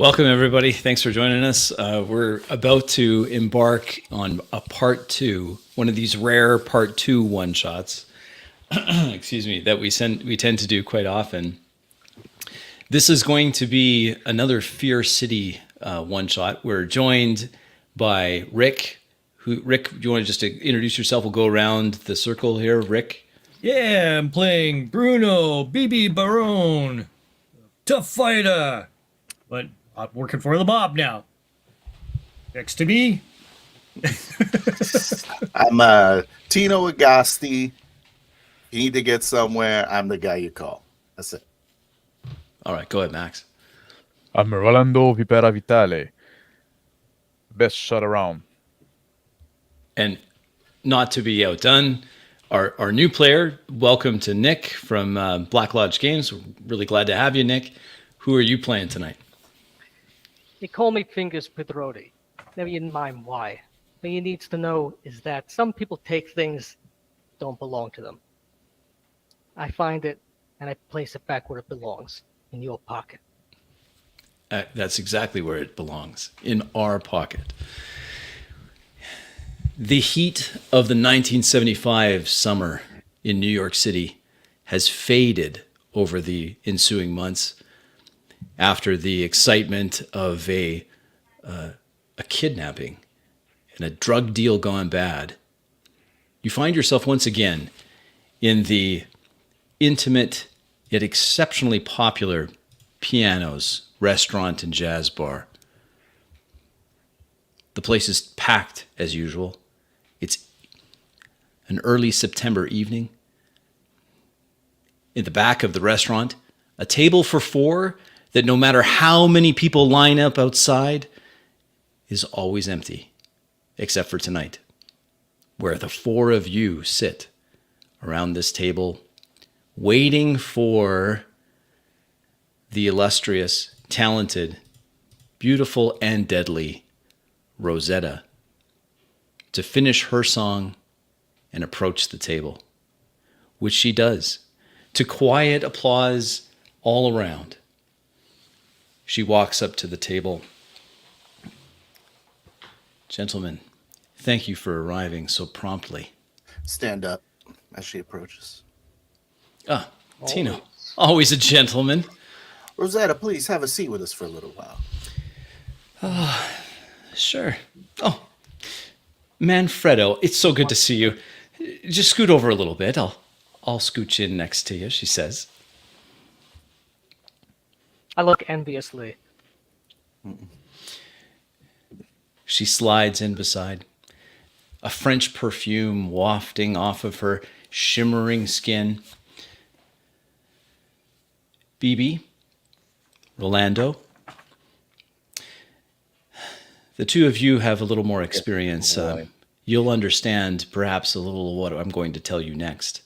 Welcome, everybody. Thanks for joining us. We're about to embark on a part two, one of these rare part two one-shots, excuse me, that we tend to do quite often. This is going to be another Fear City one-shot. We're joined by Rick. Rick, do you want to just introduce yourself? We'll go around the circle here. Rick? Yeah, I'm playing Bruno, BB Barone, tough fighter, but I'm working for the mob now. Next to me, I'm Tino Agasti. You need to get somewhere, I'm the guy you call. That's it. All right, go ahead, Max. I'm Rolando Vipera Vitale. Best shot around. And not to be outdone, our new player, welcome to Nick from Black Lodge Games. We're really glad to have you, Nick. Who are you playing tonight? They call me Fingers Pedrodi. Never you mind why. What you need to know is that some people take things that don't belong to them. I find it and I place it back where it belongs, in your pocket. That's exactly where it belongs, in our pocket. The heat of the 1975 summer in New York City has faded over the ensuing months after the excitement of a kidnapping and a drug deal gone bad. You find yourself once again in the intimate yet exceptionally popular Pianos restaurant and jazz bar. The place is packed as usual. It's an early September evening. In the back of the restaurant, a table for four that no matter how many people line up outside is always empty, except for tonight, where the four of you sit around this table waiting for the illustrious, talented, beautiful, and deadly Rosetta to finish her song and approach the table, which she does, to quiet applause all around. She walks up to the table. Gentlemen, thank you for arriving so promptly. Stand up as she approaches. Ah, Tino, always a gentleman. Rosetta, please have a seat with us for a little while. Sure. Oh, Manfredo, it's so good to see you. Just scoot over a little bit. I'll scooch in next to you, she says. I look enviously. She slides in beside, a French perfume wafting off of her shimmering skin. BB, Rolando, the two of you have a little more experience. You'll understand perhaps a little of what I'm going to tell you next.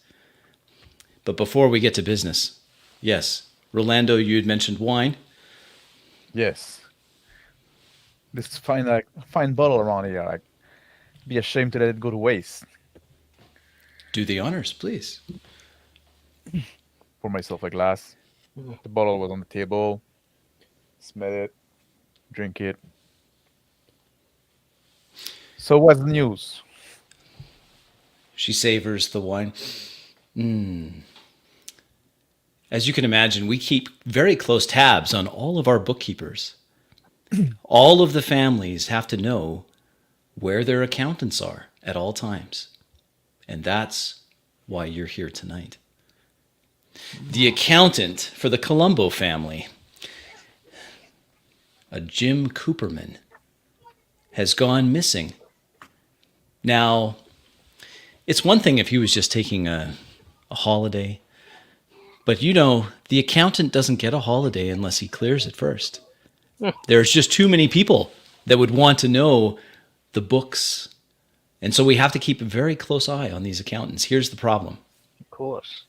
But before we get to business, yes, Rolando, you had mentioned wine. Yes. This fine bottle around here. I'd be ashamed to let it go to waste. Do the honors, please. Pour myself a glass. The bottle was on the table. Smell it. Drink it. So what's the news? She savors the wine. As you can imagine, we keep very close tabs on all of our bookkeepers. All of the families have to know where their accountants are at all times. And that's why you're here tonight. The accountant for the Colombo family, a Jim Cooperman, has gone missing. Now, it's one thing if he was just taking a holiday, but you know, the accountant doesn't get a holiday unless he clears it first. There's just too many people that would want to know the books. And so we have to keep a very close eye on these accountants. Here's the problem. Of course.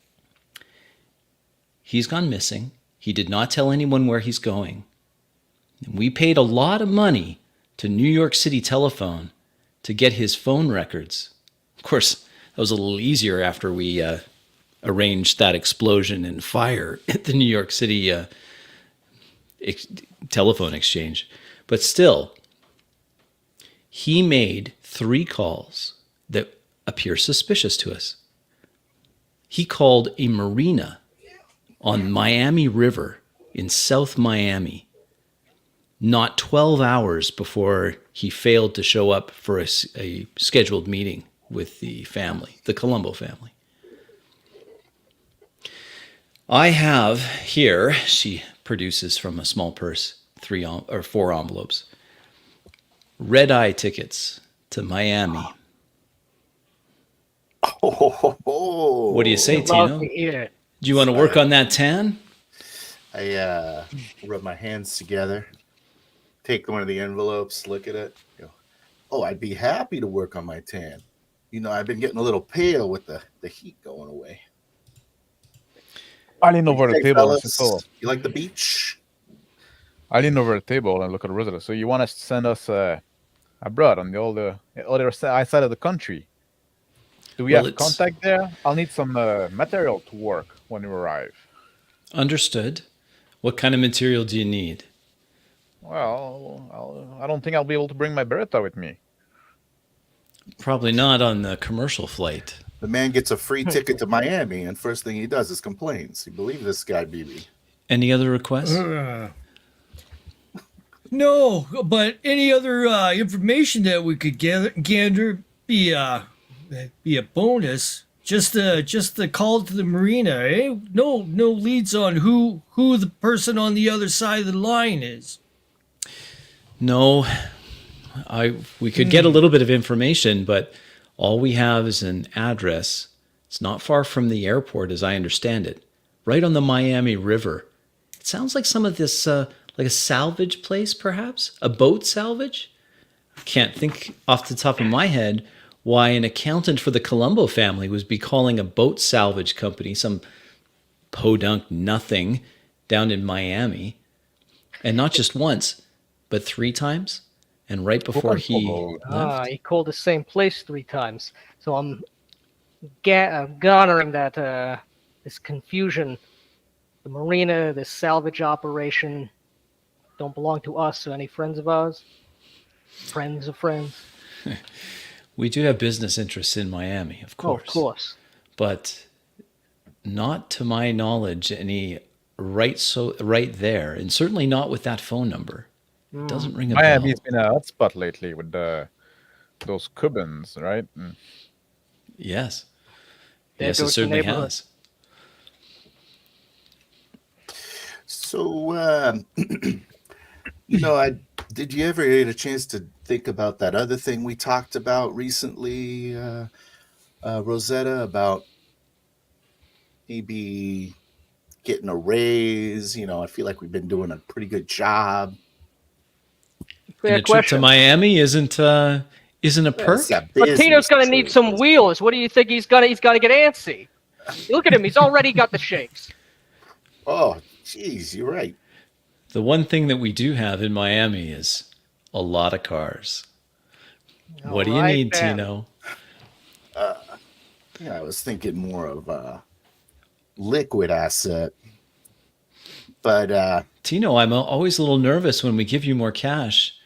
He's gone missing. He did not tell anyone where he's going. And we paid a lot of money to New York City Telephone to get his phone records. Of course, that was a little easier after we arranged that explosion and fire at the New York City telephone exchange. But still, he made 3 calls that appear suspicious to us. He called a marina on Miami River in South Miami not 12 hours before he failed to show up for a scheduled meeting with the family, the Colombo family. I have here, she produces from a small purse 4 envelopes, red-eye tickets to Miami. What do you say, Love Tino? to hear it. Do you want to work on that tan? I rub my hands together, take one of the envelopes, look at it. Go, oh, I'd be happy to work on my tan. You know, I've been getting a little pale with the heat going away. I lean over the Hey, table and fellas, say, "Oh." you like the beach? I lean over the table and look at Rosetta. So you want to send us abroad on the other side of the country? Do we Well, have it's- contact there? I'll need some material to work when we arrive. Understood. What kind of material do you need? Well, I don't think I'll be able to bring my Beretta with me. Probably not on the commercial flight. The man gets a free ticket to Miami, and first thing he does is complains. You believe this guy, BB? Any other requests? No, but any other information that we could gander be a bonus. Just the call to the marina, eh? No leads on who the person on the other side of the line is. No. We could get a little bit of information, but all we have is an address. It's not far from the airport, as I understand it. Right on the Miami River. It sounds like some of this, like a salvage place, perhaps? A boat salvage? Can't think off the top of my head why an accountant for the Colombo family would be calling a boat salvage company some podunk nothing down in Miami. And not just once, but 3 times. And right before he left. He called the same place 3 times. So I'm garnering that this confusion. The marina, this salvage operation, don't belong to us or any friends of ours. Friends of friends. We do have business interests in Miami, of course. Oh, of course. But not to my knowledge any right there, and certainly not with that phone number. It doesn't ring a bell. Miami's been a hotspot lately with those Cubans, right? Yes. There Yes, it goes the certainly neighborhood. has. So, did you ever get a chance to think about that other thing we talked about recently, Rosetta, about maybe getting a raise? You know, I feel like we've been doing a pretty good job. Fair And a trip to question. Miami isn't a perk? It's a But business Tino's gonna need trip. some wheels. What do you think he's gonna get antsy? Look at him. He's already got the shakes. Oh, geez, you're right. The one thing that we do have in Miami is a lot of cars. What do you Alright, need, then. Tino? Yeah, I was thinking more of a liquid asset. But Tino, I'm always a little nervous when we give you more cash.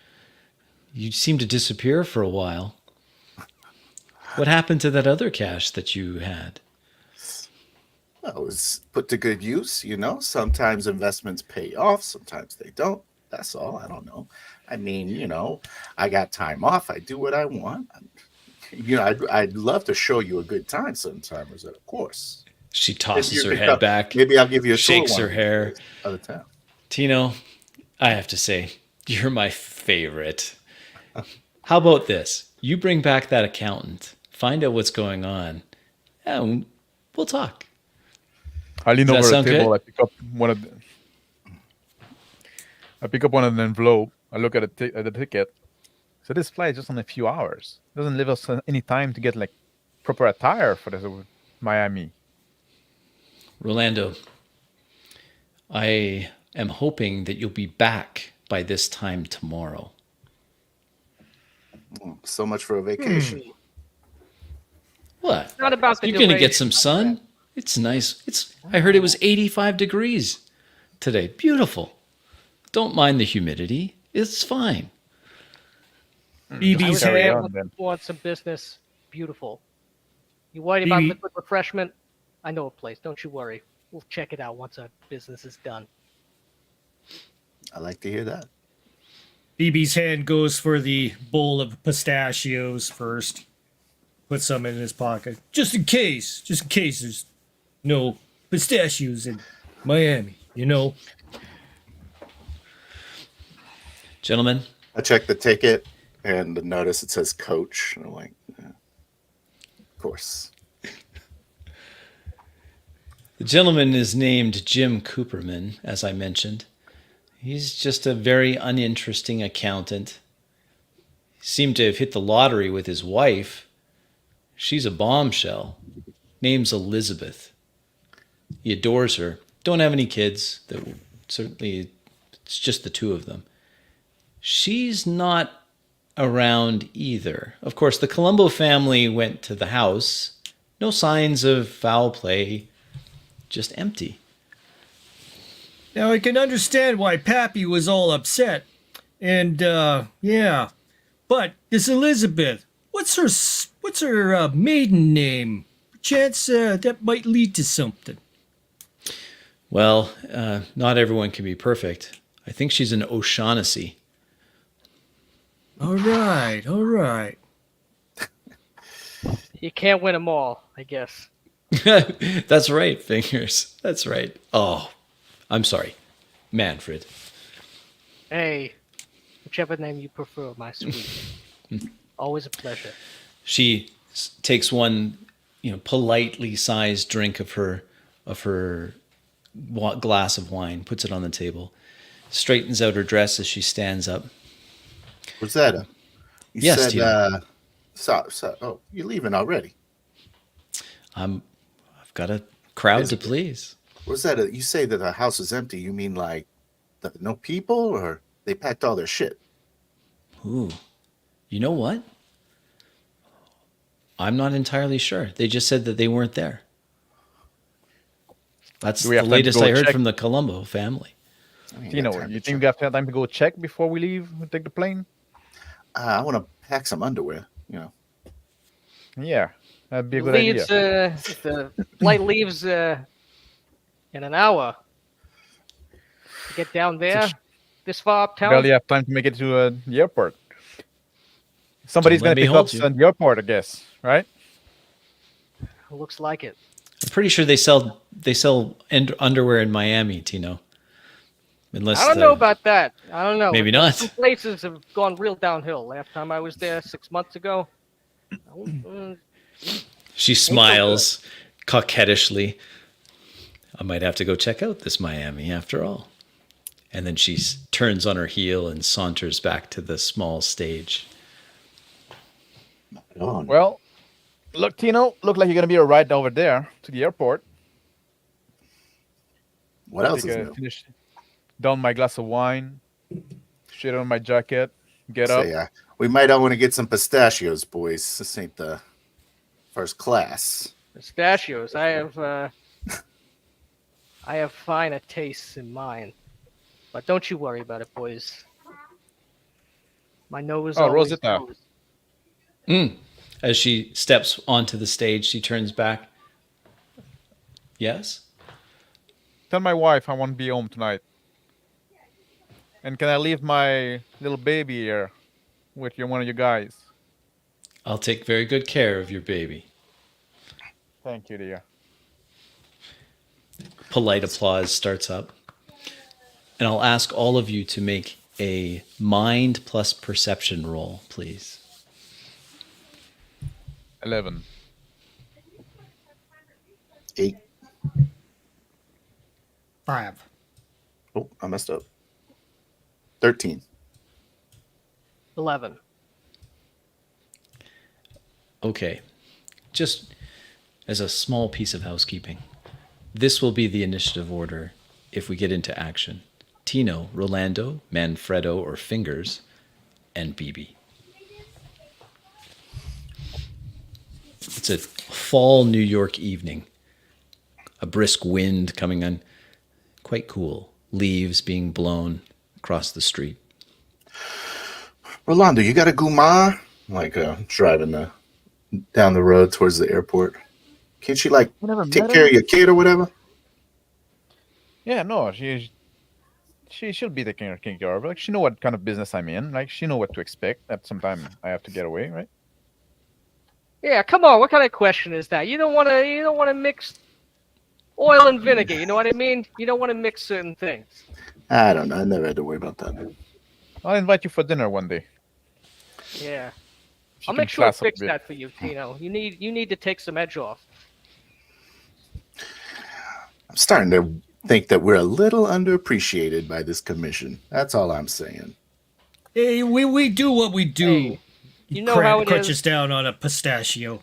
You seem to disappear for a while. What happened to that other cash that you had? well, it was put to good use, you know. Sometimes investments pay off, sometimes they don't. That's all. I don't know. I mean, you know, I got time off. I do what I want. You know, I'd love to show you a good time sometime, Rosetta, of course. She Maybe tosses you her could head come- back, Maybe I'll give you a tour shakes one her of these hair. days, other town. Tino, I have to say, you're my favorite. How about this? You bring back that accountant, find out what's going on, and we'll talk. I lean Does that over the sound table. good? I pick up one of the envelope. I look at the ticket. So this flight is just on a few hours. It doesn't leave us any time to get like proper attire for this Miami. Rolando, I am hoping that you'll be back by this time tomorrow. So much for a vacation. What? Not about the You're going to get duration. some sun? It's nice. I heard it was 85 degrees today. Beautiful. Don't mind the humidity. It's fine. I BB's was Carry there on, hand. then. want some business. Beautiful. You worried about BB liquid refreshment? I know a place. Don't you worry. We'll check it out once our business is done. I like to hear that. BB's hand goes for the bowl of pistachios first. Put some in his pocket. Just in case. Just in case there's no pistachios in Miami, you know. Gentlemen, I check the ticket and notice it says coach. And I'm like, yeah, of course. the gentleman is named Jim Cooperman, as I mentioned. He's just a very uninteresting accountant. He seemed to have hit the lottery with his wife. She's a bombshell. Name's Elizabeth. He adores her. Don't have any kids. Certainly, it's just the two of them. She's not around either. Of course, the Colombo family went to the house. No signs of foul play. Just empty. Now I can understand why Pappy was all upset. And yeah. But this Elizabeth, what's her maiden name? Chance that might lead to something. Well, not everyone can be perfect. I think she's an O'Shaughnessy. All right, all right. You can't win them all, I guess. That's right, Fingers. That's right. Oh, I'm sorry. Manfred. Hey, whichever name you prefer, my sweet. Always a pleasure. She takes one, politely sized drink of her glass of wine, puts it on the table, straightens out her dress as she stands up. Was that you Yes, said, Tino. oh, you're leaving already. I've got a crowd to please. Was that you say that the house is empty? You mean like no people, or they packed all their shit? Ooh, you know what? I'm not entirely sure. They just said that they weren't there. That's Do we the have time to latest go I heard check? from the Colombo family. I ain't You got know, time you to think check. we have time to go check before we leave? We take the plane? I want to pack some underwear. Yeah, that'd be a good Leaves, idea. the flight leaves in an hour. You get down there, this far uptown. Barely have time to make it to the airport. Somebody's Don't let gonna me pick hold us you. at the airport, I guess, right? Looks like it. I'm pretty sure they sell underwear in Miami, Tino. Unless I don't know about that. I don't know. Maybe not. Some places have gone real downhill. Last time I was there 6 months ago. She smiles coquettishly. I might have to go check out this Miami after all. And then she turns on her heel and saunters back to the small stage. On. Well, look, Tino, look like you're gonna be a ride over there to the airport. What else Take is a new? finish, down my glass of wine, shit on my jacket, get up. Say, we might all want to get some pistachios, boys. This ain't the first class. Pistachios. I have finer tastes in mine. But don't you worry about it, boys. My nose Oh, always Rosetta. knows. As she steps onto the stage, she turns back. Yes? Tell my wife I won't be home tonight. And can I leave my little baby here with one of you guys? I'll take very good care of your baby. Thank you, dear. Polite applause starts up. And I'll ask all of you to make a mind plus perception roll, please. 11. 8. 5. Oh, I messed up. 13. 11. Okay. Just as a small piece of housekeeping, this will be the initiative order if we get into action. Tino, Rolando, Manfredo, or Fingers, and BB. It's a fall New York evening. A brisk wind coming on, quite cool. Leaves being blown, across the street. Rolando, you got a guma? Like driving down the road towards the airport. Can't she like never take met care her? of your kid or whatever? Yeah, no, she'll be taking care of her. Like, she know what kind of business I'm in. Like, she know what to expect. That sometime I have to get away, right? Yeah, come on. What kind of question is that? You don't want to mix oil and vinegar. You know what I mean? You don't want to mix certain things. I don't know. I never had to worry about that. I'll invite you for dinner one day. Yeah. She I'll can make sure to class up a fix bit. that for you, Tino. You need to take some edge off. I'm starting to think that we're a little underappreciated by this commission. That's all I'm saying. Hey, we do what we do. Hey, you know how it crunches is. down on a pistachio.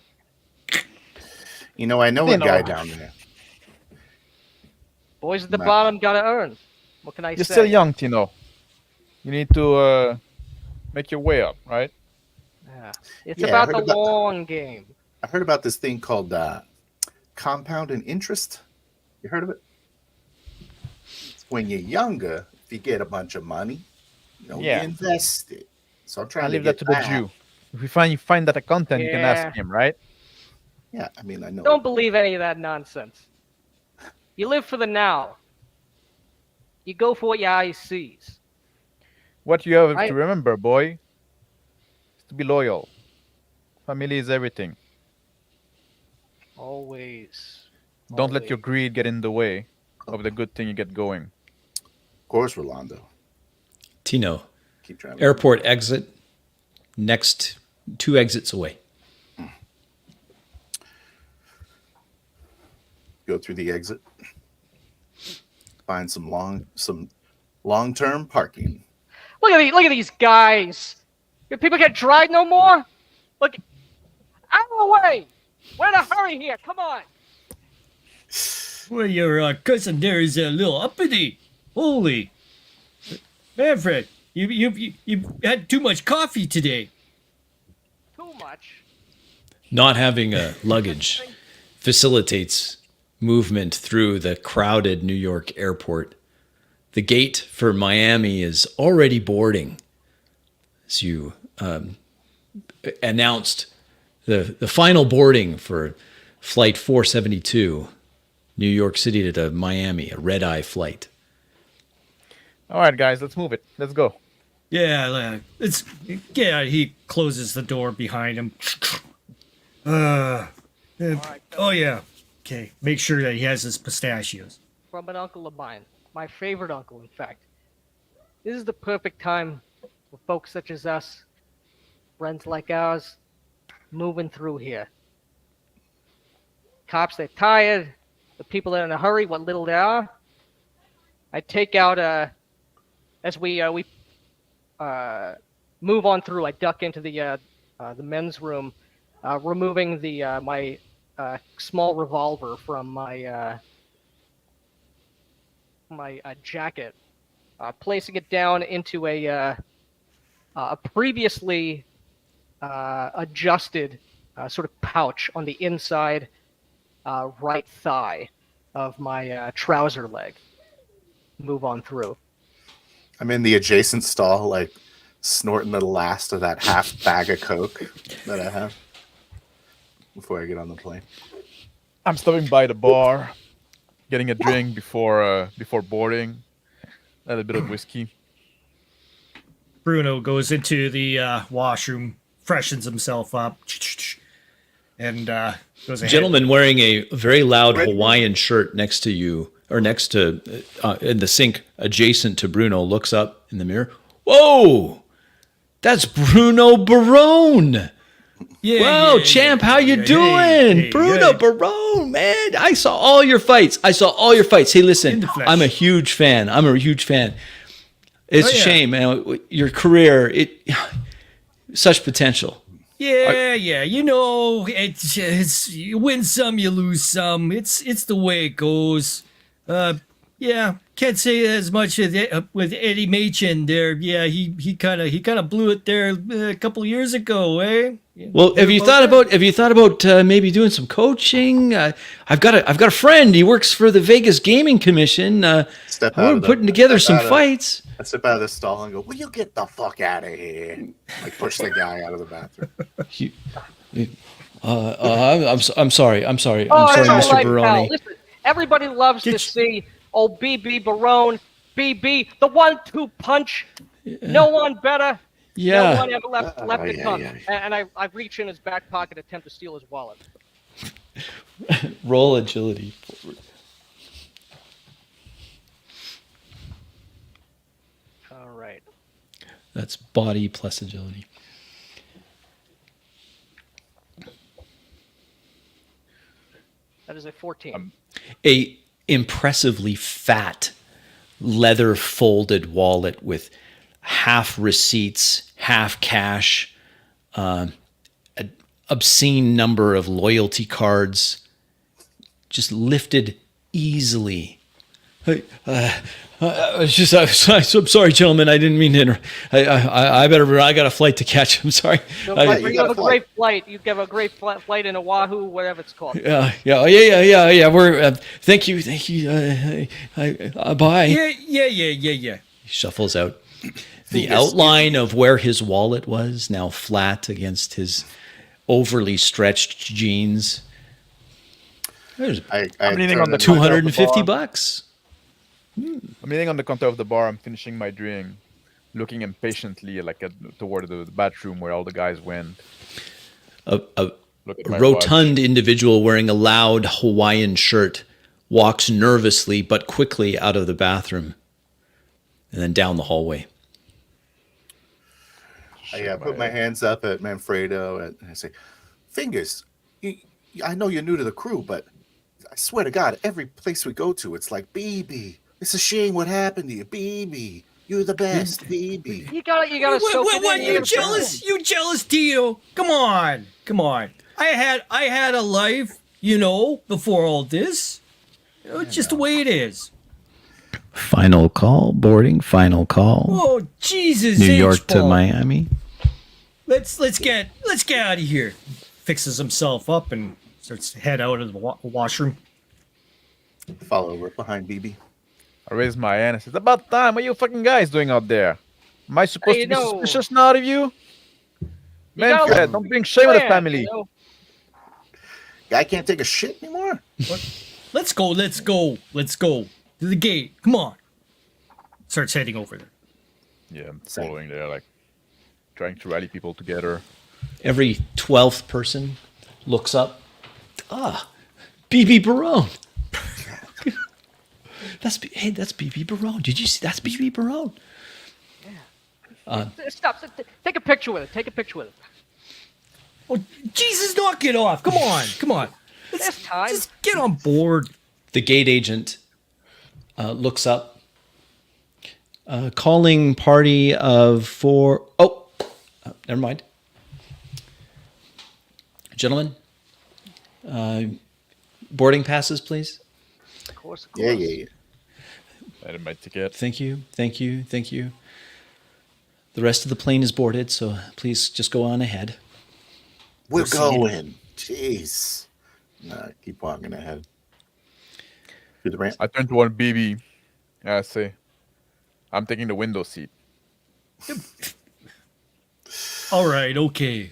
You know, I know a You know. guy down there. Boys at the Nah. bottom gotta earn. What can I You're say? still young, Tino. You need to make your way up, right? Yeah. It's Yeah, I about heard the about- long game. I heard about this thing called compound and interest. You heard of it? It's when you're younger, if you get a bunch of money, Yeah. you invest it. So I'm trying I to leave get that to the Jew. If you find that accountant, you can Yeah. ask him, right? Yeah, I mean, I know. Don't believe any of that nonsense. You live for the now. You go for what your eye sees. What you have Right. to remember, boy, is to be loyal. Family is everything. Always. Don't let your Always. greed get in the way of the good thing you get going. Of course, Rolando. Tino, Keep trying. airport exit, next 2 exits away. Go through the exit. Find some long-term parking. Look at these guys. Do people get dried no more? Look, out of the way. We're in a hurry here. Come on. Well, your cousin there is a little uppity. Holy, Manfred, you had too much coffee today. Too much. Not having a luggage facilitates movement through the crowded New York airport. The gate for Miami is already boarding. As you announced the final boarding for Flight 472, New York City to Miami, a red-eye flight. All right, guys, let's move it. Let's go. Yeah, he closes the door behind him. Oh yeah. Okay, make sure that he has his pistachios. From an uncle of mine. My favorite uncle, in fact. This is the perfect time for folks such as us, friends like ours, moving through here. Cops, they're tired. The people that are in a hurry, what little there are. I take out, as we move on through, I duck into the men's room, removing my small revolver from my jacket, placing it down into a previously adjusted sort of pouch on the inside right thigh of my trouser leg. Move on through. I'm in the adjacent stall, like snorting the last of that half bag of Coke that I have before I get on the plane. I'm stopping by the bar, getting a drink before boarding, a little bit of whiskey. Bruno goes into the washroom, freshens himself up, and goes ahead. Gentleman wearing a very loud Hawaiian shirt next to you, or next to in the sink adjacent to Bruno, looks up in the mirror. Whoa, that's Bruno Barone. Yeah, Whoa, yeah, champ, yeah, how you yeah. doing? Hey, Bruno hey. Barone, man. I saw all your fights. Hey, In listen, the flesh. I'm a huge fan. It's Oh, a yeah. shame, man. Your career, such potential. Yeah, you know, it's you win some, you lose some. It's the way it goes. Yeah, can't say as much with Eddie Machen there. Yeah, he kind of blew it there a couple years ago, eh? Well, have you thought about maybe doing some coaching? I've got a friend. He works for the Vegas Gaming Commission. Step We're out of the- putting together step some out of- fights. I step out of the stall and go, "Will you get the fuck out of here?" Like push the guy out of the bathroom. I'm sorry. I'm sorry, Oh, Mr. it's all right, pal. Baroni. Listen, everybody loves to see old BB Barone, BB, the 1-2 punch. No one better. Yeah. No one ever left it yeah, come. yeah. And I reach in his back pocket, attempt to steal his wallet. Roll agility forward. All right. That's body plus agility. That is a 14. A impressively fat leather folded wallet with half receipts, half cash, an obscene number of loyalty cards, just lifted easily. Hey, I'm sorry, gentlemen. I didn't mean to interrupt. I got a flight to catch. I'm sorry. You you have got a a great flight. You have a great flight in Oahu, whatever it's called. Yeah. We're thank you. Bye. Yeah. He shuffles out. The outline of where his wallet was now flat against his overly stretched jeans. There's I'm leaning turn on the it- counter of the $250. bar. $250. I'm leaning on the counter of the bar. I'm finishing my drink, looking impatiently toward the bathroom where all the guys went. A Look at my rotund individual wearing a loud Hawaiian shirt walks nervously but quickly out of the bathroom and then down the hallway. I put my hands up at Manfredo and I say, "Fingers, I know you're new to the crew, but I swear to God, every place we go to, it's like, BB, it's a shame what happened to you, BB. You're the best, BB." You gotta soak it What, in. you jealous? You jealous, Tito? Come on. I had a life, before all this. It's just the way it is. Final call, boarding, final call. Oh, Jesus. New York to H-ball. Miami. Let's get out of here. Fixes himself up and starts to head out of the washroom. Follow right behind BB. I raised my hand and said, "About time. What are you fucking guys doing out there? Am I supposed Hey, to be no. suspicious now of you? Man, gotta Fred, don't bring shame on the Plan, family." Guy can't take a shit anymore. Let's go to the gate. Come on. Starts heading over there. Yeah, I'm Same. following there, trying to rally people together. Every 12th person looks up. BB Barone. That's BB Barone. Did you see? That's BB Barone. Stop. Take a picture with it. Oh, Jesus, knock it off. Come on. This time. Just get on board. The gate agent looks up. Calling party of 4. Oh, never mind. Gentlemen, boarding passes, please. Of course. Yeah. I had my ticket. Thank you. The rest of the plane is boarded, so please just go on ahead. We're going. Jeez. Nah, keep walking ahead. Through the ramp. I turned to one BB and I say, "I'm taking the window seat." All right, okay.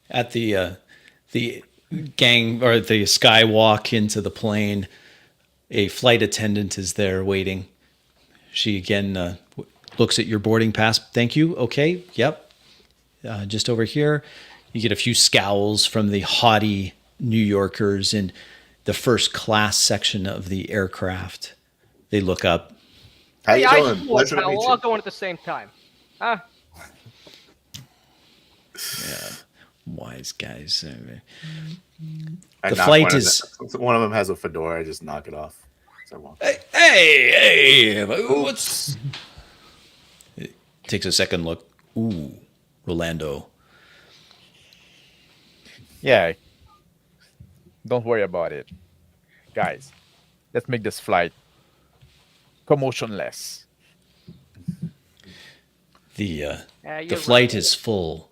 At the gang or the skywalk into the plane, a flight attendant is there waiting. She again looks at your boarding pass. Thank you. Okay. Yep. Just over here. You get a few scowls from the haughty New Yorkers in the first class section of the aircraft. They look up. How you I doing? support, Pleasure to pal. meet We're you. all going at the same time. Huh? Wise guys. I The knock flight one of is- one of them has a fedora. I just knock it off. So I won't. Hey, what's... It takes a second look. Ooh, Rolando. Yeah. Don't worry about it. Guys, let's make this flight commotionless. The You're flight right. is full.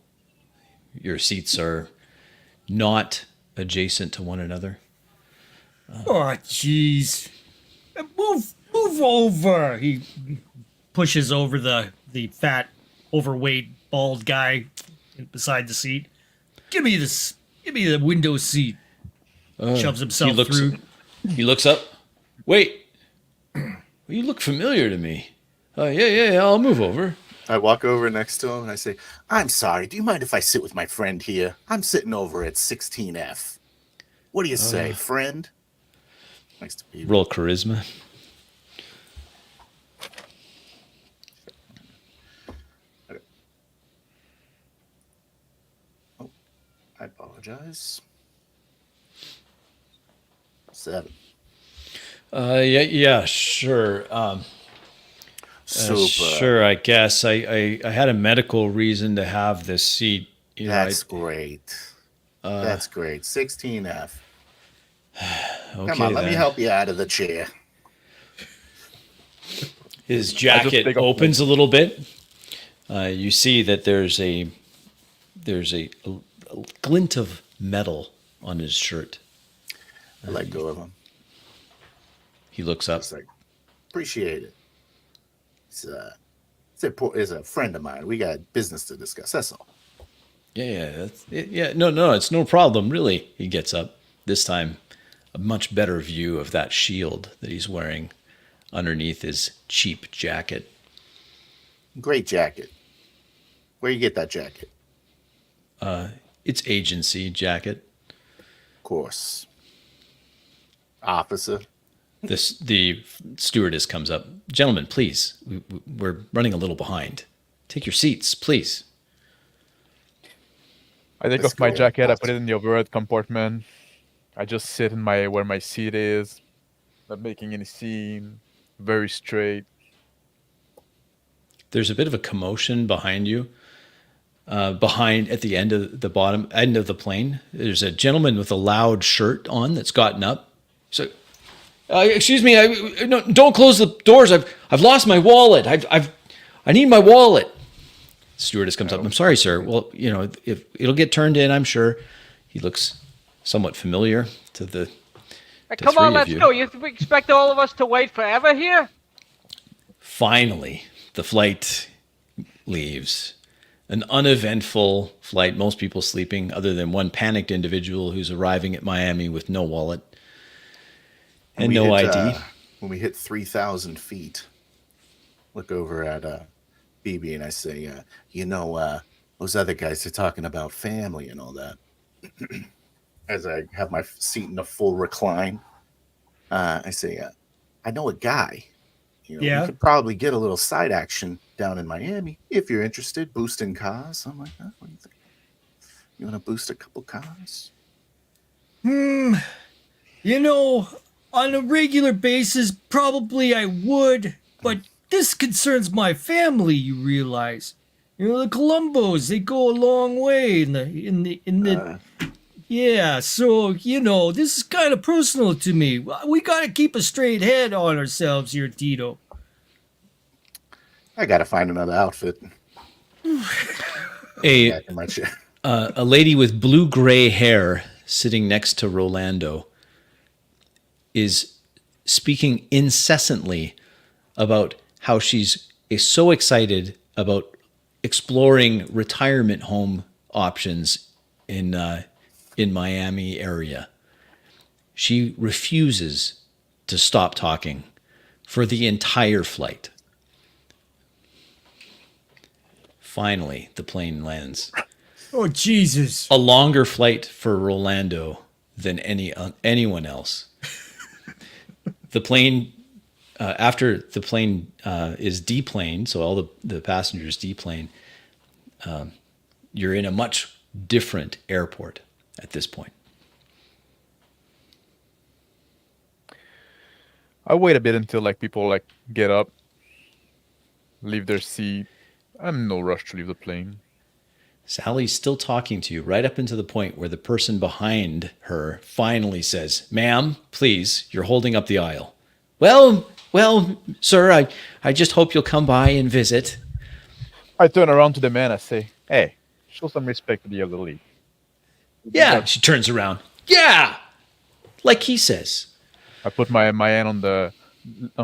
Your seats are not adjacent to one another. Oh, jeez. Move over. He pushes over the fat, overweight, bald guy beside the seat. Give me this. Give me the window seat. Shoves himself through. He looks up. Wait, you look familiar to me. Yeah. I'll move over. I walk over next to him and I say, I'm sorry, do you mind if I sit with my friend here? I'm sitting over at 16F. What do you say, friend? Nice to meet you. Roll charisma. Oh, I apologize. 7. Yeah, sure. Super. Sure, I guess. I had a medical reason to have this seat. You know, That's great. That's great. 16F. okay, Come on, let me then. help you out of the chair. His just jacket take off opens a little bit. You see that there's a glint of metal on his shirt. I let go of him. He looks up. It's like, appreciate it. It's a friend of mine. We got business to discuss. That's all. Yeah. No, it's no problem, really. He gets up. This time, a much better view of that shield that he's wearing underneath his cheap jacket. Great jacket. Where you get that jacket? It's agency jacket. Of course. Officer. The stewardess comes up. Gentlemen, please. We're running a little behind. Take your seats, please. I take Let's off my go. jacket. I put it in the overhead compartment. I just sit in where my seat is, not making any scene. Very straight. There's a bit of a commotion behind you. Behind at the end of the bottom end of the plane, there's a gentleman with a loud shirt on that's gotten up. So, excuse me, no, don't close the doors. I've lost my wallet. I need my wallet. Stewardess comes up. I'm sorry, sir. Well, if it'll get turned in, I'm sure. He looks somewhat familiar to the. Come three on, of let's you. go. You expect all of us to wait forever here? Finally, the flight leaves. An uneventful flight, most people sleeping, other than one panicked individual who's arriving at Miami with no wallet and We no hit, ID. When we hit 3,000 feet, look over at BB and I say, those other guys are talking about family and all that. As I have my seat in a full recline, I say, I know a guy. Yeah. We could probably get a little side action down in Miami if you're interested, boosting cars. I'm like, what do you think? You want to boost a couple cars? On a regular basis, probably I would, but this concerns my family, you realize. The Colombos, they go a long way in the yeah, so, this is kind of personal to me. We got to keep a straight head on ourselves here, Tito. I got to find another outfit. A Back in my chair. a lady with blue-gray hair sitting next to Rolando is speaking incessantly about how she's so excited about exploring retirement home options in Miami area. She refuses to stop talking for the entire flight. Finally, the plane lands. Oh, Jesus. A longer flight for Rolando than anyone else. The plane, after the plane is deplaned, so all the passengers deplane, you're in a much different airport at this point. I wait a bit until people get up, leave their seat. I'm in no rush to leave the plane. Sally's still talking to you right up into the point where the person behind her finally says, "Ma'am, please, you're holding up the aisle." Well, sir, I just hope you'll come by and visit. I turn around to the man. I say, "Hey, show some respect to the elderly." Yeah, she turns around. Yeah, like he says. I put my hand on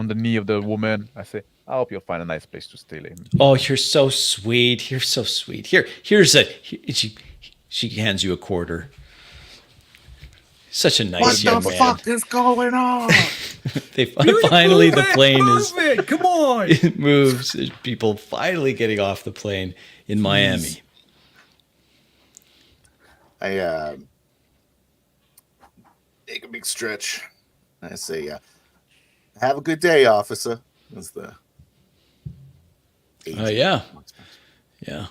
the knee of the woman. I say, "I hope you'll find a nice place to stay later." Oh, you're so sweet. You're so sweet. Here's a. She hands you a quarter. Such a nice What young the man. fuck is going on? They finally the Move it, plane move it. Come on. it moves. There's people finally getting off the plane in Miami. I take a big stretch. I say, "Have a good day, officer." That's the. Yeah. Yeah.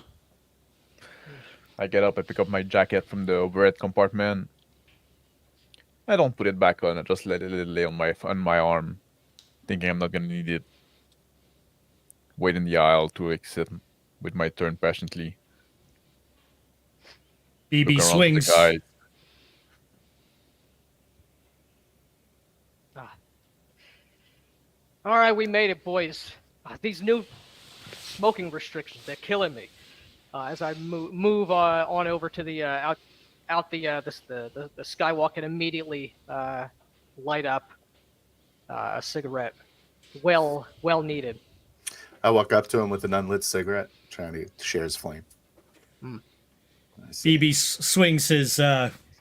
I get up. I pick up my jacket from the overhead compartment. I don't put it back on. I just let it lay on my arm, thinking I'm not gonna need it. Wait in the aisle to exit with my turn patiently. BB Look around swings. the guys. All right, we made it, boys. These new smoking restrictions, they're killing me. As I move on over to the out the skywalk and immediately light up a cigarette. Well needed. I walk up to him with an unlit cigarette, trying to share his flame. I say, BB swings his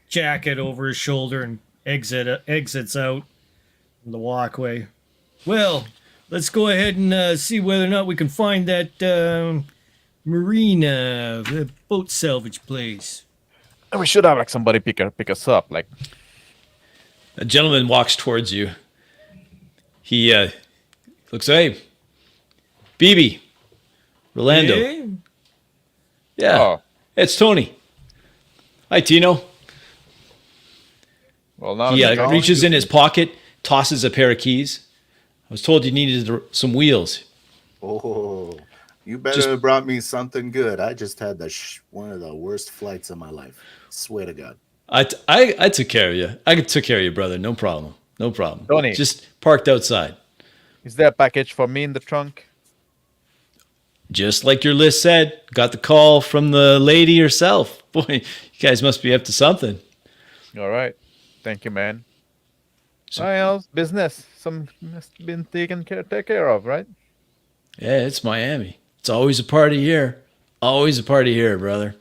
jacket over his shoulder and exits out from the walkway. Well, let's go ahead and see whether or not we can find that marina, the boat salvage place. And we should have like somebody pick us up. Like, A gentleman walks towards you. He looks, hey, BB, Rolando. Hey? Yeah, oh, it's Tony. Hi, Tino. well now He that you're reaches gone, in his pocket, tosses a pair of keys. I was told you needed some wheels. "Oh, you better Just- have brought me something good. I just had one of the worst flights of my life. Swear to God." I took care of you. I took care of you, brother. No problem. No problem. Tony. Just parked outside. Is there a package for me in the trunk? Just like your list said, got the call from the lady herself. Boy, you guys must be up to something. All right. Thank you, man. So- What else? Business. Some must have been take care of, right? Yeah, it's Miami. It's always a party here. Always a party here, brother.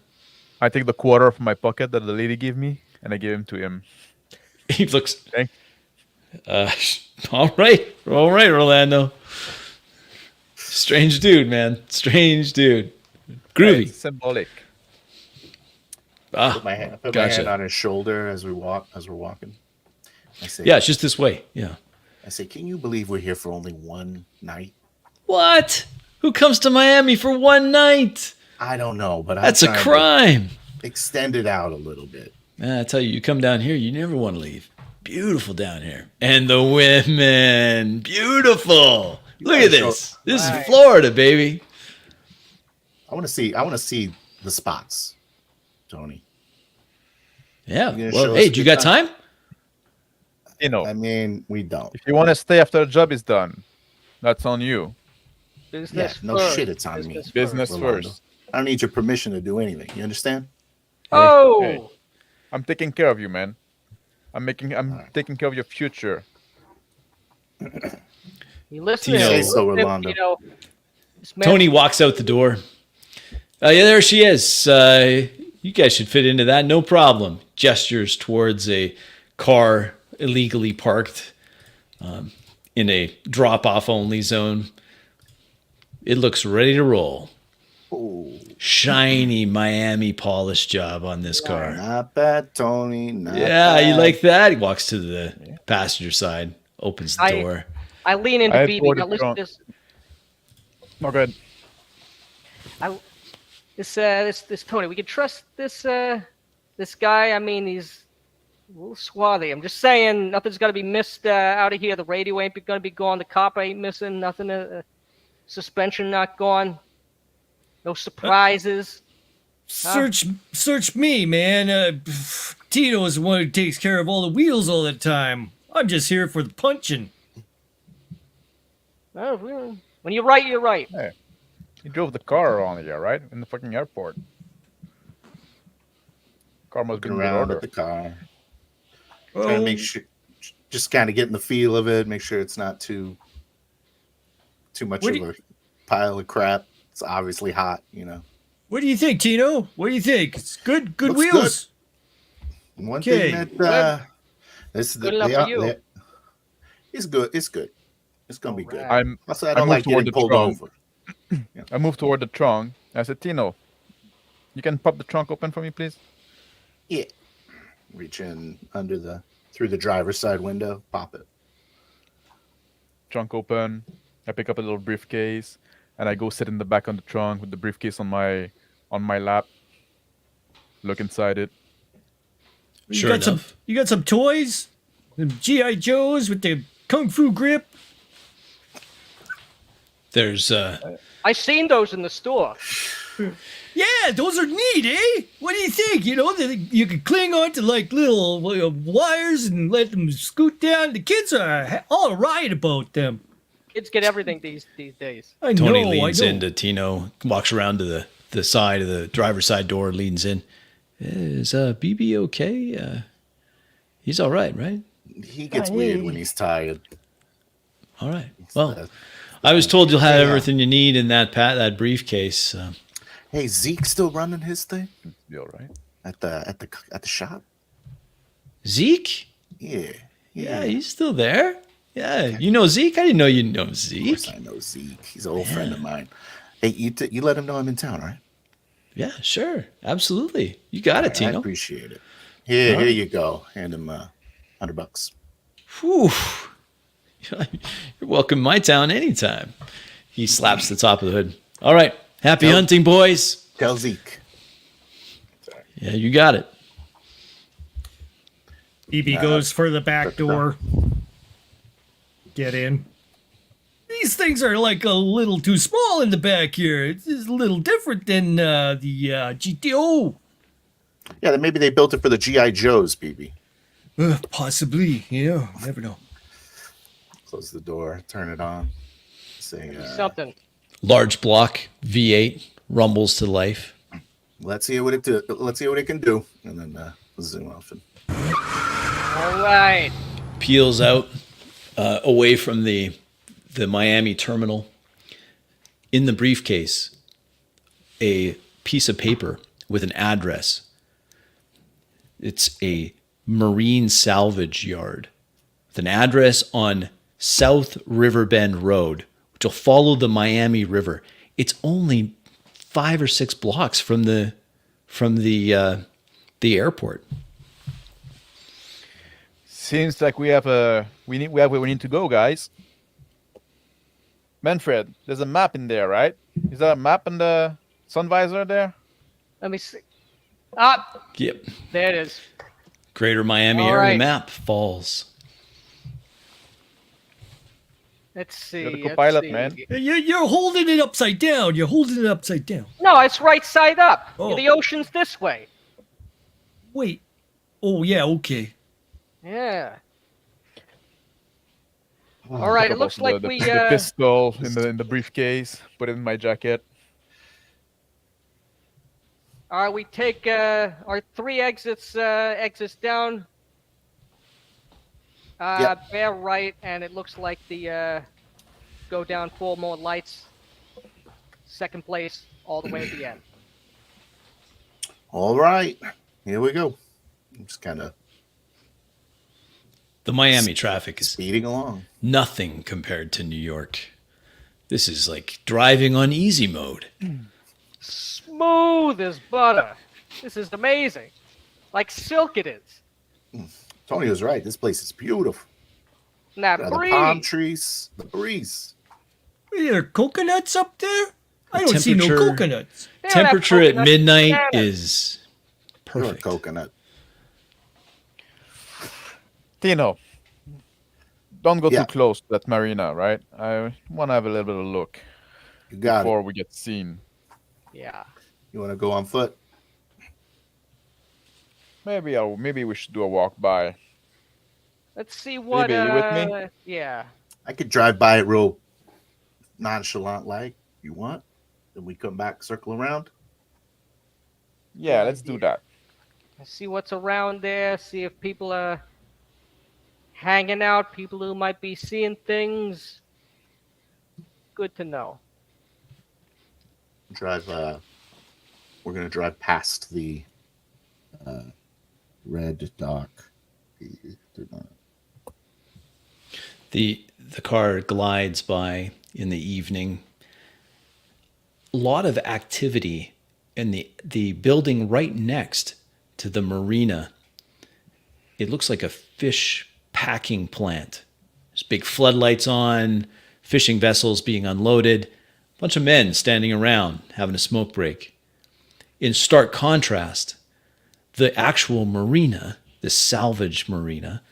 I take the quarter from my pocket that the lady gave me, and I give him to him. He looks. Thank- All right, Rolando. Strange dude, man. Strange dude. Groovy. It's symbolic. Ah, Put my hand gotcha. on his shoulder as we're walking. I say, Yeah, it's just this way. Yeah. I say, "Can you believe we're here for only one night?" What? Who comes to Miami for one night? I don't know, but That's a I'm trying to crime. extend it out a little bit. Man, I tell you, you come down here, you never want to leave. Beautiful down here. And the women, beautiful. Look at this. This is Right. Florida, baby. I want to see the spots, Tony. Yeah. You gonna Well, show us hey, a do you good got time? You know, I mean, we don't. if you want to stay after the job is done, that's on you. Business no first. shit, it's on me. Business Rolando. first. I don't need your permission to do anything. You understand? Oh, Hey. I'm taking care of you, man. I'm Alright. taking care of your future. you listen Tino. to him. Say so, Listen, Rolando. Tino. This man- Tony walks out the door. Yeah, there she is. You guys should fit into that. No problem. Gestures towards a car illegally parked in a drop-off only zone. It looks ready to roll. Oh, Shiny Miami polish job on this car. not bad, Tony. Not Yeah, you bad. like that? He walks to the passenger side, opens the I- door. I lean into I BB. bought Now it listen wrong. to this. Oh, good. This Tony. We can trust this guy. I mean, he's a little swarthy. I'm just saying, nothing's gonna be missed out of here. The radio ain't gonna be gone. The cop ain't missing. Nothing. Suspension not gone. No surprises. Search me, man. Tito is the one who takes care of all the wheels all the time. I'm just here for the punching. Oh, well, when you're right, you're right. He's He drove the car around here, right? In the fucking airport. Car must be Looking in good around order. at the car, Oh, trying to make sure, just kind of getting the feel of it, make sure it's not too much What of do a pile of crap. It's obviously hot, you know. what do you think, Tino? What do you think? It's good. Good Looks wheels. One Okay. thing that this Good enough for you. it's good. It's good. It's gonna be good. Alright. Also, I I don't moved like toward getting the pulled trunk. over. I moved toward the trunk. I said, Tino, you can pop the trunk open for me, please? Yeah. Reach in through the driver's side window, pop it. Trunk open. I pick up a little briefcase, and I go sit in the back on the trunk with the briefcase on my lap. Look inside it. Sure got some. enough. You got some toys. Some GI Joes with the kung fu grip. There's I seen those in the store. Yeah, those are neat, eh? What do you think? You know, you can cling on to like little wires and let them scoot down. The kids are all right about them. Kids get everything these days. I Tony know. leans I know. into Tino, walks around to the side of the driver's side door, leans in. Is BB okay? He's all right, right? He gets weird when he's tired. All right. Well, I was told you'll have everything you need in that briefcase. Hey, Zeke still running his thing You all right? at the shop? Zeke? Yeah. Yeah, he's still there. Yeah, you know Zeke? I didn't know you know Of Zeke. course I know Zeke. He's an old friend of mine. Hey, you let him know I'm in town, right? Yeah, sure. Absolutely. You got it, I Tino. appreciate it. Here you go. Hand him $100. Whew. You're welcome to my town anytime. He slaps the top of the hood. All right. Happy hunting, boys. Tell Zeke. Yeah, you got it. BB goes for the back door. Get in. These things are like a little too small in the back here. It's a little different than the GTO. Yeah, then maybe they built it for the GI Joes, BB. Possibly. Yeah, never know. Close the door, turn it on. Say, Something. Large block V8 rumbles to life. let's see what it can do, and then zoom off. All right. Peels out away from the Miami terminal. In the briefcase, a piece of paper with an address. It's a marine salvage yard with an address on South Riverbend Road, which will follow the Miami River. It's only 5 or 6 blocks from the airport. Seems like we have where we need to go, guys. Manfred, there's a map in there, right? Is there a map in the sun visor there? Let me see. Ah, Yep. there it is. Greater Miami All area right. map falls. Let's see. You're the let's co-pilot, see. man. You're holding it upside down. You're holding it upside down. No, it's right side up. Oh. The ocean's this way. Wait. Oh, yeah, okay. Yeah. All right. Pick It up looks also like the we. pistol in the briefcase. Put it in my jacket. All right. We take our 3 exits down. Yep. Bear right, and it looks like the go down 4 more lights. Second place, all the way at the end. All right, here we go. I'm just kind of The Miami traffic is speeding along. nothing compared to New York. This is like driving on easy mode. Smooth as butter. This is amazing. Like silk it is. Tony was right. This place is beautiful. Now The palm breathe. trees, the breeze. Are there coconuts up there? I don't see no temperature- coconuts. They don't have Temperature at coconuts, midnight bananas. is You're a perfect. coconut. Tino, don't go Yeah. too close to that marina, right? I want to have a little bit of a look You got before it. we get seen. Yeah. You want to go on foot? Maybe we should do a walk by. Let's see what. Baby, you with me? Yeah. I could drive by it real nonchalant, like you want. and we come back, circle around. Yeah, let's do that. See what's around there. See if people are hanging out. People who might be seeing things. Good to know. Drive. We're gonna drive past the red dock. The car glides by in the evening. A lot of activity in the building right next to the marina. It looks like a fish packing plant. There's big floodlights on, fishing vessels being unloaded, a bunch of men standing around having a smoke break. In stark contrast, the actual marina, the salvage marina,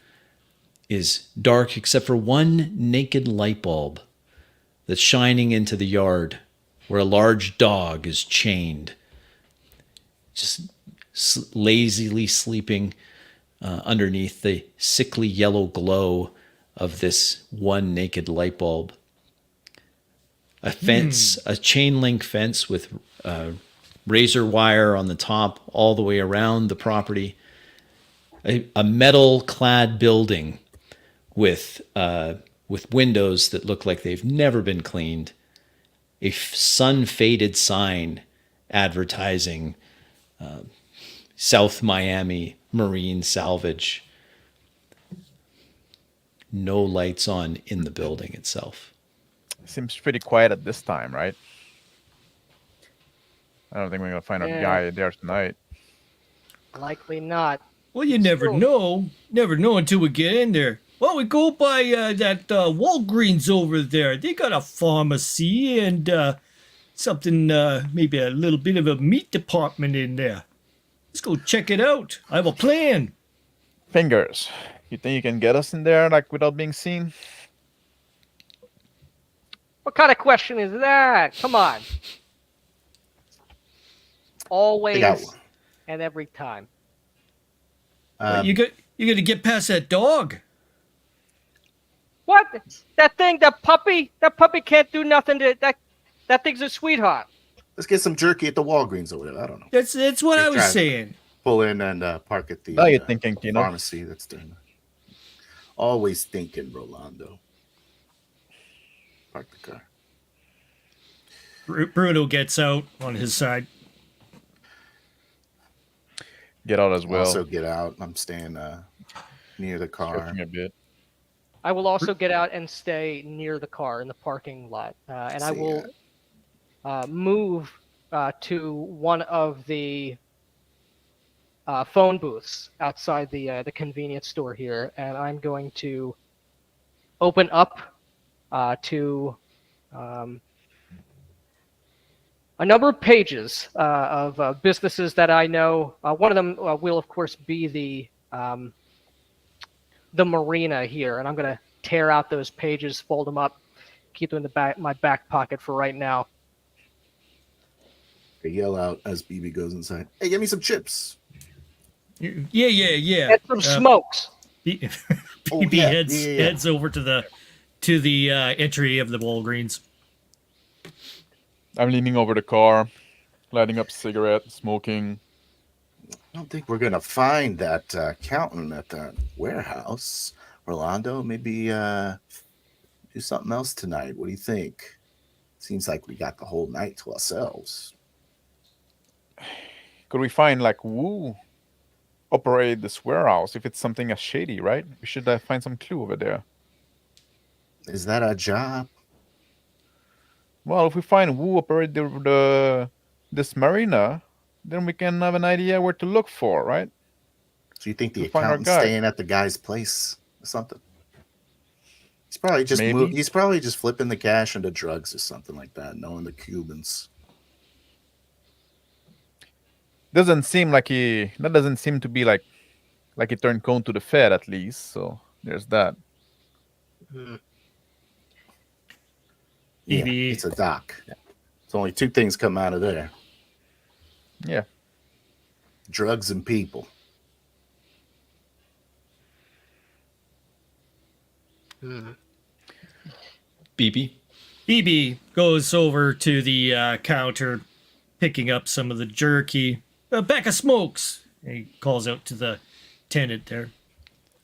is dark except for one naked light bulb that's shining into the yard where a large dog is chained, just lazily sleeping underneath the sickly yellow glow of this one naked light bulb. A fence, a chain link fence with razor wire on the top all the way around the property. A metal clad building with windows that look like they've never been cleaned. A sun-faded sign advertising South Miami Marine Salvage. No lights on in the building itself. Seems pretty quiet at this time, right? I don't think we're gonna find a guy there tonight. Likely not. Well, you never Still- know. Never know until we get in there. Well, we go by that Walgreens over there. They got a pharmacy and something, maybe a little bit of a meat department in there. Let's go check it out. I have a plan. Fingers. You think you can get us in there like without being seen? What kind of question is that? Come on. Always one. and every time. You got to get past that dog. What? That thing, that puppy can't do nothing to that thing's a sweetheart. Let's get some jerky at the Walgreens over there. I don't know. That's what I was Drive. saying. Pull in and park at the Now you're thinking, Kino. pharmacy. That's doing. Always thinking, Rolando. Park the car. Bruno gets out on his side. Get out as well. Also get out. I'm staying near the car. Stretching a bit. I will also get out and stay near the car in the parking lot, and I See will move to one of the phone booths outside the convenience store here, and I'm going to open up to a number of pages of businesses that I know. One of them will, of course, be the marina here, and I'm going to tear out those pages, fold them up, keep them in my back pocket for right now. I yell out as BB goes inside. Hey, give me some chips. Yeah. Get some smokes. BB heads over to the entry of the Walgreens. I'm leaning over the car, lighting up a cigarette, smoking. I don't think we're gonna find that accountant at that warehouse. Rolando, maybe do something else tonight. What do you think? Seems like we got the whole night to ourselves. Could we find like who operated this warehouse? If it's something as shady, right? We should find some clue over there. Is that our job? Well, if we find who operated this marina, then we can have an idea where to look for, right? So you think the We'll find our accountant's guy. staying at the guy's place or something? He's probably just Maybe. he's probably just flipping the cash into drugs or something like that, knowing the Cubans. Doesn't seem like that doesn't seem to be like he turned cone to the Fed at least. So there's that. Yeah, BB. it's a dock. So only two things come out of there: Yeah. drugs and people. BB, BB goes over to the counter, picking up some of the jerky. A pack of smokes. And he calls out to the tenant there.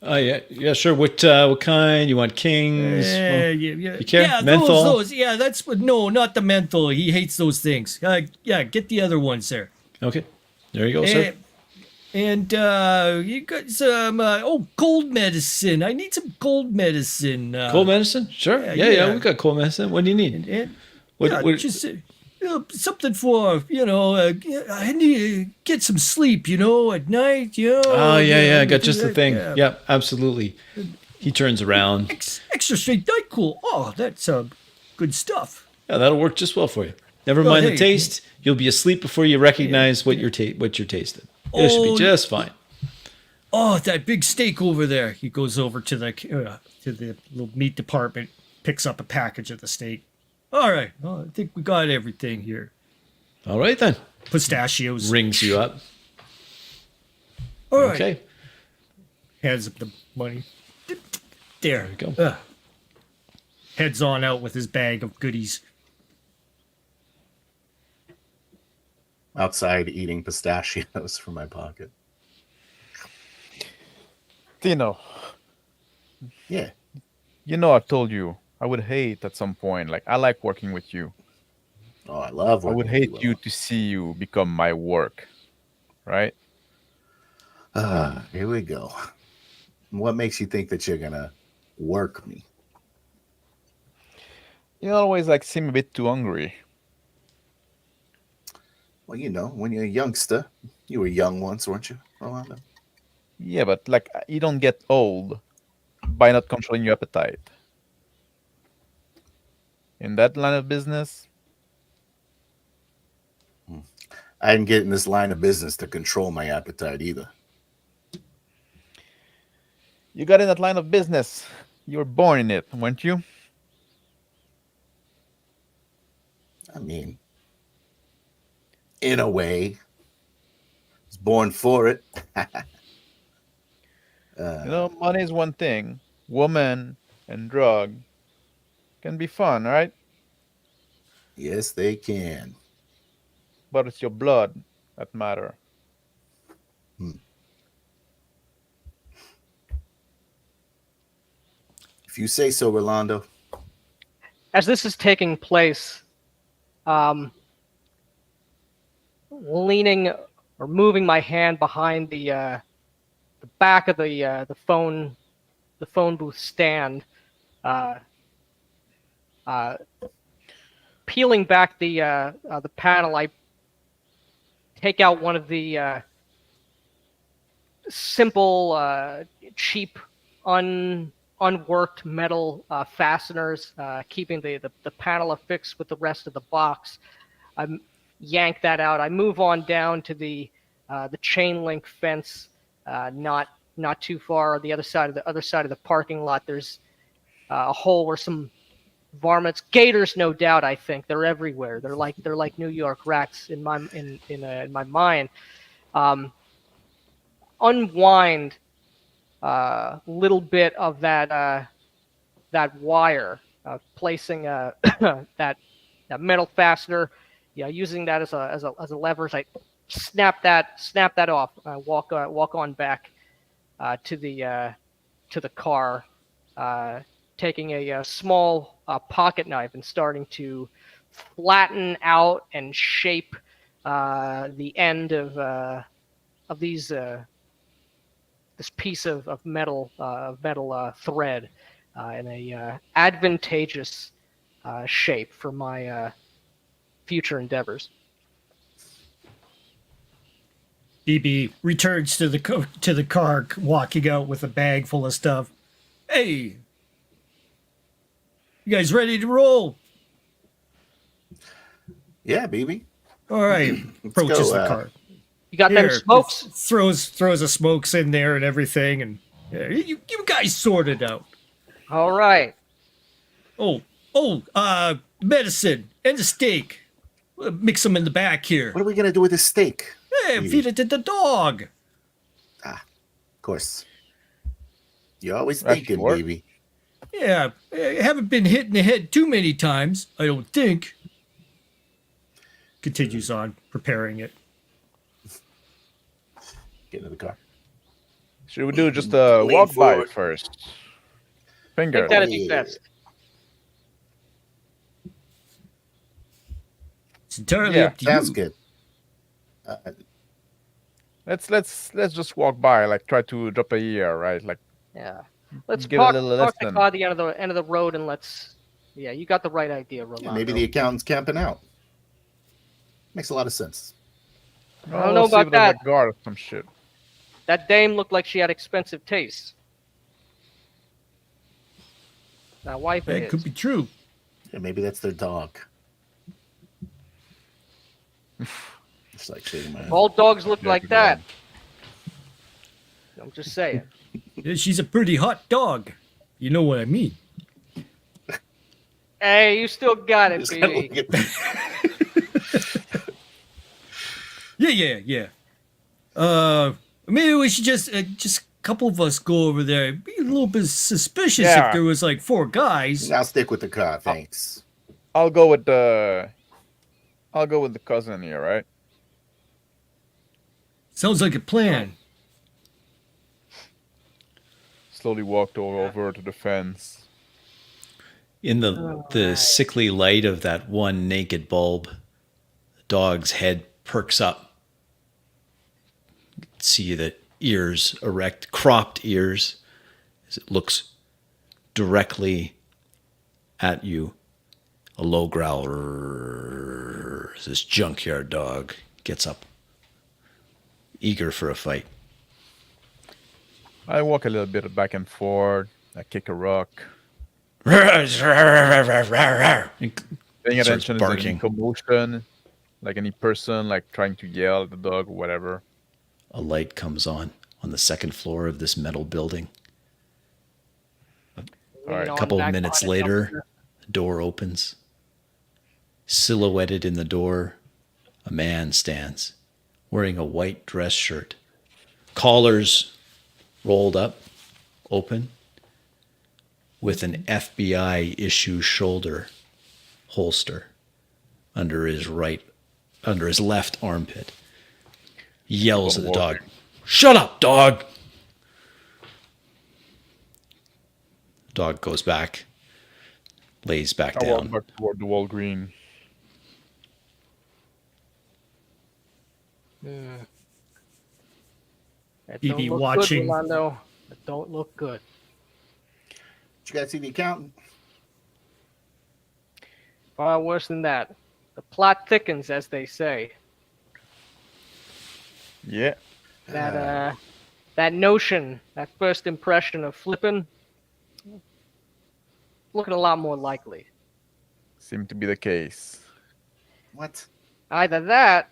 Yeah, sure. What kind? You want Kings? Yeah. You care? Yeah, Menthol? those. Yeah, that's what. No, not the menthol. He hates those things. Yeah, get the other ones there. Okay. There you go, sir. And you got some cold medicine. I need some cold medicine. Cold medicine? Sure. Yeah. We got cold medicine. What do you need? Just something for I need to get some sleep. At night. Oh yeah. I got just the thing. Yeah. Yeah, absolutely. He turns around. Extra strength NyQuil. Oh, that's good stuff. Yeah, that'll work just well for you. Never mind the hey. taste. You'll be asleep before you recognize what you're tasting. It should be just fine. Oh, that big steak over there. He goes over to the little meat department, picks up a package of the steak. All right. Oh, I think we got everything here. All right then. Pistachios. Rings you up. All right. Okay. Hands up the money. There we go. Heads on out with his bag of goodies. Outside eating pistachios from my pocket. Tino, Yeah. I've told you I would hate at some point. Like, I like working with you. Oh, I love. I would hate you to see you become my work, right? Here we go. What makes you think that you're gonna work me? You always seem a bit too hungry. Well, when you're a youngster, you were young once, weren't you, Rolando? Yeah, but you don't get old by not controlling your appetite. In that line of business, I didn't get in this line of business to control my appetite either. you got in that line of business. You were born in it, weren't you? I mean, in a way, I was born for it. Money is one thing. Woman and drug can be fun, right? Yes, they can. But it's your blood that matter. If you say so, Rolando. As this is taking place, leaning or moving my hand behind the back of the phone booth stand, peeling back the panel, I take out one of the simple, cheap, unworked metal fasteners, keeping the panel affixed with the rest of the box. I yank that out. I move on down to the chain link fence, not too far on the other side of the parking lot. There's a hole where some varmints, gators, no doubt. I think they're everywhere. They're like New York rats in my mind. Unwind little bit of that wire, placing that metal fastener, using that as a lever. I snap that off. I walk on back to the car, taking a small pocket knife and starting to flatten out and shape the end of these. This piece of metal thread in a advantageous shape for my future endeavors. BB returns to the car, walking out with a bag full of stuff. Hey, you guys ready to roll? Yeah, baby. All right. Approaches go, the car. You got them smokes? Throws the smokes in there and everything, and you guys sort it out. All right. Medicine and the steak. Mix them in the back here. What are we gonna do with this steak? Hey, feed it to the dog. Of course. You're always That's thinking, short. baby. Yeah, I haven't been hit in the head too many times, I don't think. Continues on, preparing it. Get in the car. Should we do just a Lean walk by forward. first? I Finger. think that'd be Yeah. best. It's entirely Yeah, up to Sounds you. good. Let's just walk by, like try to drop a ear, right? Like Yeah. Let's give it a park, little park the listen. car at the end of the road and let's. Yeah, you got the right idea, Rolando. Yeah, maybe the accountant's camping out. Makes a lot of sense. I don't know see if about there's that. a guard or some shit. That dame looked like she had expensive tastes. Now, wife That it could is. be true. Yeah, maybe that's their dog. Just like shaking my head. All dogs look Yeah, like good that. one. I'm just saying. Yeah, she's a pretty hot dog. You know what I mean. Hey, you still got it, Just kinda baby. look at Yeah. Maybe we should just a couple of us go over there. Be a little bit suspicious Yeah. if there was like 4 guys. I'll stick with the car, thanks. I'll go with the cousin here, right? Sounds like a plan. Slowly walked over to the fence. In the sickly light of that one naked bulb, the dog's head perks up. You can see the ears erect, cropped ears, as it looks directly at you. A low growl as this junkyard dog gets up, eager for a fight. I walk a little bit back and forth. I kick a rock. And Paying starts attention is there any barking. commotion, like any person like trying to yell at the dog or whatever. A light comes on the second floor of this metal building. All right. A couple of minutes later, the door opens. Silhouetted in the door, a man stands, wearing a white dress shirt. Collars rolled up, open, with an FBI issue shoulder holster under his left armpit. Yells at the dog, "Shut up, dog!" Dog goes back, lays back I walk down. back toward the wall green. That You don't be look watching. good, Rolando. That don't look good. Did you guys see the accountant? Far worse than that. The plot thickens, as they say. Yeah. That notion, that first impression of flipping, looking a lot more likely. Seemed to be the case. What? Either that,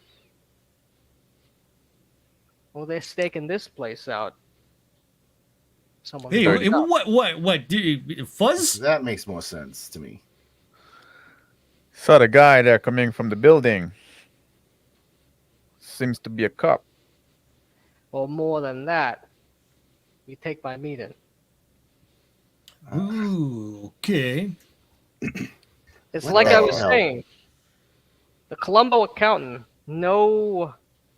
or they're staking this place out. Someone. Hey, Dirty. what? Fuzz? That makes more sense to me. Saw the guy there coming from the building. Seems to be a cop. Or more than that. You take my meeting. Ooh, okay. It's What like the I was hell? saying. The Colombo accountant, no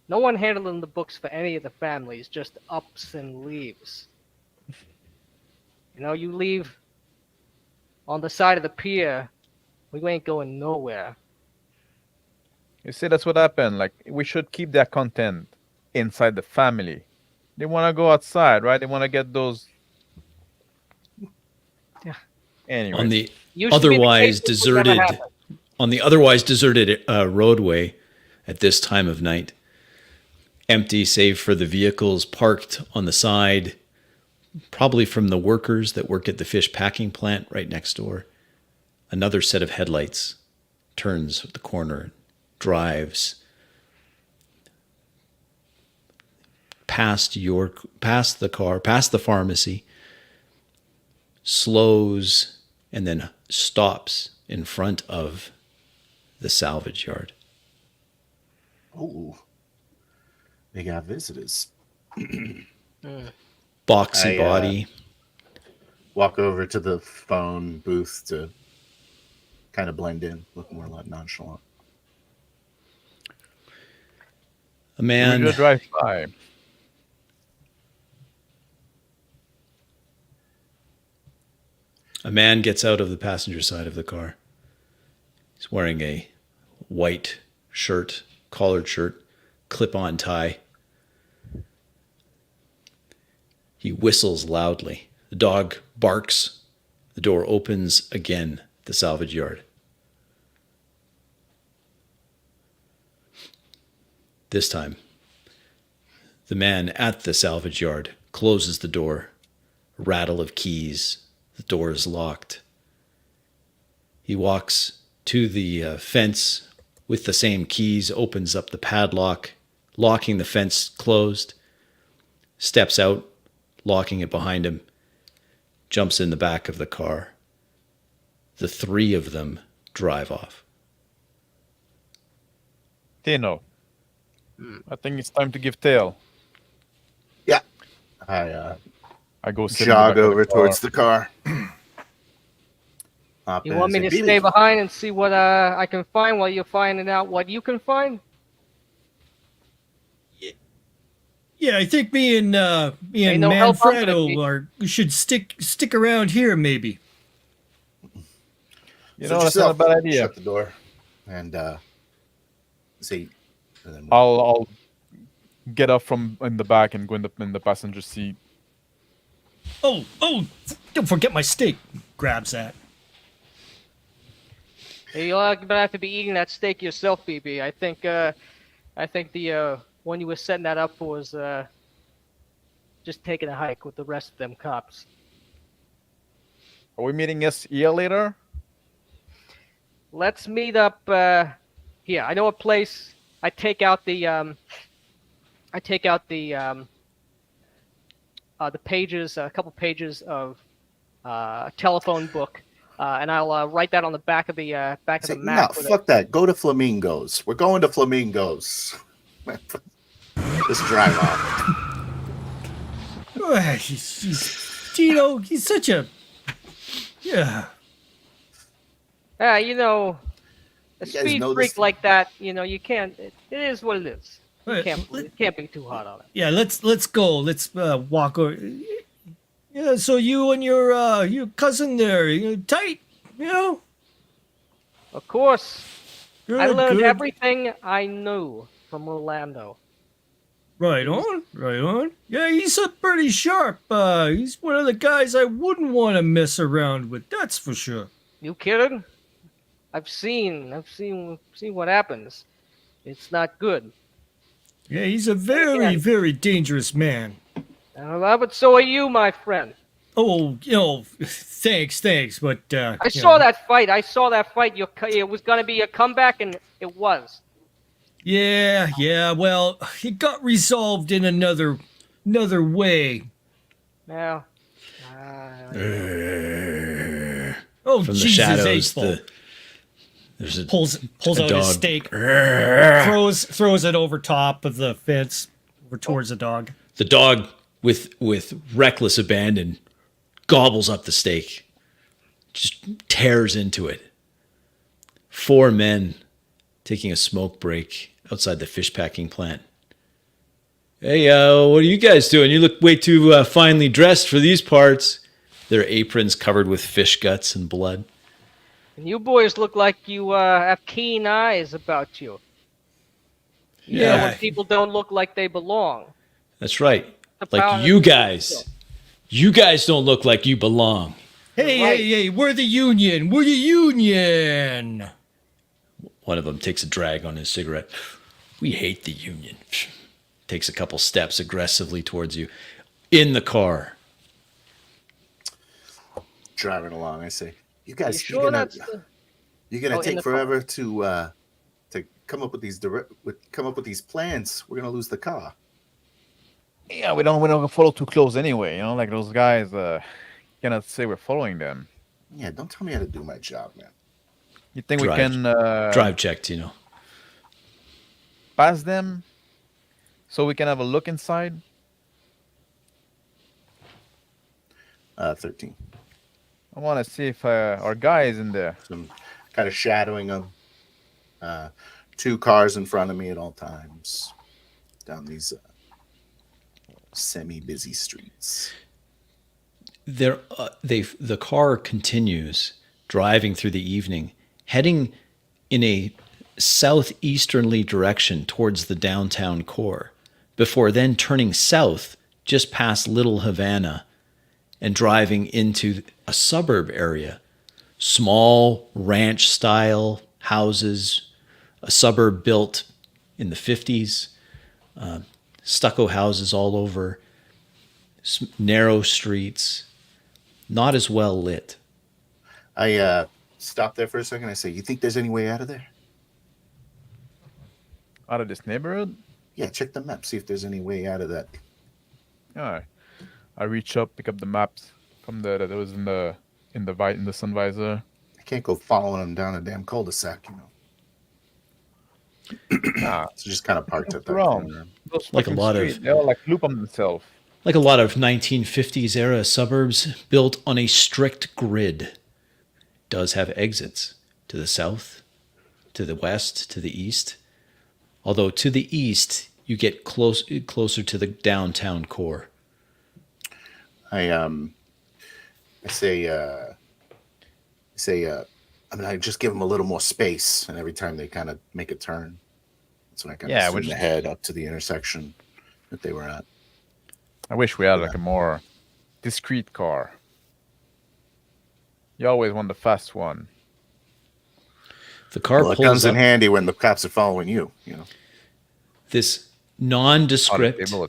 one handling the books for any of the families, just ups and leaves. You know, you leave on the side of the pier, we ain't going nowhere. You see, that's what happened. Like, we should keep that content inside the family. They want to go outside, right? They want to get those. Yeah. Anyway. On the Used to be the otherwise case, this would never deserted happen. on the otherwise deserted roadway at this time of night, empty save for the vehicles parked on the side, probably from the workers that work at the fish packing plant right next door. Another set of headlights turns at the corner, drives past the car, past the pharmacy, slows, and then stops in front of the salvage yard. Oh, they got visitors. Boxy I, body, walk over to the phone booth to kind of blend in, look more like nonchalant. A man. We're gonna drive by. A man gets out of the passenger side of the car. He's wearing a white shirt, collared shirt, clip-on tie. He whistles loudly. The dog barks. The door opens again at the salvage yard. This time, the man at the salvage yard closes the door. A rattle of keys. The door is locked. He walks to the fence with the same keys, opens up the padlock, locking the fence closed, steps out, locking it behind him, jumps in the back of the car. The three of them drive off. Tino, I think it's time to give tail. Yeah. I go sit in the jog back of the over car. towards the car. Hop You in want me and to say, stay "Beep." behind and see what I can find while you're finding out what you can find? Yeah, I think me and Ain't no help I'm gonna Manfredo be. should stick around here maybe. You Suit know, that's not a yourself. bad idea. Shut the door and see. And then I'll get up from in the back and go in the passenger seat. Oh, don't forget my steak. Grabs that. You're gonna have to be eating that steak yourself, BB. I think the one you were setting that up for was just taking a hike with the rest of them cops. Are we meeting us here later? Let's meet up here. I know a place. I take out the pages, a couple pages of telephone book, and I'll write that on the back of the say, map. no, with fuck that. Go to Flamingos. We're going to Flamingos. Just drive off. Tino, he's such a yeah. You know, a You guys speed know freak this- like that, you know, you can't. It is what it is. You Right, can't be too hard on it. Yeah, let's go. Let's walk over. Yeah, so you and your cousin there, you tight, you know? Of course, Good, I learned good. everything I knew from Orlando. Right on, right on. Yeah, he's a pretty sharp. He's one of the guys I wouldn't want to mess around with. That's for sure. You kidding? I've seen what happens. It's not good. Yeah, he's a very, Yeah. very dangerous man. But so are you, my friend. Oh, you know, thanks, but I saw that fight. It was gonna be a comeback, and it was. Yeah. Well, it got resolved in another way. Now, Oh, From the Jesus, shadows, Eightful. there's a pulls a out his dog. steak, throws it over top of the fence, over towards the dog. The dog, with reckless abandon, gobbles up the steak, just tears into it. 4 men taking a smoke break outside the fish packing plant. Hey, what are you guys doing? You look way too finely dressed for these parts. Their aprons covered with fish guts and blood. and you boys look like you have keen eyes about you. You know Yeah. when people don't look like they belong. That's right. The power Like of you the guys. You guys don't look like you belong. Hey, Right. hey, we're the union. We're the union. One of them takes a drag on his cigarette. We hate the union. Takes a couple steps aggressively towards you. In the car. Driving along, I say, you You guys, sure that's the... you're gonna Oh, in take the car. forever to come up with these plans. We're gonna lose the car. Yeah, we don't follow too close anyway. You know, like those guys cannot say we're following them. Yeah, don't tell me how to do my job, man. You think Drive. we can Drive check, Tino. pass them so we can have a look inside? 13. I want to see if our guy is in there. Some kind of shadowing them. 2 cars in front of me at all times down these semi-busy streets. The car continues driving through the evening, heading in a southeasterly direction towards the downtown core, before then turning south just past Little Havana and driving into a suburb area. Small ranch-style houses, a suburb built in the 50s, stucco houses all over, narrow streets, not as well lit. I stop there for a second. I say, "You think there's any way out of there?" Out of this neighborhood? Yeah, check the map. See if there's any way out of that. All right. I reach up, pick up the maps from that was in the sun visor. I can't go following them down a damn cul-de-sac, you know. Nah, It's just kind of parked at that around. corner. Those Like a fucking lot of- streets, they all like loop on themselves. Like a lot of 1950s era suburbs built on a strict grid, does have exits to the south, to the west, to the east. Although to the east, you get closer to the downtown core. I say, I mean, I just give them a little more space, and every time they kind of make a turn, that's when I kind Yeah, of which- swing the head up to the intersection that they were at. I wish we had like a more discreet car. You always want the fast one. The car Well, it pulls comes in up. handy when the cops are following you, you know. This On a nondescript, table.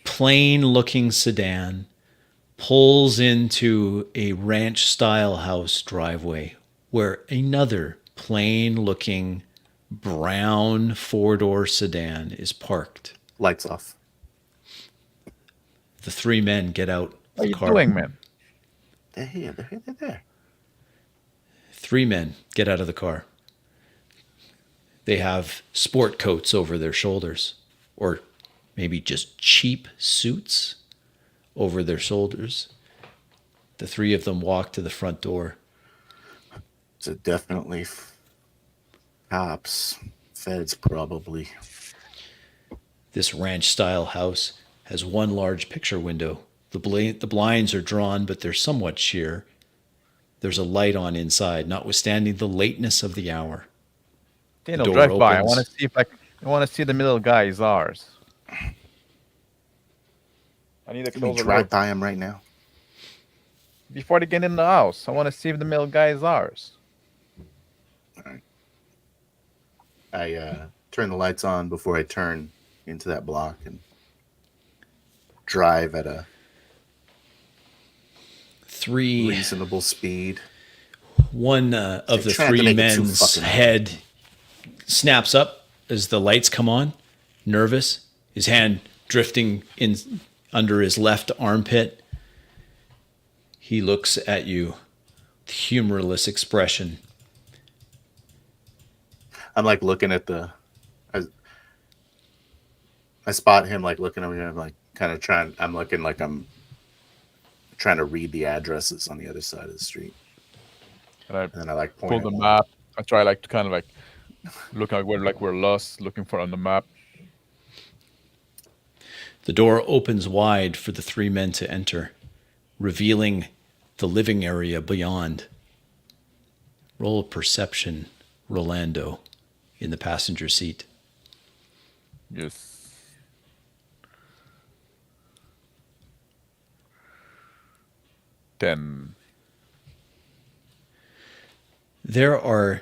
plain-looking sedan pulls into a ranch-style house driveway where another plain-looking brown 4-door sedan is parked. Lights off. The 3 men get out What are the you car. doing, man? They're here. They're there. 3 men get out of the car. They have sport coats over their shoulders, or maybe just cheap suits over their shoulders. The 3 of them walk to the front door. So definitely cops, feds probably. This ranch-style house has one large picture window. The blinds are drawn, but they're somewhat sheer. There's a light on inside, notwithstanding the lateness of the hour. Dino, door drive by. I opens. want to see if I want to see the middle guy is ours. I need a Can we closer drive look. by him right now? Before they get in the house. I want to see if the middle guy is ours. I turn the lights on before I turn into that block and drive at a 3 reasonable speed. One of the Trying to 3 make it too men's fucking head snaps up as the lights come on, nervous, his hand drifting in under his left armpit. He looks at you with humorless expression. I'm like looking at I spot him like looking over here. I'm like kind of trying. I'm looking like I'm trying to read the addresses on the other side of the street, And I and then I like point pull at the one. map. I try like to kind of like look like we're lost, looking for on the map. The door opens wide for the 3 men to enter, revealing the living area beyond. Roll a perception, Rolando, in the passenger seat. Yes. Then There are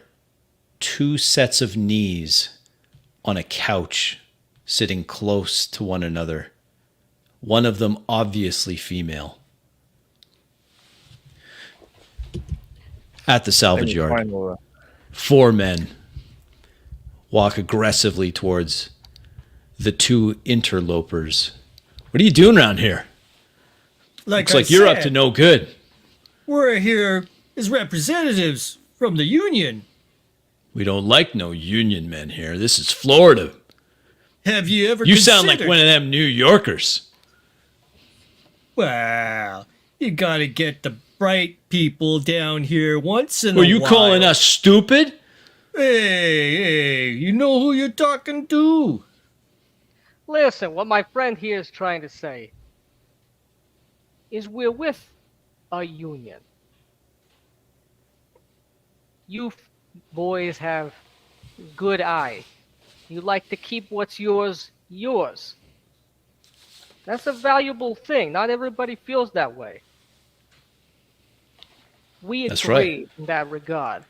2 sets of knees on a couch sitting close to one another, one of them obviously female. At the salvage yard, 4 men walk aggressively towards the 2 interlopers. What are you doing around here? Looks like you're up to no good. We're here as representatives from the union. We don't like no union men here. This is Florida. Have you ever You sound like considered- one of them New Yorkers. Well, you gotta get the bright people down here once in a Were while. you calling us stupid? Hey, you know who you're talking to? Listen, what my friend here is trying to say is we're with a union. You boys have good eye. You like to keep what's yours, yours. That's a valuable thing. Not everybody feels that way. We That's agree right. in that regard.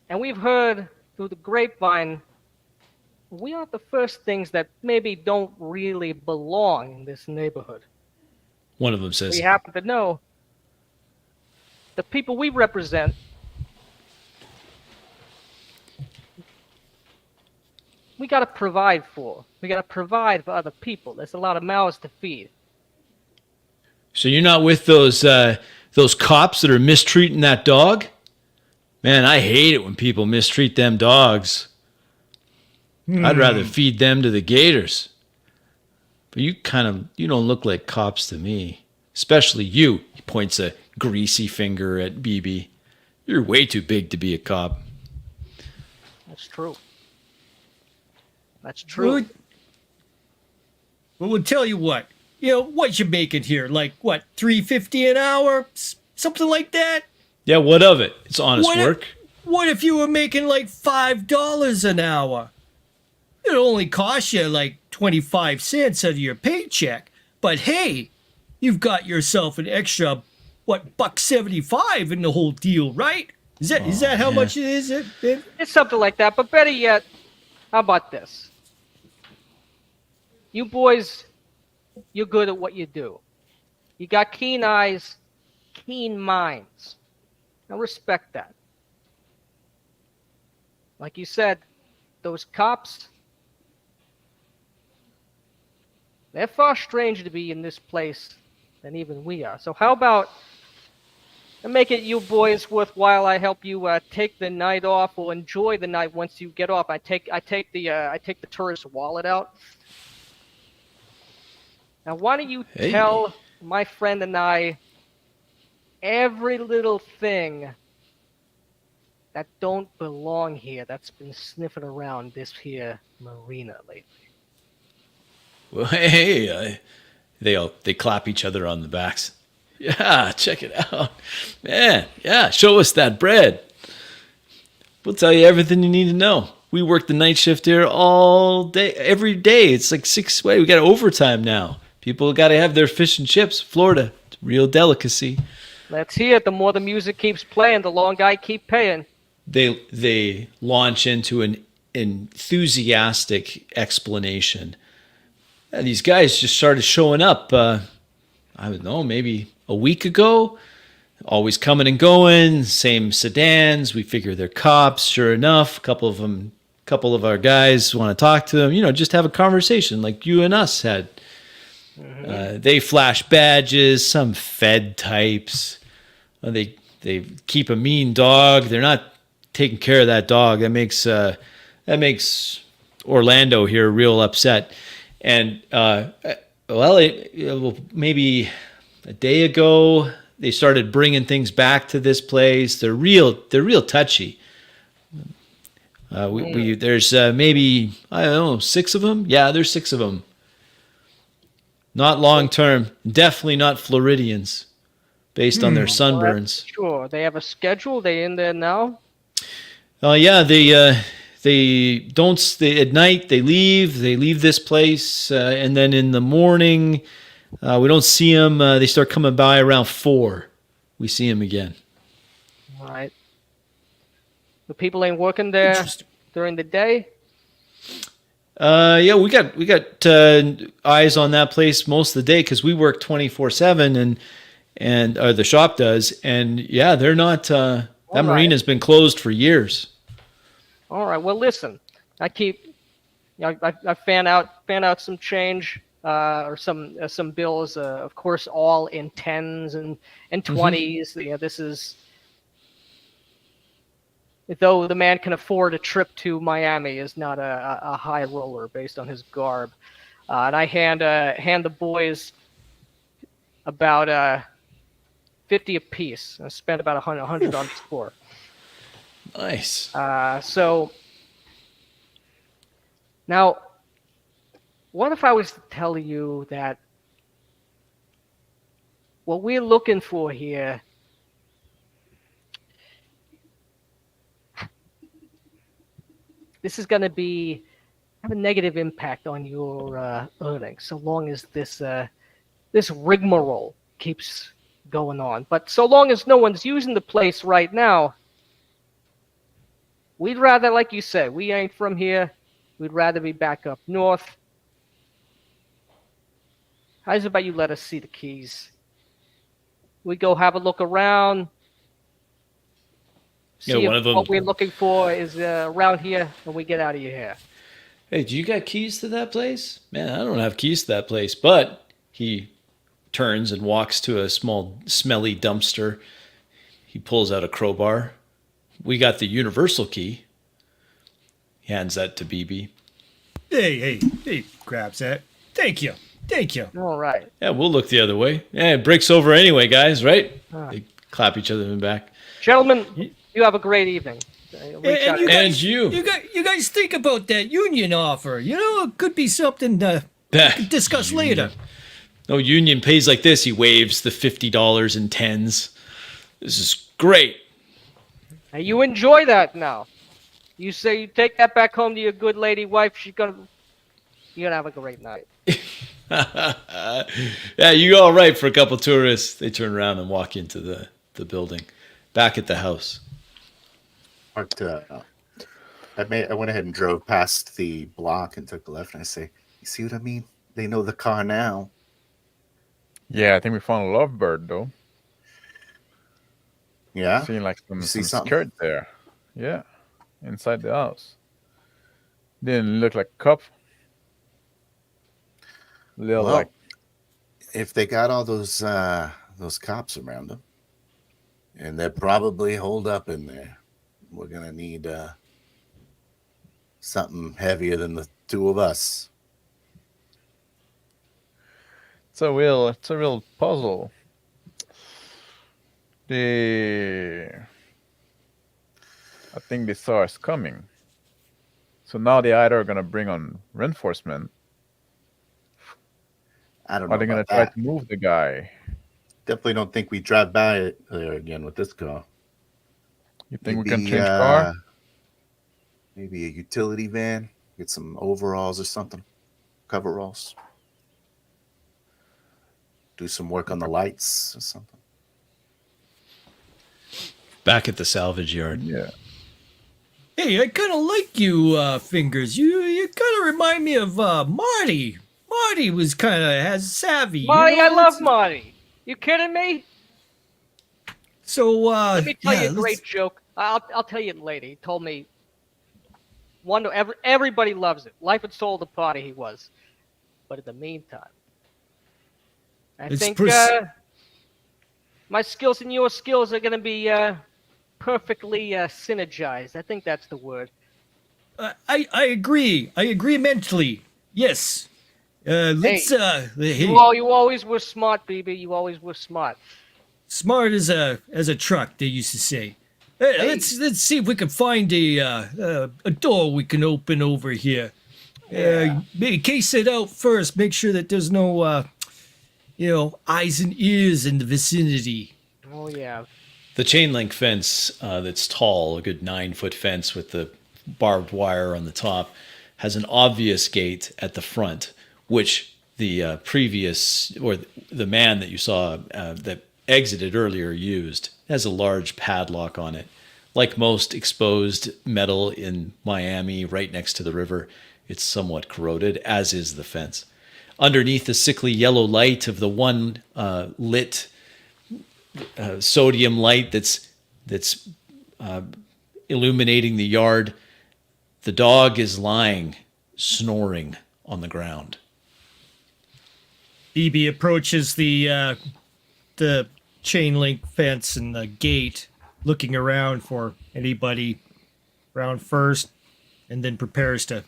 And we've heard through the grapevine, we are the first things that maybe don't really belong in this neighborhood. One of them says, We happen to know the people we represent we got to provide for. We got to provide for other people. There's a lot of mouths to feed. so you're not with those cops that are mistreating that dog? Man, I hate it when people mistreat them dogs. I'd rather feed them to the gators. But you don't look like cops to me. Especially you. He points a greasy finger at BB. You're way too big to be a cop. That's true. That's true. Well, we'll tell you what. You know, what you making here? Like, what, $3.50 an hour? Something like that? Yeah, what of it? It's honest work. What if you were making like $5 an hour? It only cost you like 25 cents out of your paycheck. But hey, you've got yourself an extra, $1.75 in the whole deal, right? Is that how much it is? It's something like that. But better yet, how about this? You boys, you're good at what you do. You got keen eyes, keen minds. I respect that. Like you said, those cops, they're far stranger to be in this place than even we are. So how about I make it you boys worthwhile? I help you take the night off or enjoy the night once you get off. I take the tourist wallet out. Now why don't you tell my friend and I every little thing that don't belong here that's been sniffing around this here marina lately. Well, hey, they clap each other on the backs. Yeah, check it out. Man, yeah, show us that bread. We'll tell you everything you need to know. We work the night shift here all day, every day. It's like 6 way. We got overtime now. People got to have their fish and chips. Florida, it's a real delicacy. Let's hear it. The more the music keeps playing, the longer I keep paying. They launch into an enthusiastic explanation. And these guys just started showing up, I don't know, maybe a week ago. Always coming and going, same sedans. We figure they're cops. Sure enough, a couple of our guys want to talk to them. You know, just have a conversation like you and us had. They flash badges, some Fed types. They keep a mean dog. They're not taking care of that dog. That makes Orlando here real upset. And maybe a day ago they started bringing things back to this place. They're real touchy. There's maybe, I don't know, 6 of them. Yeah, there's 6 of them. Not long term. Definitely not Floridians, based on their sunburns. Sure. They have a schedule. They in there now? Yeah, they don't. At night they leave this place, and then in the morning, we don't see them. They start coming by around 4. We see them again. All right. The people ain't working there during the day. Yeah, we got eyes on that place most of the day because we work 24/7, and the shop does, and yeah, they're not. That marina's been closed for years. All right. Well, listen. I fan out some change or some bills. Of course, all in 10s and 20s. Yeah, this is. Though the man can afford a trip to Miami, is not a high roller based on his garb. And I hand the boys about 50 apiece. I spent about 100 on the score. Nice. So now, what if I was to tell you that what we're looking for here this is going to have a negative impact on your earnings so long as this rigmarole keeps going on. But so long as no one's using the place right now, we'd rather, like you said, we ain't from here. We'd rather be back up north. How's about you let us see the keys? We go have a look around. See Yeah, one of them. what we're looking for is around here, and we get out of your hair. Hey, do you got keys to that place? Man, I don't have keys to that place. But he turns and walks to a small, smelly dumpster. He pulls out a crowbar. We got the universal key. He hands that to BB. Hey, grabs that. Thank you. All right. Yeah, we'll look the other way. Yeah, it breaks over anyway, guys, right? Ah. They clap each other in the back. Gentlemen, you have a great evening. Reach out. And you. You guys think about that union offer. You know, it could be something we can discuss later. No union pays like this. He waves the $50 in tens. This is great. Now, you enjoy that now. You say you take that back home to your good lady wife. You're gonna have a great night. Yeah, you all right for a couple tourists. They turn around and walk into the building. Back at the house. But, I went ahead and drove past the block and took a left, and I say, you see what I mean? They know the car now. Yeah, I think we found a lovebird though. Yeah? Seeing like You some see something? skirt there. Yeah, inside the house. Didn't look like a cup. Little Well, like if they got all those cops around them, and they're probably holed up in there, we're gonna need something heavier than the two of us. it's a real puzzle. I think they saw us coming. So now they either are gonna bring on reinforcement, I don't know. or they're gonna about try that. to move the guy. Definitely don't think we drive by it there again with this car. You think we can Maybe, change car? Maybe a utility van. Get some overalls or something. Coveralls. Do some work on the lights or something. Back at the salvage yard. Yeah. Hey, I kind of like you, Fingers. You kind of remind me of Marty. Marty was has savvy. Marty, you know? I love Marty. You kidding me? So, Let me tell yeah, you a great joke. I'll tell you it later. He told me everybody loves it. Life and soul of the party he was. But in the meantime, I It's think pers- my skills and your skills are going to be perfectly synergized. I think that's the word. I agree. I agree mentally. Yes. Let's hey, You always were smart, BB. You always were smart. smart as a truck, they used to say. Hey, Hey. let's see if we can find a door we can open over here. Maybe case it out first. Make sure that there's no eyes and ears in the vicinity. Oh yeah. The chain link fence that's tall, a good 9-foot fence with the barbed wire on the top, has an obvious gate at the front, which the the man that you saw that exited earlier used. It has a large padlock on it. Like most exposed metal in Miami, right next to the river, it's somewhat corroded, as is the fence. Underneath the sickly yellow light of the one lit sodium light that's illuminating the yard, the dog is lying, snoring on the ground. BB approaches the chain link fence and the gate, looking around for anybody around first, and then prepares to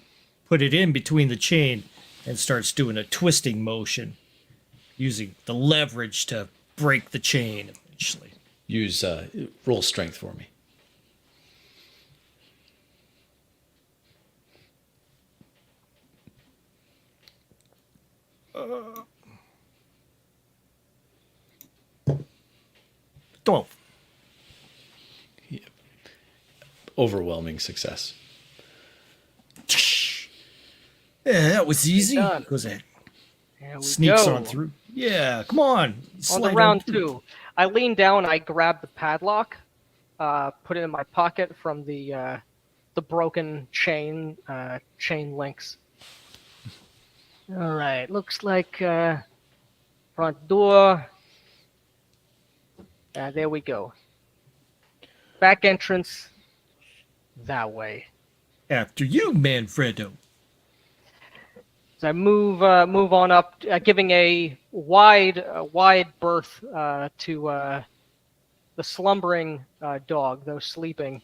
put it in between the chain and starts doing a twisting motion, using the leverage to break the chain. actually. Use roll strength for me. Oh, Overwhelming success. yeah, that was easy. done. Goes ahead. There we Sneaks go. on through. Yeah, come on. On to Slide round through. 2. I lean down. I grab the padlock, put it in my pocket from the broken chain links. All right. Looks like front door. There we go. Back entrance. That way. After you, Manfredo. So I move on up, giving a wide berth to the slumbering dog, though sleeping.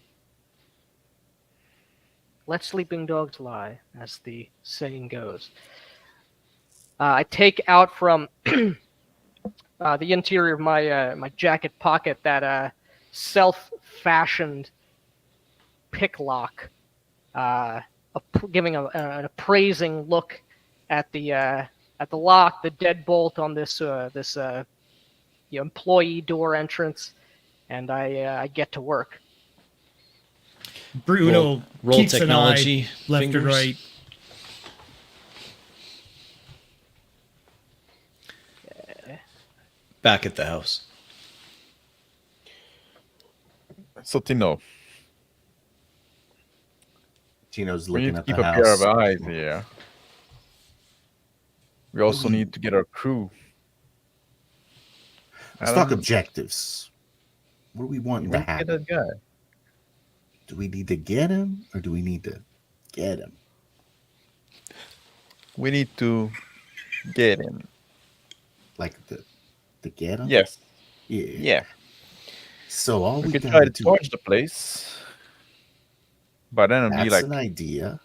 Let sleeping dogs lie, as the saying goes. I take out from the interior of my jacket pocket that self-fashioned pick lock, giving an appraising look at the lock, the deadbolt on this employee door entrance, and I get to work. Bruno Roll keeps technology, an eye left fingers. and right. Back at the house. So Tino, Tino's we need looking to at the keep a house. pair of eyes here. We also need to get our crew. Let's talk objectives. What do we want to Get happen? that guy. Do we need to get him or do we need to get him? We need to get him. Like the get him? Yes. Yeah. Yeah. So all We we could gotta try to do. torch the place, but then it'd be That's like an idea.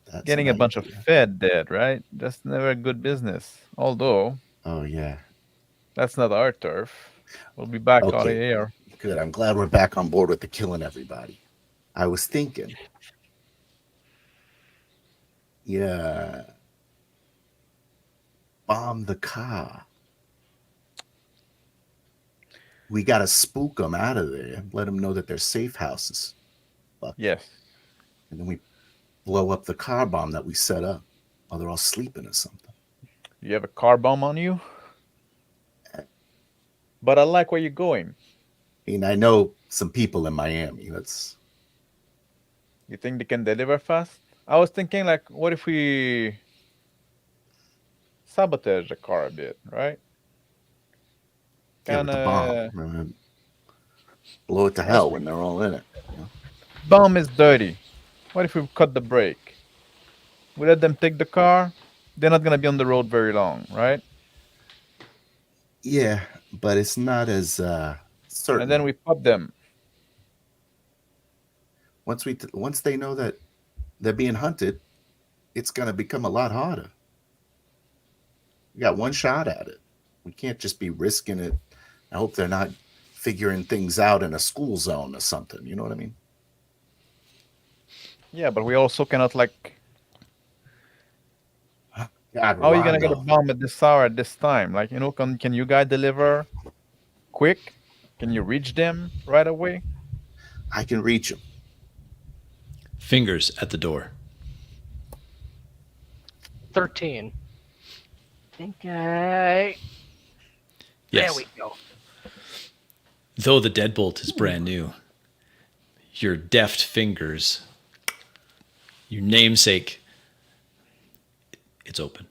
That's getting an a bunch of idea. Fed dead, right? That's never a good business. Although Oh yeah. that's not our turf. We'll be back on the Okay. air. Good. I'm glad we're back on board with the killing everybody. I was thinking. Yeah. Bomb the car. We gotta spook them out of there. Let them know that they're safe houses. Yes. And then we blow up the car bomb that we set up. While they're all sleeping or something. You have a car bomb on you? But I like where you're going. I mean, I know some people in Miami. That's You think they can deliver fast? I was thinking, like, what if we sabotage the car a bit, right? yeah, with the Kinda... bomb. Blow it to hell when they're all in it. Bomb is dirty. What if we cut the brake? We let them take the car. They're not gonna be on the road very long, right? Yeah, but it's not as certain. And then we pop them. Once they know that they're being hunted, it's gonna become a lot harder. We got one shot at it. We can't just be risking it. I hope they're not figuring things out in a school zone or something. You know what I mean? Yeah, but we also cannot, like, God, how are you gonna get a Rolando. bomb at this hour at this time? Like, you know, can you guys deliver quick? Can you reach them right away? I can reach them. Fingers at the door. 13. Think I. Yes. There we go. Though the deadbolt is brand new, your deft fingers, your namesake, it's open.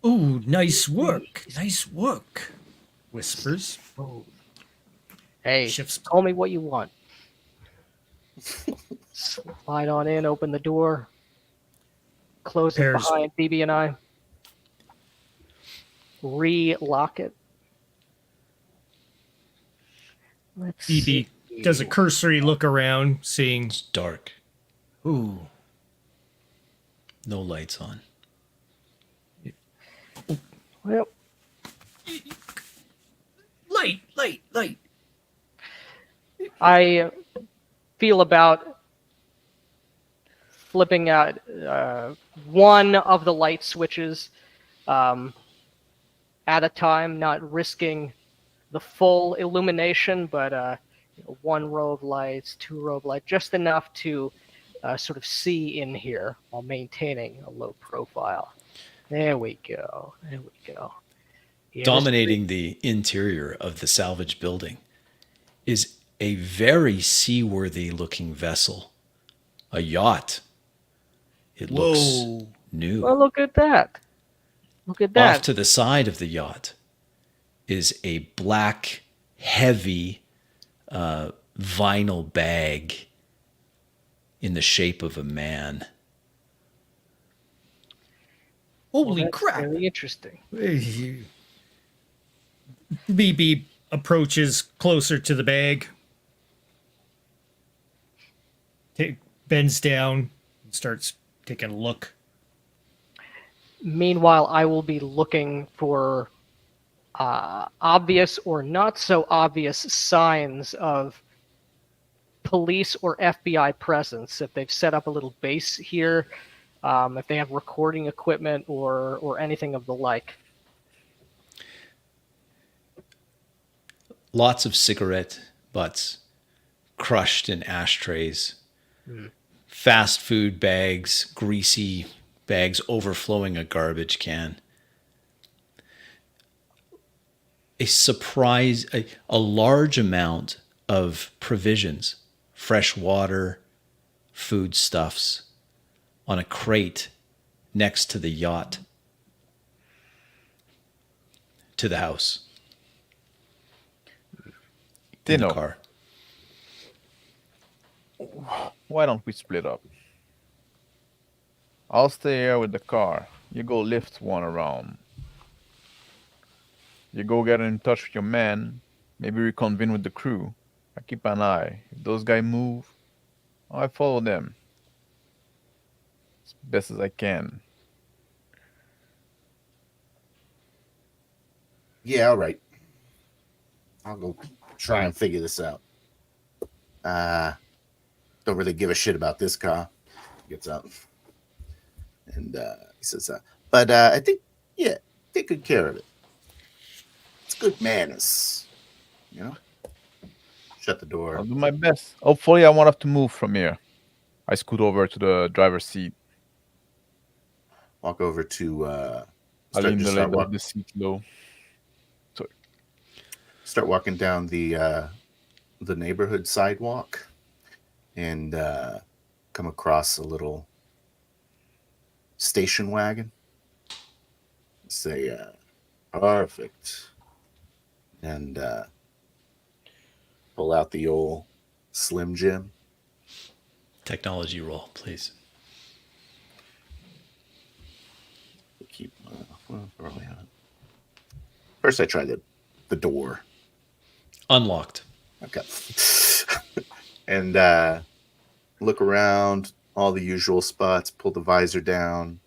Ooh, nice work. Nice work. Whispers. Hey, Shifts. call me what you want. Slide on in, open the door, close it Pairs. behind BB and I. Re-lock it. Let's BB see. does a cursory look around, seeing. It's dark. Ooh. No lights on. Well, light. I feel about flipping out one of the light switches at a time, not risking the full illumination, but one row of lights, two row of lights, just enough to sort of see in here while maintaining a low profile. There we go. There we go. Yeah, Dominating the interior of the salvage building is a very seaworthy looking vessel, a yacht. It looks Whoa. new. well, look at that. Look at Off that. to the side of the yacht is a black, heavy vinyl bag in the shape of a man. Holy That's crap. very interesting. BB approaches closer to the bag. Bends down and starts taking a look. Meanwhile, I will be looking for obvious or not so obvious signs of police or FBI presence. If they've set up a little base here, if they have recording equipment or anything of the like. Lots of cigarette butts crushed in ashtrays. Fast food bags, greasy bags overflowing a garbage can. A large amount of provisions, fresh water, foodstuffs on a crate next to the yacht to the house. In the Dino, car. why don't we split up? I'll stay here with the car. You go lift one around. You go get in touch with your men. Maybe reconvene with the crew. I keep an eye. If those guys move, I follow them as best as I can. Yeah, all right. I'll go try and figure this out. Don't really give a shit about this car. Gets up. And he says, but I think, yeah, take good care of it. It's good manners, you know? Shut the door. I'll do my best. Hopefully, I won't have to move from here. I scoot over to the driver's seat. Walk over to, I start, lean just start, walk, the seat low. start walking down the neighborhood sidewalk and come across a little station wagon. Say, perfect. And pull out the old Slim Jim. Technology roll, please. Keep where are we at? First, I try the door. Unlocked. Okay. And look around, all the usual spots. Pull the visor down.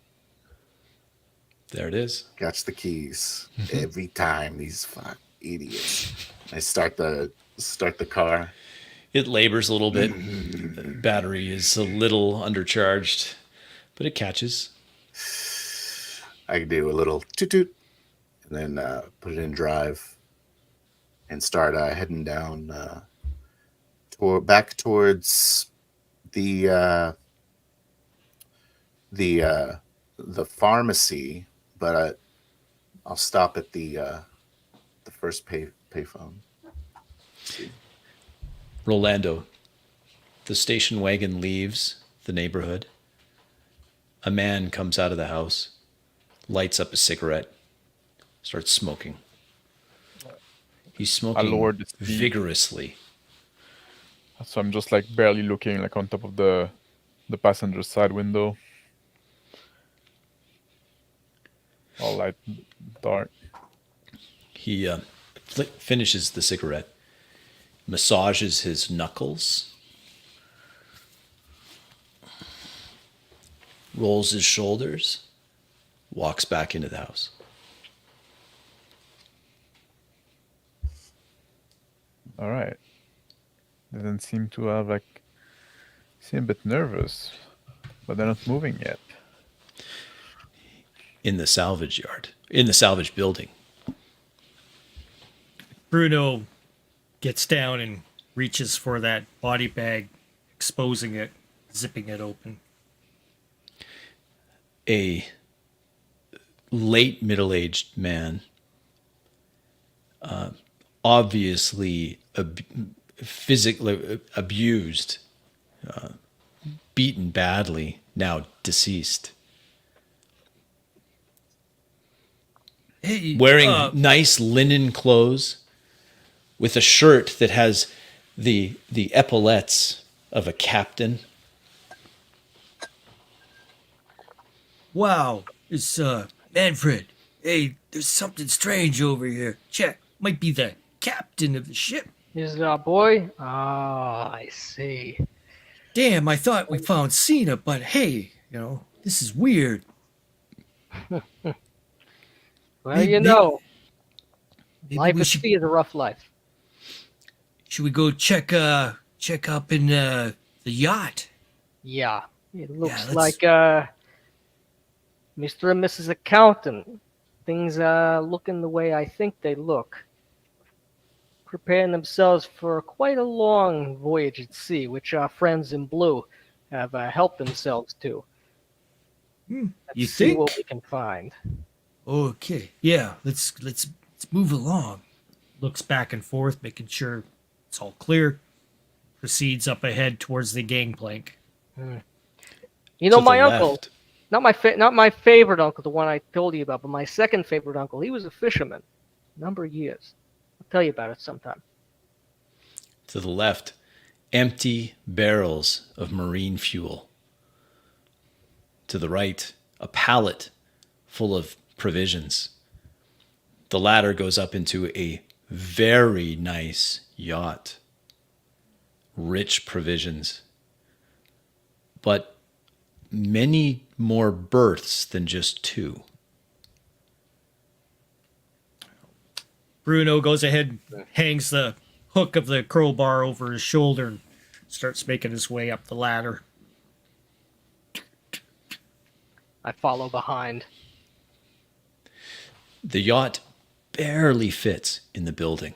There it is. Catch the keys every time. These fuck idiots. I start the car. It labors a little bit. The battery is a little undercharged, but it catches. I do a little toot toot, and then put it in drive, and start heading down back towards the pharmacy, but I'll stop at the first payphone. Rolando, the station wagon leaves the neighborhood. A man comes out of the house, lights up a cigarette, starts smoking. He's smoking lowered the speed. vigorously. So I'm just like barely looking like on top of the passenger side window. All light dark. He finishes the cigarette, massages his knuckles, rolls his shoulders, walks back into the house. All right. Doesn't seem to have like. Seem a bit nervous, but they're not moving yet. In the salvage yard, in the salvage building. Bruno gets down and reaches for that body bag, exposing it, zipping it open. A late middle-aged man, obviously physically abused, beaten badly, now deceased. Hey, Wearing nice linen clothes with a shirt that has the epaulettes of a captain. wow, it's Manfred. Hey, there's something strange over here. Check, might be the captain of the ship. Is it our boy? Ah, I see. Damn, I thought we found Cena, but hey, this is weird. Well, Maybe- you know, Maybe life we at should, sea is a rough life. should we go check up in the yacht? Yeah, it looks let's- like Mr. and Mrs. Accountant. Things are looking the way I think they look. Preparing themselves for quite a long voyage at sea, which our friends in blue have helped themselves to. You Let's see think? what we can find. Okay, yeah, let's move along. Looks back and forth, making sure it's all clear. Proceeds up ahead towards the gangplank. You know, To the my uncle, left. not my favorite uncle, the one I told you about, but my second favorite uncle. He was a fisherman, a number of years. I'll tell you about it sometime. To the left, empty barrels of marine fuel. To the right, a pallet full of provisions. The ladder goes up into a very nice yacht. Rich provisions. But many more berths than just two. Bruno goes ahead, hangs the hook of the crowbar over his shoulder, and starts making his way up the ladder. I follow behind. The yacht barely fits in the building.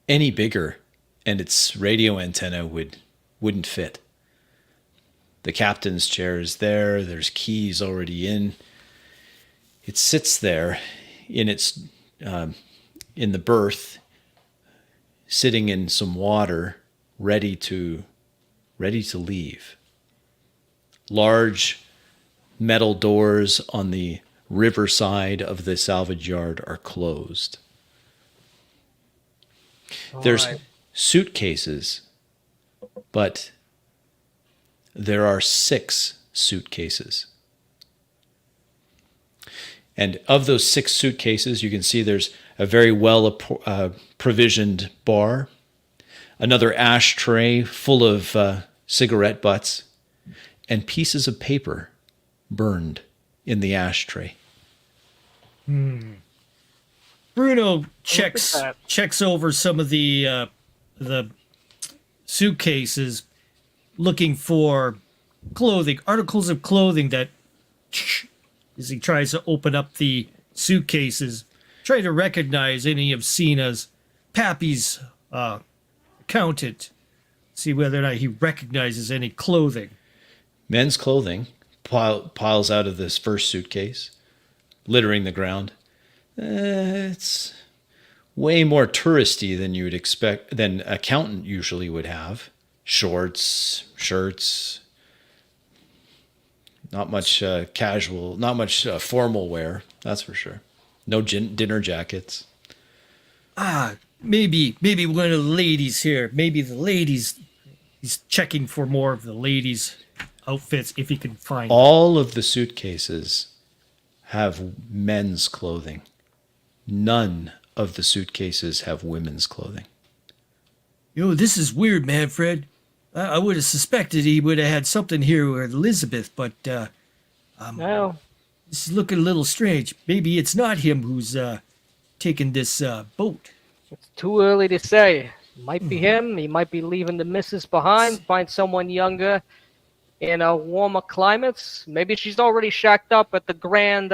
Any bigger, and its radio antenna wouldn't fit. The captain's chair is there. There's keys already in. It sits there in in the berth, sitting in some water, ready to leave. Large metal doors on the riverside of the salvage yard are closed. There's Alright. suitcases, but there are 6 suitcases. And of those 6 suitcases, you can see there's a very well provisioned bar, another ashtray full of cigarette butts, and pieces of paper burned in the ashtray. Bruno checks that. over some of the suitcases, looking for clothing, articles of clothing that, as he tries to open up the suitcases, try to recognize any of Cena's, Pappy's accountant, see whether or not he recognizes any clothing. Men's clothing piles out of this first suitcase, littering the ground. It's way more touristy than you would expect, than an accountant usually would have. Shorts, shirts, not much casual, not much formal wear, that's for sure. No dinner jackets. Maybe one of the ladies here. Maybe the ladies. He's checking for more of the ladies' outfits if he can find. All of the suitcases have men's clothing. None of the suitcases have women's clothing. This is weird, Manfred. I would have suspected he would have had something here with Elizabeth, but Well, this is looking a little strange. Maybe it's not him who's taking this boat. it's too early to say. Might be him. He might be leaving the missus behind, find someone younger in warmer climates. Maybe she's already shacked up at the grand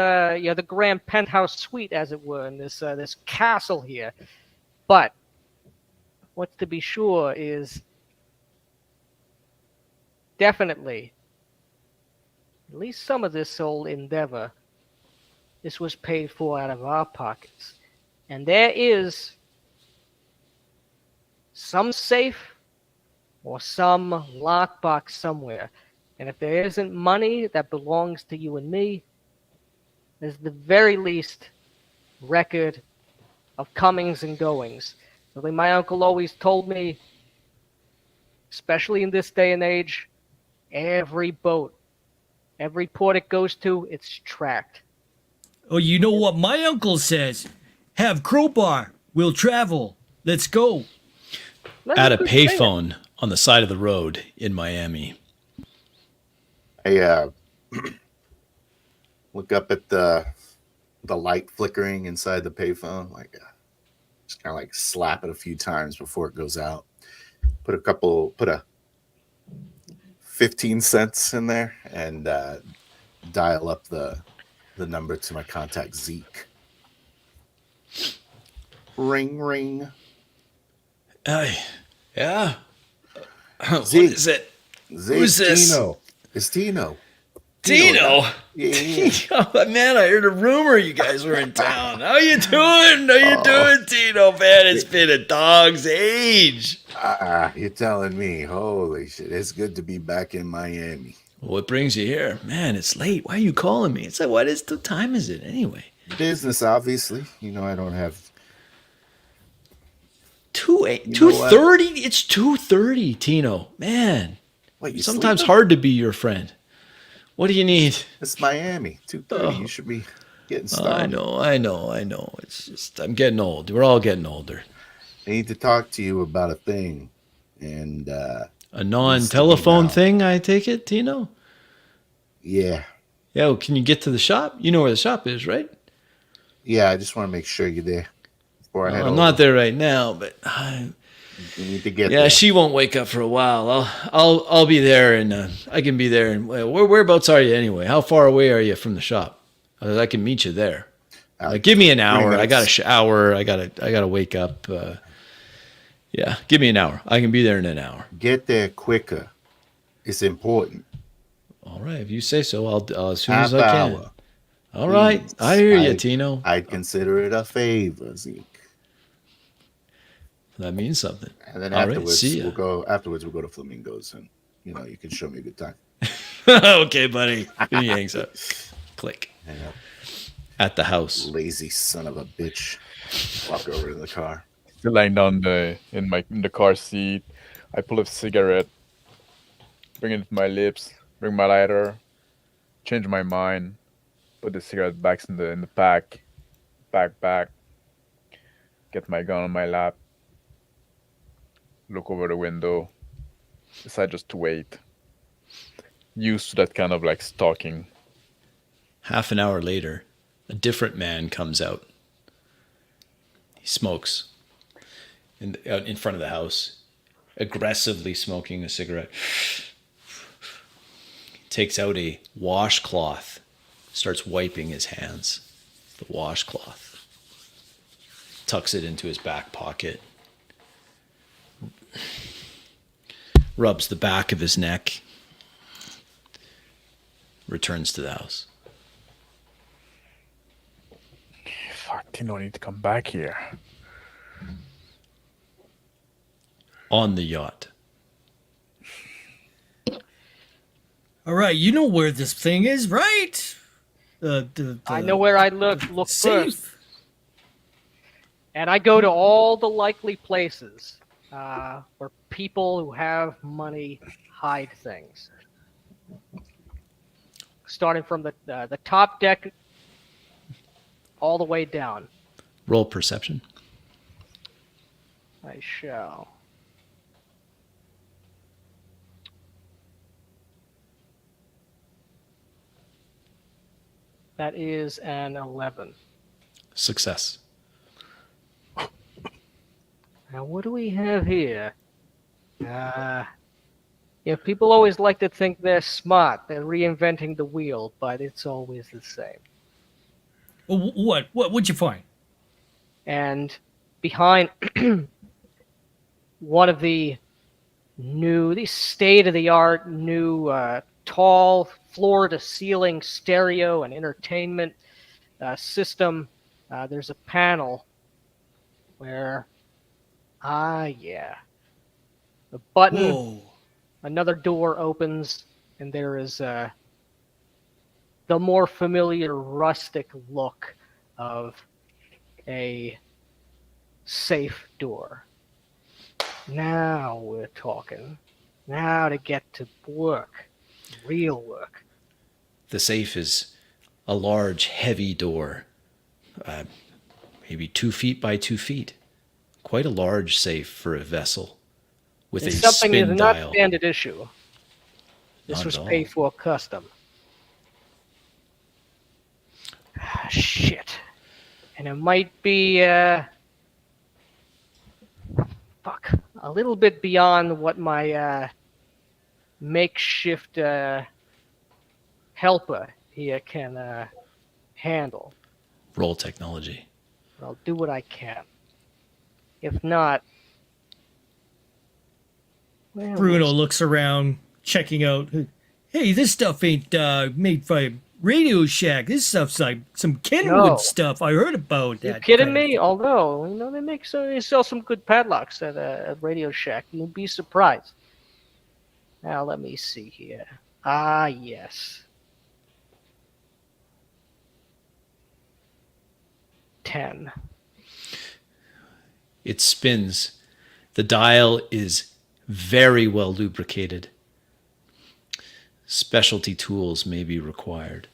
penthouse suite, as it were, in this castle here. But what's to be sure is definitely, at least some of this whole endeavor, this was paid for out of our pockets. And there is some safe or some lockbox somewhere. And if there isn't money that belongs to you and me, there's the very least record of comings and goings. Like my uncle always told me, especially in this day and age, every boat, every port it goes to, it's tracked. Oh, you know what my uncle says? Have crowbar. We'll travel. Let's go. That's At a good saying. payphone on the side of the road in Miami. I look up at the light flickering inside the payphone, like just kind of like slap it a few times before it goes out. Put a 15 cents in there and dial up the number to my contact Zeke. Ring ring. Yeah. What Zeke. is it? Zeke, Who's this? Tino. It's Tino. Tino. Yeah. Oh, man, I heard a rumor you guys were in town. How you doing? How you doing, Tino? Man, it's been a dog's age. You're telling me. Holy shit. It's good to be back in Miami. What brings you here? Man, it's late. Why are you calling me? It's like, what time is it anyway? Business, obviously. You know, I don't have... 2:30? It's 2:30, Tino. Man, What, you sometimes sleeping? hard to be your friend. What do you need? It's Miami. 2:30. You should be getting started. I know. It's just, I'm getting old. We're all getting older. I need to talk to you about a thing. And, A non-telephone now. thing, I take it, Tino? yeah. Yeah, well, can you get to the shop? You know where the shop is, right? Yeah, I just want to make sure you're there before I head I'm over. not there right now, but You need to get yeah, there. she won't wake up for a while. I'll be there, and I can be there. And whereabouts are you anyway? How far away are you from the shop? I can meet you there. Give me an hour. I got to shower. I gotta wake up. Yeah, give me an hour. I can be there in an hour. Get there quicker. It's important. All right, if you say so. I'll as soon as Half I can. hour. All right, Please. I hear you, Tino. I'd consider it a favor, Zeke. That means something. And then All right, afterwards, see ya. we'll go to Flamingos, and you know you can show me a good time. Okay, buddy. He hangs up. Click. Hang up. At the house. Lazy son of a bitch. Walk over to the car. Still lying down in the car seat. I pull a cigarette, bring it to my lips, bring my lighter, change my mind, put the cigarette back in the backpack, get my gun on my lap, look over the window, decide just to wait. Used to that kind of like stalking. Half an hour later, a different man comes out. He smokes out in front of the house, aggressively smoking a cigarette. Takes out a washcloth, starts wiping his hands. The washcloth. Tucks it into his back pocket. Rubs the back of his neck. Returns to the house. Fuck, Tino, I need to come back here. On the yacht. All right, you know where this thing is, right? The I know where I look safe. first. And I go to all the likely places where people who have money hide things. Starting from the top deck all the way down. Roll perception. I shall. That is an 11. Success. Now, what do we have here? People always like to think they're smart. They're reinventing the wheel, but it's always the same. Well, what'd you find? And behind one of the state-of-the-art new tall floor-to-ceiling stereo and entertainment system, there's a panel where, the button, Whoa. another door opens, and there is the more familiar rustic look of a safe door. Now we're talking. Now to get to work. Real work. The safe is a large, heavy door, maybe 2 feet by 2 feet. Quite a large safe for a vessel with And a something spin is not dial. standard issue. This Not was at all. paid for custom. Shit. And it might be a little bit beyond what my makeshift helper here can handle. Roll technology. But I'll do what I can. If not, well, Bruno looks around, checking out. Hey, this stuff ain't made by Radio Shack. This stuff's like some Kenwood No. stuff. I heard about you that. kidding kind of me? thing. Although they sell some good padlocks at Radio Shack. You'd be surprised. Now let me see here. Ah, yes. 10. It spins. The dial is very well lubricated. Specialty tools may be required.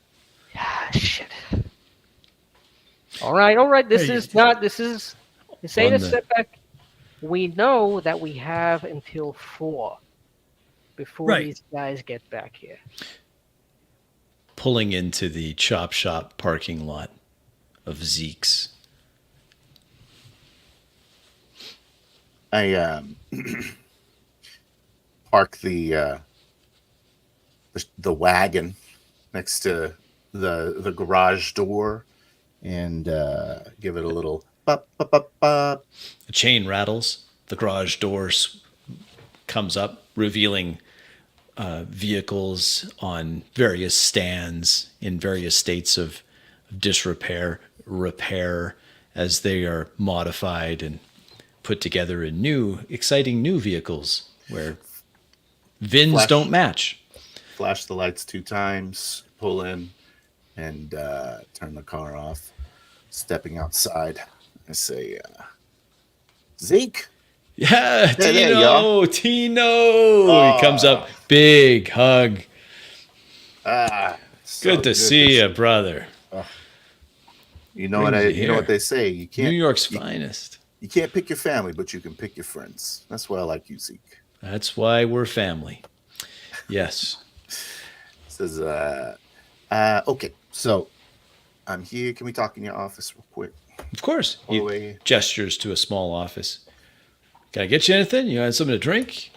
Ah, shit. All right. This Hey. ain't On a the- setback. We know that we have until 4 before Right. these guys get back here. Pulling into the chop shop parking lot of Zeke's. I park the wagon next to the garage door and give it a little bop, bop, bop, bop. The chain rattles. The garage door comes up, revealing vehicles on various stands in various states of disrepair, repair, as they are modified and put together in new, exciting new vehicles where VINs Flash. don't match. Flash the lights 2 times, pull in, and turn the car off. Stepping outside, I say, Zeke, Yeah, there you Tino, go. Tino. Oh. He comes up, big hug. so Good to see you, brother. You know what Brings you you know here. what they say. You New can't York's finest. you can't pick your family, but you can pick your friends. That's why I like you, Zeke. That's why we're family. Yes. Says, okay, so I'm here. Can we talk in your office real quick? Of course. He Hallway. gestures to a small office. Can I get you anything? You want something to drink?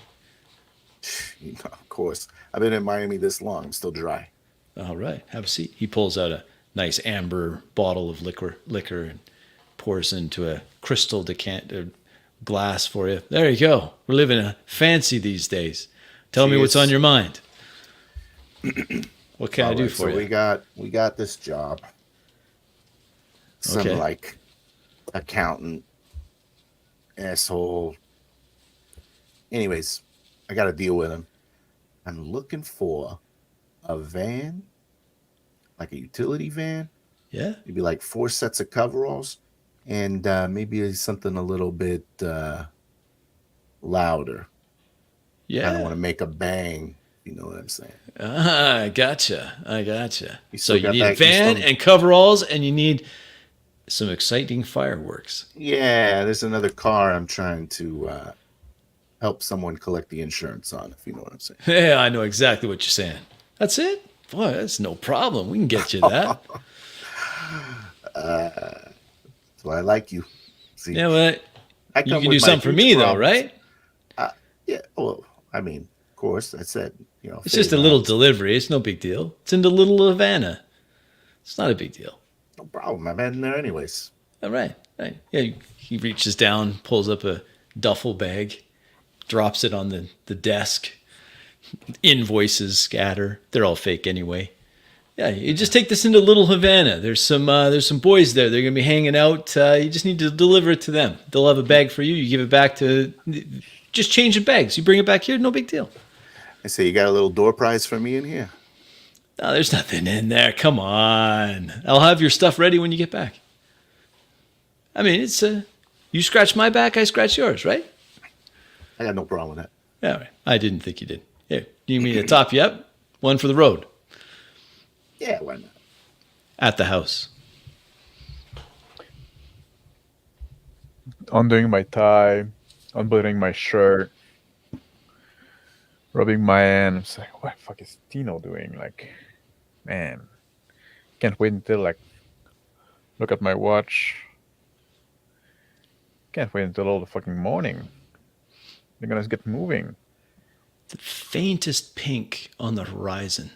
You know, of course. I've been in Miami this long. I'm still dry. All right. Have a seat. He pulls out a nice amber bottle of liquor and pours into a crystal glass for you. There you go. We're living fancy these days. Tell me what's Cheers. on your mind. What can I All do right, for so you? we got this job. Some Okay. like accountant asshole. Anyways, I got to deal with him. I'm looking for a van, like a utility van. Yeah. Maybe like 4 sets of coveralls, and maybe something a little bit louder. I don't Yeah. want to make a bang. You know what I'm saying? I gotcha. You So still you got need a that- you van still- and coveralls, and you need some exciting fireworks. Yeah, there's another car I'm trying to help someone collect the insurance on, if you know what I'm saying. Yeah, I know exactly what you're saying. That's it? Boy, that's no problem. We can get you that. So I like you. See, Yeah, but I You come can with do my something for huge me, though, problems. right? Yeah. Well, I mean, of course, I said, It's just a little delivery. It's no big deal. It's in the little Havana. It's not a big deal. No problem. I'm heading there anyways. All right. Right. Yeah, he reaches down, pulls up a duffel bag, drops it on the desk. Invoices scatter. They're all fake anyway. Yeah, you just take this into Little Havana. There's some boys there. They're gonna be hanging out. You just need to deliver it to them. They'll have a bag for you. You give it back to. Just change the bags. You bring it back here. No big deal. I say, you got a little door prize for me in here? No, there's nothing in there. Come on. I'll have your stuff ready when you get back. I mean, it's you scratch my back, I scratch yours, right? I got no problem with that. Yeah, right. I didn't think you did. Here, you need me to top you up? One for the road. Yeah, why not? At the house. Undoing my tie, unbuttoning my shirt, rubbing my hand. It's like, what the fuck is Tino doing? Like, man, can't wait until like look at my watch. Can't wait until all the fucking morning. They're gonna get moving. The faintest pink on the horizon.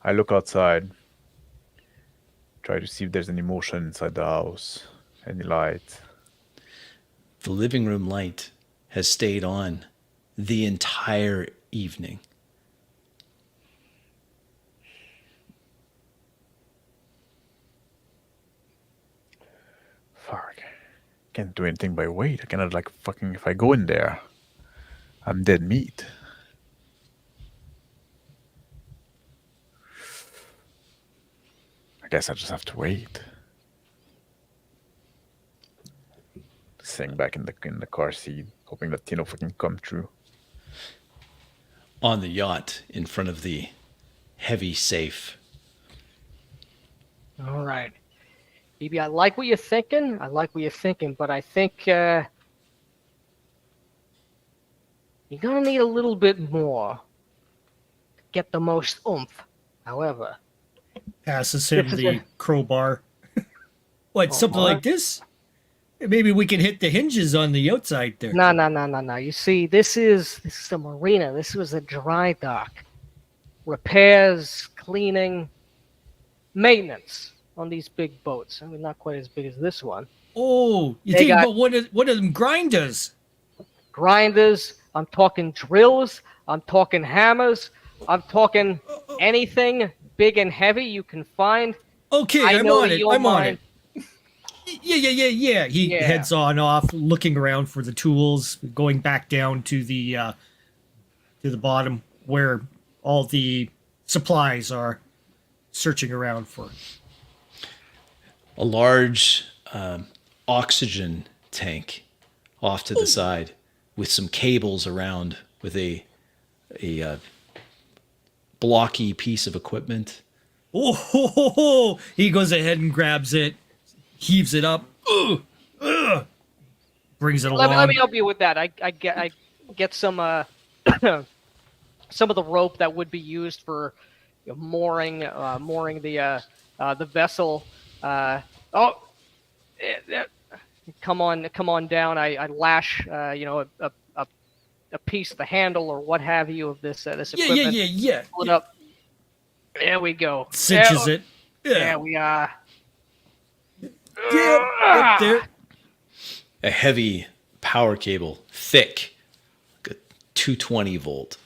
I look outside, try to see if there's any motion inside the house, any light. The living room light has stayed on the entire evening. Fuck. Can't do anything by weight. I cannot like fucking if I go in there, I'm dead meat. I guess I just have to wait. Sitting back in the car seat, hoping that Tino fucking come true. On the yacht in front of the heavy safe. All right. BB, I like what you're thinking. But I think you're gonna need a little bit more to get the most oomph. However, Passes him This is the a- crowbar. What, something what? like this? Maybe we can hit the hinges on the outside there. no. You see, this is a marina. This was a dry dock. Repairs, cleaning, maintenance on these big boats. I mean, not quite as big as this one. Oh, you They think got- about one of them grinders? Grinders. I'm talking drills. I'm talking hammers. I'm talking anything big and heavy you can find. Okay, I I'm know on it. you'll I'm on mind. it. Yeah. He Yeah. heads on off, looking around for the tools, going back down to the bottom where all the supplies are, searching around for. A large oxygen tank off to the side with some cables around with a blocky piece of equipment. Oh, he goes ahead and grabs it, heaves it up, brings it along. Let me help you with that. I get some some of the rope that would be used for mooring the vessel. Come on down. I lash a piece of the handle or what have you of this equipment. Yeah. Pull it up. There we go. Cinches it. There we are. Yeah, up there. A heavy power cable, thick, like a 220 volt,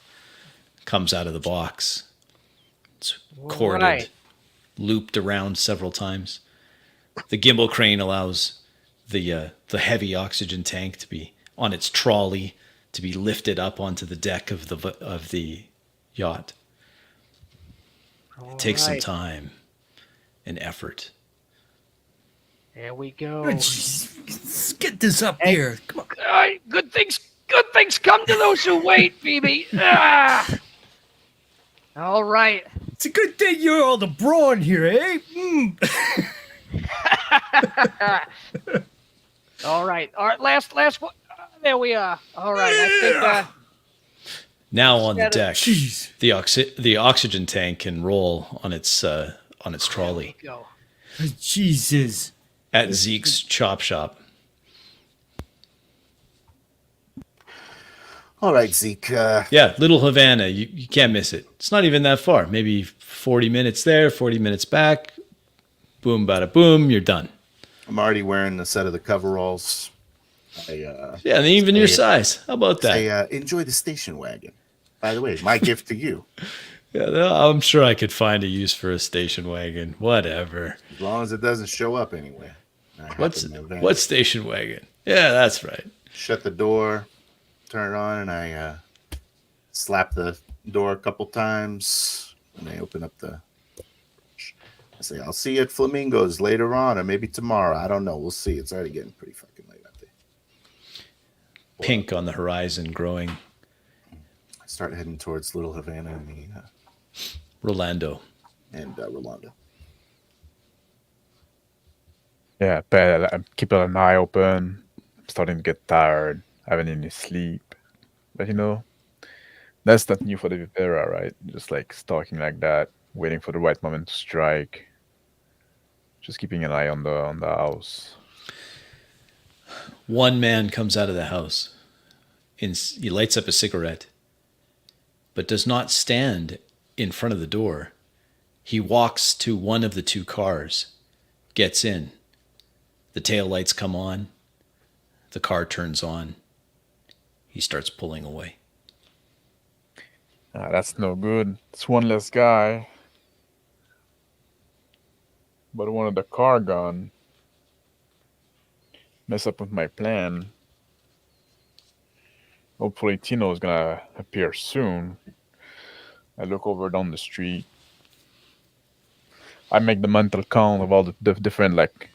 comes out of the box. It's corded, Right. looped around several times. The gimbal crane allows the heavy oxygen tank to be on its trolley to be lifted up onto the deck of the yacht. It takes some Alright. time and effort. There we go. Jeez, let's get this up Hey. here. Come on. Good things come to those who wait, Phoebe. Ah. All right. It's a good thing you're all the brawn here, eh? All right. Last one. There we are. All right. I think Now on the Got it. deck, Jeez. the oxygen tank can roll on its trolley. go. Jesus. at Zeke's Chop Shop. All right, Zeke. Yeah, Little Havana. You can't miss it. It's not even that far. Maybe 40 minutes there, 40 minutes back. Boom, bada boom, you're done. I'm already wearing a set of the coveralls. Yeah, and even your size. How about that? Enjoy the station wagon. By the way, my gift to you. Yeah, I'm sure I could find a use for a station wagon. Whatever. As long as it doesn't show up anywhere. What station wagon? Yeah, that's right. Shut the door, turn it on, and I slap the door a couple times. And I open up the... I say, I'll see you at Flamingos later on, or maybe tomorrow. I don't know. We'll see. It's already getting pretty fucking late out there. Pink on the horizon growing. I start heading towards Little Havana and Rolando. Rolando. Yeah, but I'm keeping an eye open. I'm starting to get tired. I haven't any sleep. But you know, that's not new for the Vipera, right? Just like stalking like that, waiting for the right moment to strike. Just keeping an eye on the house. One man comes out of the house. He lights up a cigarette, but does not stand in front of the door. He walks to one of the two cars, gets in. The tail lights come on. The car turns on. He starts pulling away. That's no good. It's one less guy. But one of the car gone. Mess up with my plan. Hopefully Tino is gonna appear soon. I look over down the street. I make the mental count of all the different like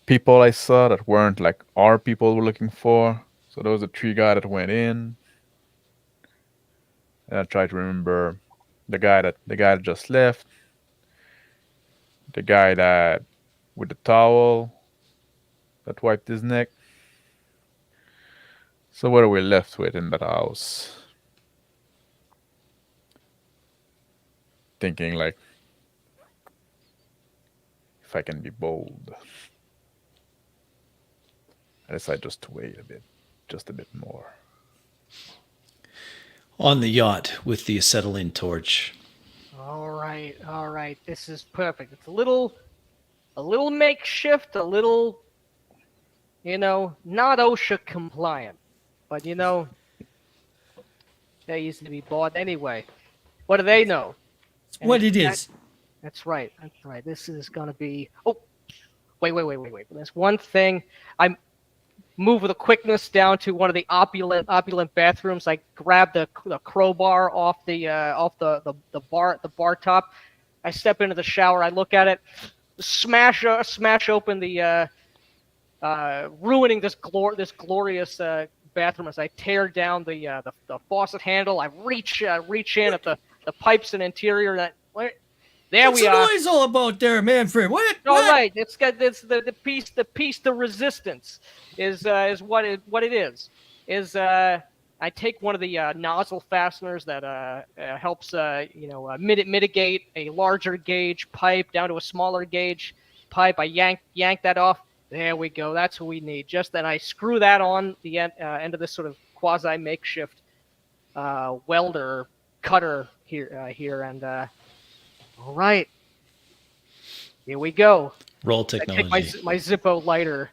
people I saw that weren't like our people we're looking for. So there was a 3 guy that went in. And I try to remember the guy that just left. The guy that with the towel that wiped his neck. So what are we left with in that house? Thinking like, if I can be bold. I decide just to wait a bit, just a bit more. On the yacht with the acetylene torch. All right. This is perfect. It's a little makeshift, a little, not OSHA compliant, but they used to be bought anyway. What do they know? It's what it is. That's right. This is gonna be. Oh, wait. There's one thing. I move with a quickness down to one of the opulent bathrooms. I grab the crowbar off the bar top. I step into the shower. I look at it, smash open the ruining this glorious bathroom as I tear down the faucet handle. I reach in at the pipes and interior. There What's we the are. noise all about there, Manfred? What? All right, it's got this the piece the resistance is what it is. I take one of the nozzle fasteners that helps mitigate a larger gauge pipe down to a smaller gauge pipe. I yank that off. There we go. That's what we need. Just then, I screw that on the end of this sort of quasi makeshift welder cutter here and. All right, here we go. Roll technology. I take my Zippo lighter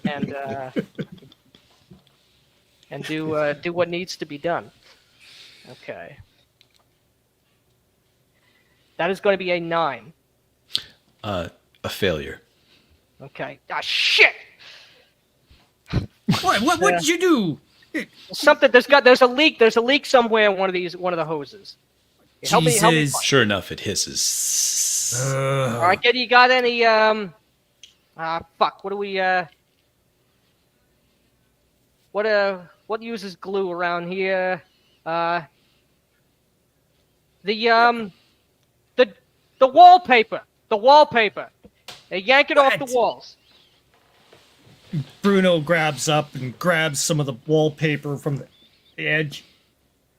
and do what needs to be done. Okay, that is going to be a 9. A failure. Okay. Ah, shit. What did you do? Something. There's a leak. There's a leak somewhere in one of the hoses. Help me. Jesus. Sure enough, it hisses. All right, you got any? Fuck. What do we? What uses glue around here? The wallpaper. The wallpaper. They yank it off the walls. Bruno grabs up and grabs some of the wallpaper from the edge,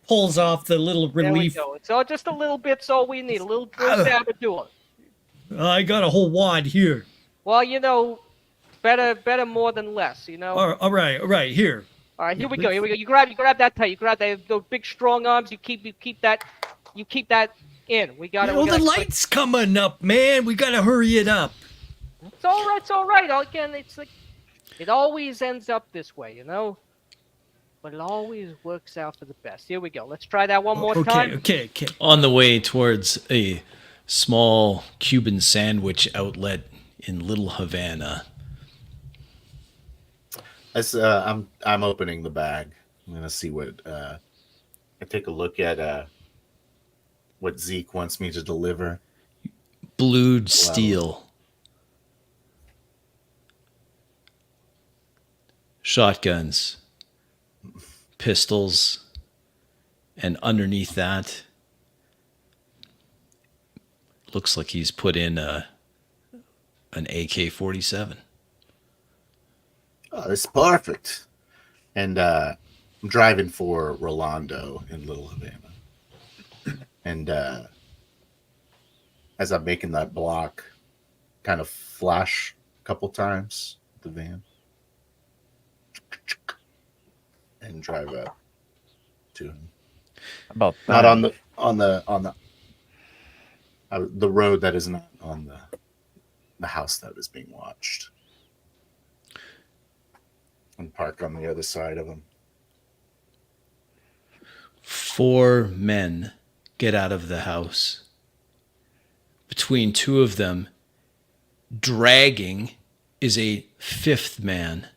pulls off the little relief. There we go. It's all just a little bit's all we need. A little dab of doing. I got a whole wad here. Well, you know, better more than less, you know. All right. Here. All right, here we go. You grab that tight. You grab those big strong arms. You keep that in. We got You it. know, the light's coming up, man. We gotta hurry it up. It's all right. It's all right. Again, it's like it always ends up this way, you know. But it always works out for the best. Here we go. Let's try that one more time. Okay. On the way towards a small Cuban sandwich outlet in Little Havana. As I'm opening the bag. I'm gonna see what I take a look at what Zeke wants me to deliver. Blued steel. Shotguns. Pistols. And underneath that, looks like he's put in an AK-47. Oh, it's perfect. And I'm driving for Rolando in Little Havana. And as I'm making that block, kind of flash a couple times the van and drive up to him. About Not time. on the road that is not on the house that is being watched. And park on the other side of him. 4 men get out of the house. Between 2 of them, dragging, is a 5th man.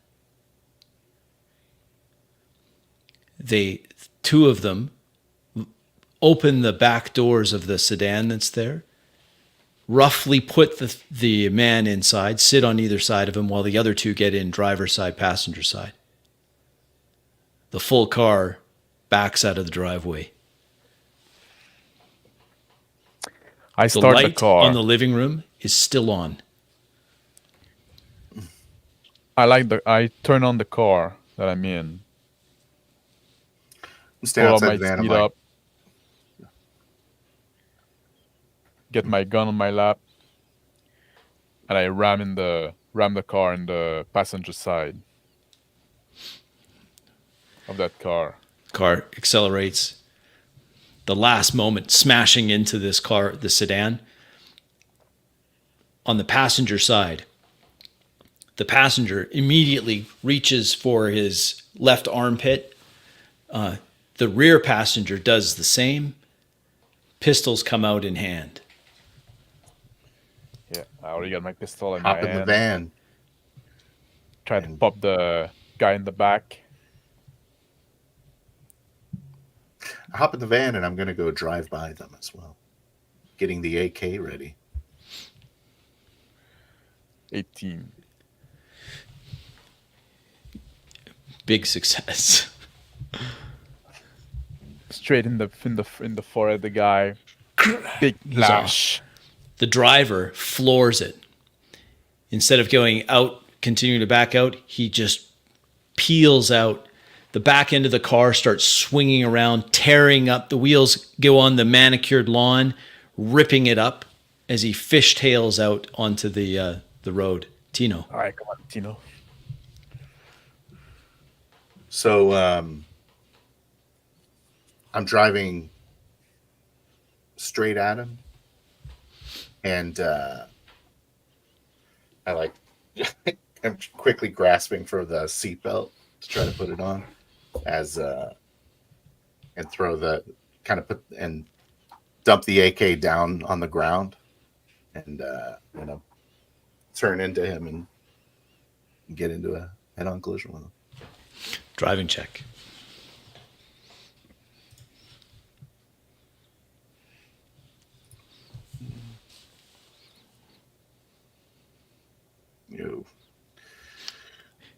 2 of them open the back doors of the sedan that's there, roughly put the man inside, sit on either side of him, while the other 2 get in driver's side, passenger side. The full car backs out of the driveway. I The start the light car. on the living room is still on. I turn on the car that I'm in. I'm standing Pull up outside my the van. I'm speed like, up. Get my gun on my lap. And I ram the car in the passenger side of that car. Car accelerates. The last moment, smashing into this car, the sedan. On the passenger side, the passenger immediately reaches for his left armpit. The rear passenger does the same. Pistols come out in hand. Yeah, I already got my pistol in hop my in the hand. van. Try to pop the guy in the back. I hop in the van and I'm going to go drive by them as well. Getting the AK ready. 18. Big success. Straight in the forehead, the guy. Big flash. The driver floors it. Instead of going out, continuing to back out, he just peels out. The back end of the car starts swinging around, tearing up. The wheels go on the manicured lawn, ripping it up as he fishtails out onto the road. Tino. All right, come on, Tino. So I'm driving straight at him. And I I'm quickly grasping for the seatbelt to try to put it on as and throw the and dump the AK down on the ground and turn into him and get into a head-on collision with him. Driving check.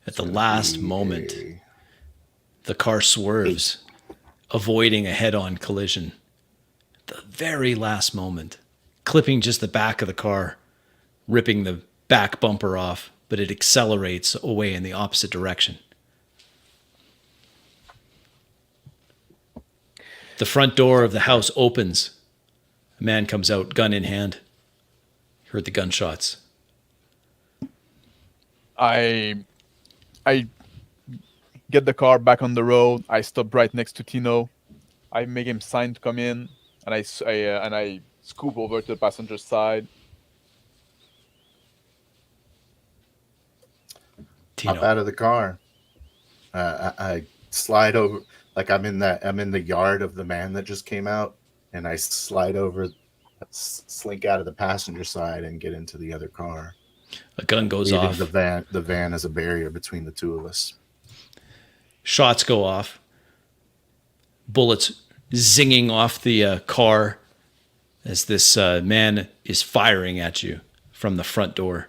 At the last moment, the car swerves, avoiding a head-on collision. The very last moment, clipping just the back of the car, ripping the back bumper off, but it accelerates away in the opposite direction. The front door of the house opens. A man comes out, gun in hand. Heard the gunshots. I get the car back on the road. I stop right next to Tino. I make him sign to come in, and I scoop over to the passenger side. Hop out of the car. I slide over, like I'm in the yard of the man that just came out, and I slide over, slink out of the passenger side and get into the other car. A gun goes leaving off. the van as a barrier between the two of us. Shots go off. Bullets zinging off the car as this man is firing at you from the front door.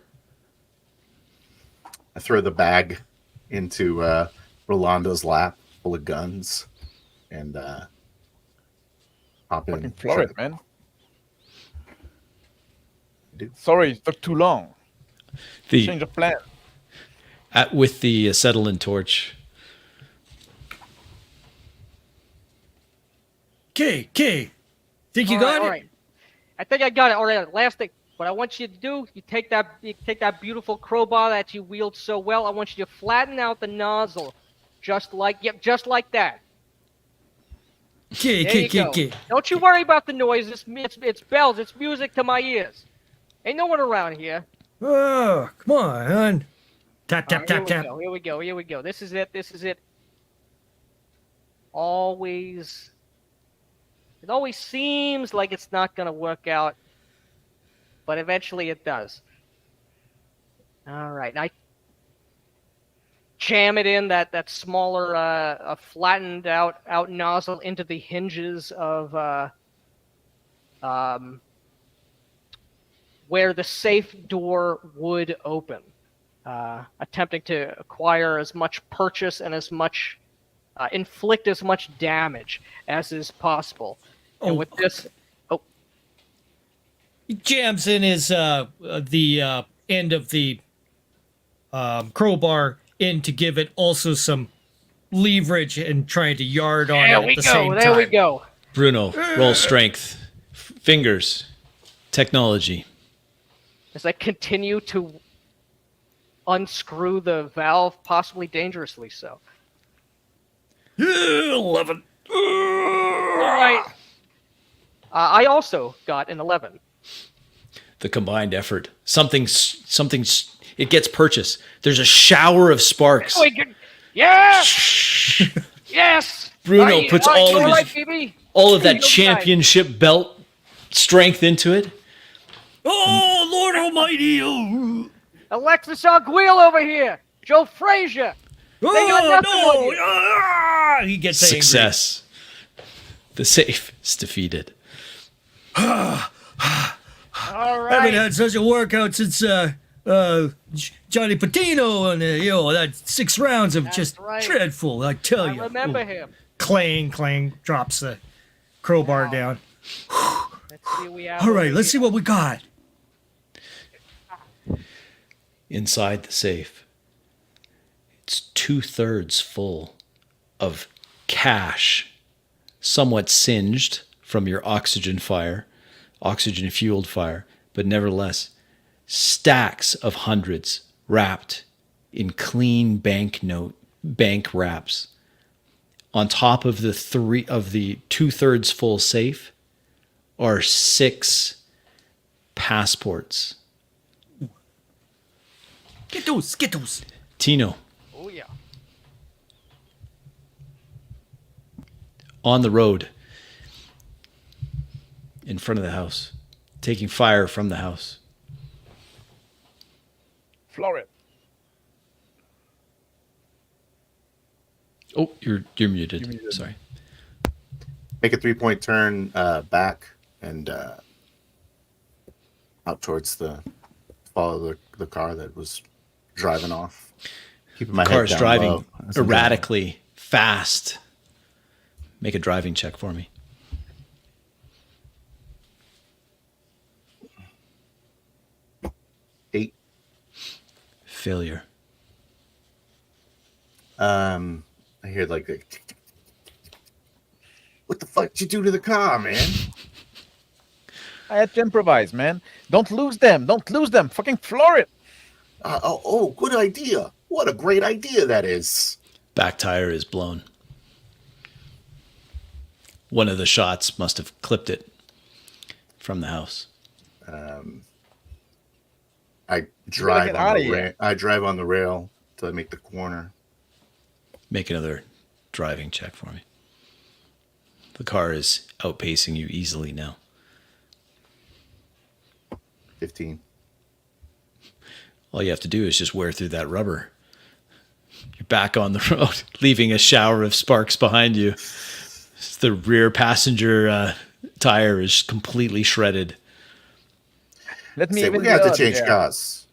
I throw the bag into Rolando's lap full of guns and hop Fucking in. floor it, man. Dude. Sorry, it took too long. Change The of plan. with the acetylene torch. K, think you All got right, it? all right. I think I got it. All right, last thing. What I want you to do, you take that beautiful crowbar that you wield so well. I want you to flatten out the nozzle, just like that. There you go. K. Don't you worry about the noise. It's bells. It's music to my ears. Ain't no one around here. Oh, come on. Tap. Here we go. This is it. Always. It always seems like it's not going to work out, but eventually it does. All right. I jam it in that smaller, flattened out nozzle into the hinges of where the safe door would open, attempting to acquire as much purchase and as much inflict as much damage as is possible. And with this, He jams in his the end of the crowbar in to give it also some leverage and trying to yard on it at the same time. there we go. Bruno, roll strength. Fingers. Technology. As I continue to unscrew the valve, possibly dangerously so. 11. All right. I also got an 11. The combined effort. Something's. It gets purchase. There's a shower of sparks. Yes! Yes! Bruno puts all of right, his, baby. all of that You're right. championship belt strength into it. Oh, Lord Almighty! Oh, Alexis Arguil over here. Joe Frazier. got nothing on you. no! He gets angry. Success. The safe is defeated. All right. Haven't had such a workout since Johnny Patino and that 6 rounds of That's just right. dreadful. I tell I you. remember Ooh. him. Clang, drops the crowbar down. Let's see what we have. All right, over let's see here. what we got. Inside the safe, it's 2/3 full of cash, somewhat singed from your oxygen fueled fire, but nevertheless, stacks of hundreds wrapped in clean bank wraps. On top of the 2/3 full safe are 6 passports. Skittles. Tino, Oh yeah. on the road in front of the house, taking fire from the house. Floor it. Oh, you're muted. Sorry. Make a 3-point turn back and out towards follow the car that was driving off. Keeping my Car's head down driving low as I'm erratically fast. Make a driving check for me. going. 8. Failure. I hear like the tick, tick, tick, tick. What the fuck did you do to the car, man? I had to improvise, man. Don't lose them. Fucking floor it. Good idea. What a great idea that is. Back tire is blown. One of the shots must have clipped it from the house. I drive get on outta the here. rail. I drive on the rail till I make the corner. Make another driving check for me. The car is outpacing you easily now. 15. All you have to do is just wear through that rubber. You're back on the road, leaving a shower of sparks behind you. The rear passenger tire is completely shredded. Let me Say, even we're gonna have get to out change there. cars.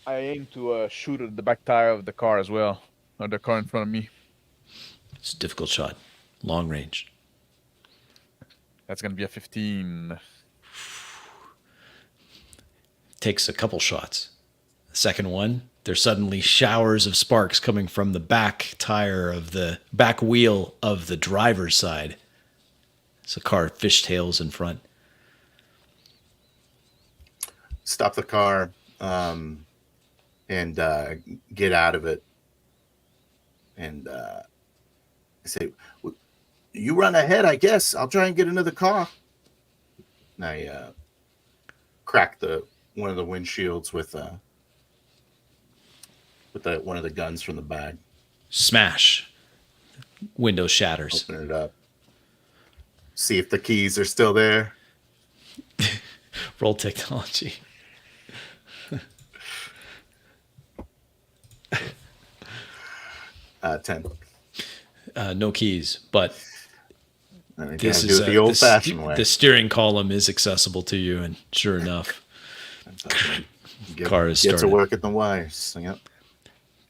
I aim to shoot at the back tire of the car as well, or the car in front of me. It's a difficult shot, long range. That's gonna be a 15. Takes a couple shots. The second one, there's suddenly showers of sparks coming from the back tire of the back wheel of the driver's side. It's a car fishtails in front. Stop the car and get out of it. And I say, you run ahead, I guess. I'll try and get another car. And I crack one of the windshields with one of the guns from the bag. Smash. Window shatters. Open it up. See if the keys are still there. Roll technology. 10. No keys, but And I this gotta is do it the old-fashioned way. the steering column is accessible to you, and sure enough, car is Get to started. work at the wires. Yep.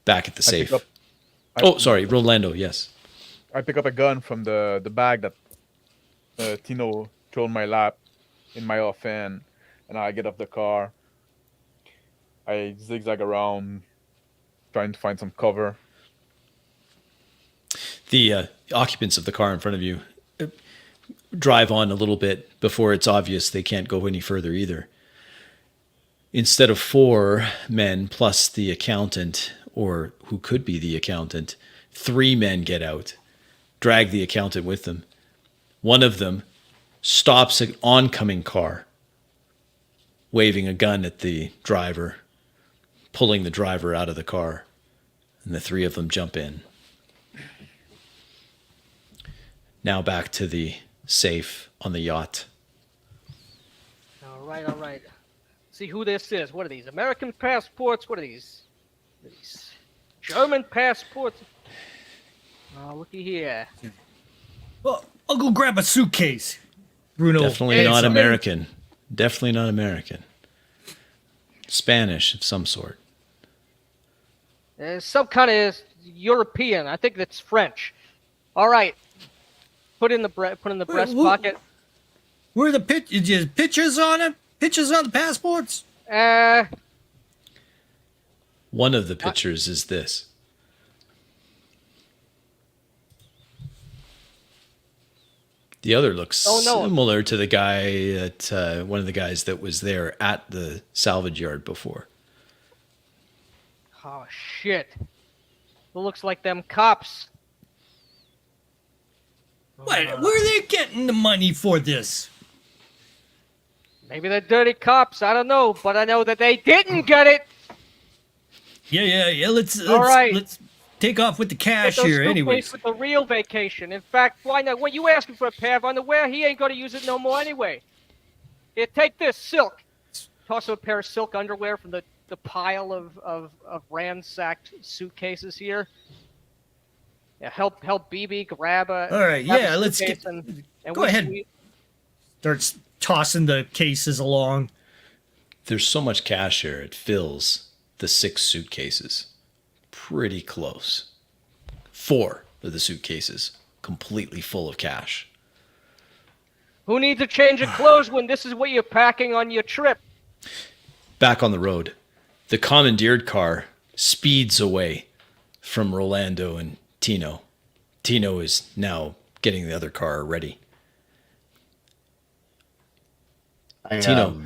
Back at the I pick safe. up- Oh, sorry, Rolando. Yes. I pick up a gun from the bag that Tino threw in my lap in my offhand, and I get off the car. I zigzag around, trying to find some cover. The occupants of the car in front of you drive on a little bit before it's obvious they can't go any further either. Instead of 4 men plus the accountant, or who could be the accountant, 3 men get out, drag the accountant with them. One of them stops an oncoming car, waving a gun at the driver, pulling the driver out of the car, and the 3 of them jump in. Now back to the safe on the yacht. All right, all right. See who this is. What are these? American passports? What are these? What are these? German passports? Oh, looky here. Well, I'll go grab a suitcase. Bruno. Definitely Hey, not sorry. American. Definitely not American. Spanish of some sort. Some kind of European. I think that's French. All right. Put in the breast who- pocket. Where are the pictures on it? Pictures on the passports? One of the pictures is this. The other looks Oh, no. similar to the guy that one of the guys that was there at the salvage yard before. Oh shit! It looks like them cops. Wait, where are they getting the money for this? Maybe they're dirty cops. I don't know, but I know that they didn't get it. Yeah. Let's right. let's take off with the cash Get those here, suitcases anyways. with the real vacation. In fact, why not? When you asking for a pair of underwear, he ain't gonna use it no more anyway. Here, take this silk. Toss him a pair of silk underwear from the pile of ransacked suitcases here. Yeah, help BB grab a. All right, grab a yeah, let's suitcase get- and go we- ahead. we- Starts tossing the cases along. There's so much cash here, it fills the 6 suitcases. Pretty close. 4 of the suitcases completely full of cash. Who needs a change of clothes when this is what you're packing on your trip? Back on the road, the commandeered car speeds away from Rolando and Tino. Tino is now getting the other car ready. I Tino,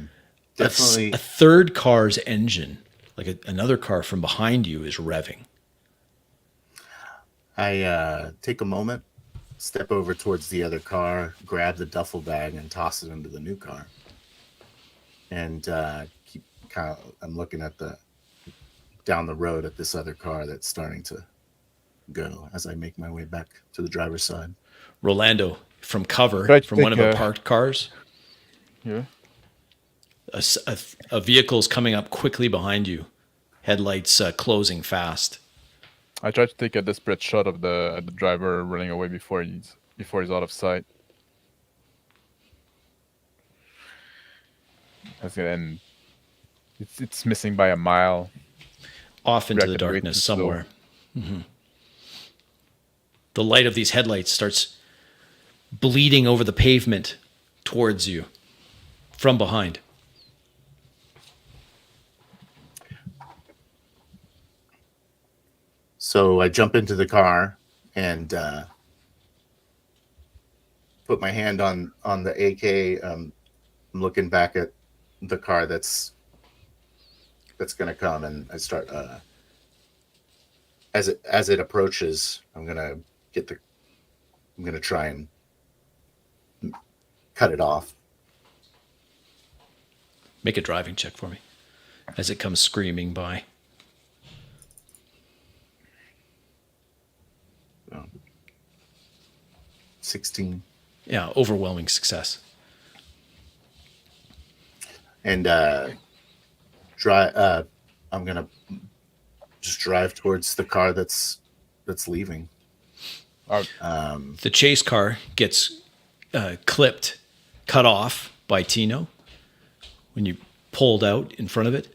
definitely. a third car's engine like another car from behind you is revving. I take a moment, step over towards the other car, grab the duffel bag, and toss it into the new car. And I'm looking at down the road at this other car that's starting to go as I make my way back to the driver's side. Rolando, from cover, Right, from one of the take, parked cars, Yeah. a vehicle's coming up quickly behind you, headlights closing fast. I try to take a desperate shot of the driver running away before he's out of sight. And it's missing by a mile. Off into the Reacted way darkness too slow. somewhere. The light of these headlights starts bleeding over the pavement towards you from behind. So I jump into the car and put my hand on the AK. I'm looking back at the car that's going to come, and I start as it approaches. I'm gonna try and cut it off. Make a driving check for me as it comes screaming by. 16. Yeah, overwhelming success. And I'm gonna just drive towards the car that's leaving. The chase car gets cut off by Tino. When you pulled out in front of it,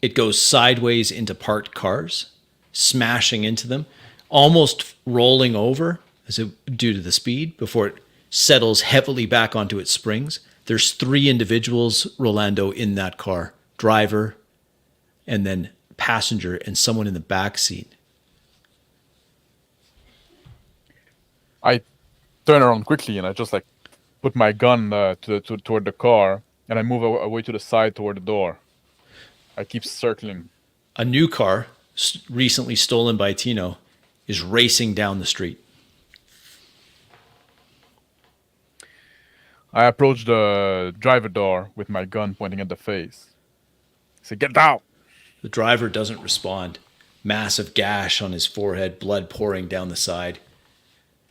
it goes sideways into parked cars, smashing into them, almost rolling over due to the speed before it settles heavily back onto its springs. There's 3 individuals, Rolando, in that car: driver, and then passenger, and someone in the back seat. I turn around quickly and I just like put my gun toward the car, and I move away to the side toward the door. I keep circling. A new car, recently stolen by Tino, is racing down the street. I approach the driver door with my gun pointing at the face. I say, "Get out!" The driver doesn't respond. Massive gash on his forehead, blood pouring down the side.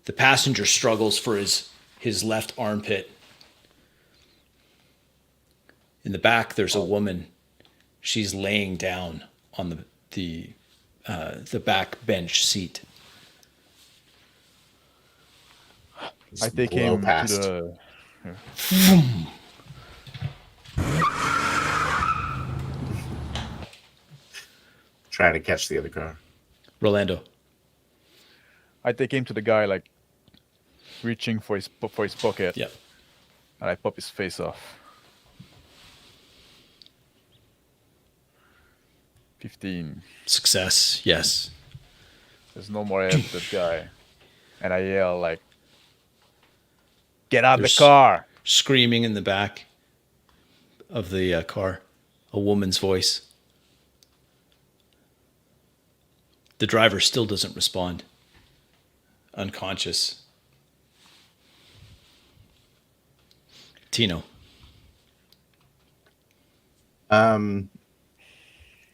The passenger struggles for his left armpit. In the back, there's a woman. She's laying down on the back bench seat. I take blow him past. to the. Trying to catch the other car. Rolando. I take him to the guy, like reaching for his pocket, Yep. and I pop his face off. 15. Success. Yes. There's no more air to that guy, and I yell like, "Get out There's- the car!" Screaming in the back of the car. A woman's voice. The driver still doesn't respond. Unconscious. Tino. I'm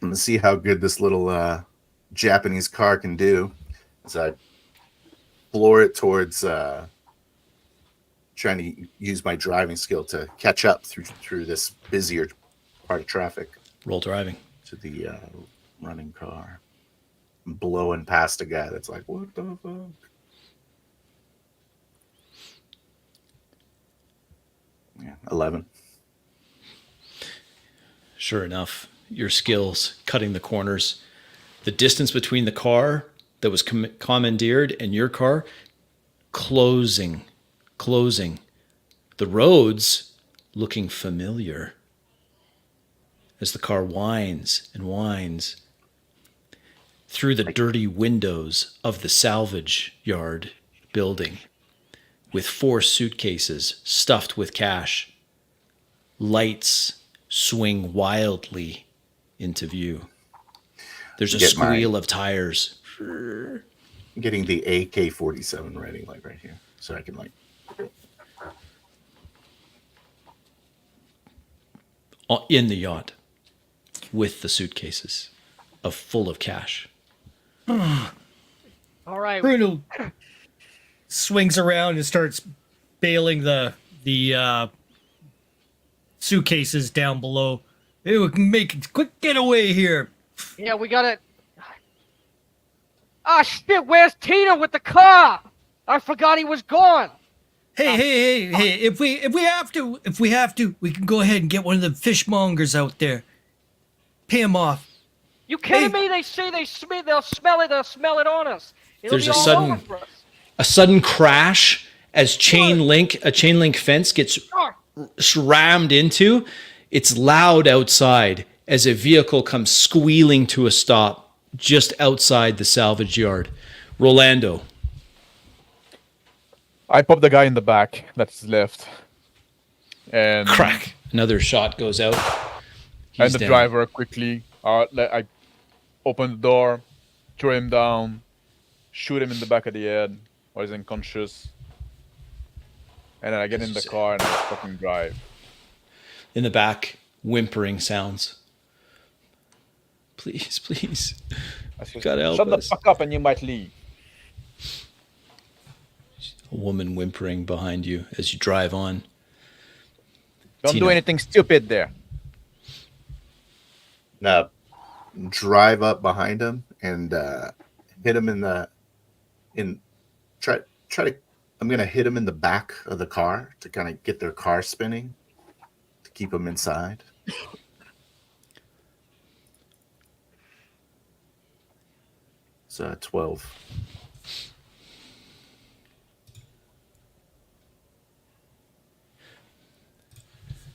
gonna see how good this little Japanese car can do as I floor it towards trying to use my driving skill to catch up through this busier part of traffic Roll driving. to the running car. I'm blowing past a guy that's like, what the fuck? Yeah, 11. Sure enough, your skills cutting the corners. The distance between the car that was commandeered and your car closing. The roads looking familiar as the car winds and winds through the dirty windows of the salvage yard building with 4 suitcases stuffed with cash. Lights swing wildly into view. There's a Get squeal mine. of tires. I'm getting the AK-47 ready, like right here, so I can like. In the yacht with the suitcases full of cash. All right. Bruno swings around and starts bailing the suitcases down below. Hey, we can make a quick getaway here. Yeah, we got it. Ah, shit! Where's Tina with the car? I forgot he was gone. Hey! If we have to, we can go ahead and get one of the fishmongers out there. Pay him off. You kidding Hey. me? They say they'll smell it. They'll smell it on us. It'll There's be a all sudden- over for us. A sudden crash as a chain link fence gets Ah, rammed into. It's loud outside as a vehicle comes squealing to a stop just outside the salvage yard. Rolando, I pop the guy in the back that's left. And crack. Another shot goes out. And He's the down. driver quickly, I open the door, throw him down, shoot him in the back of the head while he's unconscious. And then I get in the car and I fucking drive. In the back, whimpering sounds. Please, please. I said, Gotta help shut the us. fuck up and you might leave. A woman whimpering behind you as you drive on. Don't do Tina. anything stupid there. Now, drive up behind him and hit him try to. I'm gonna hit him in the back of the car to kind of get their car spinning to keep him inside. So 12.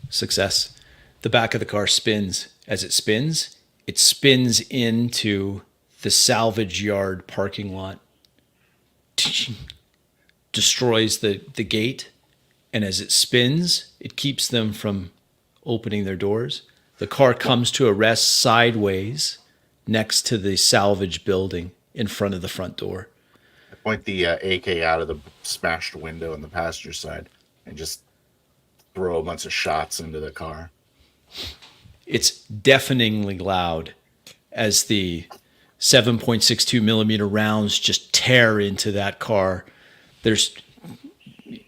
Success. The back of the car spins. As it spins into the salvage yard parking lot. Destroys the gate. And as it spins, it keeps them from opening their doors. The car comes to a rest sideways next to the salvage building in front of the front door. I point the AK out of the smashed window on the passenger side and just throw a bunch of shots into the car. It's deafeningly loud as the 7.62 millimeter rounds just tear into that car.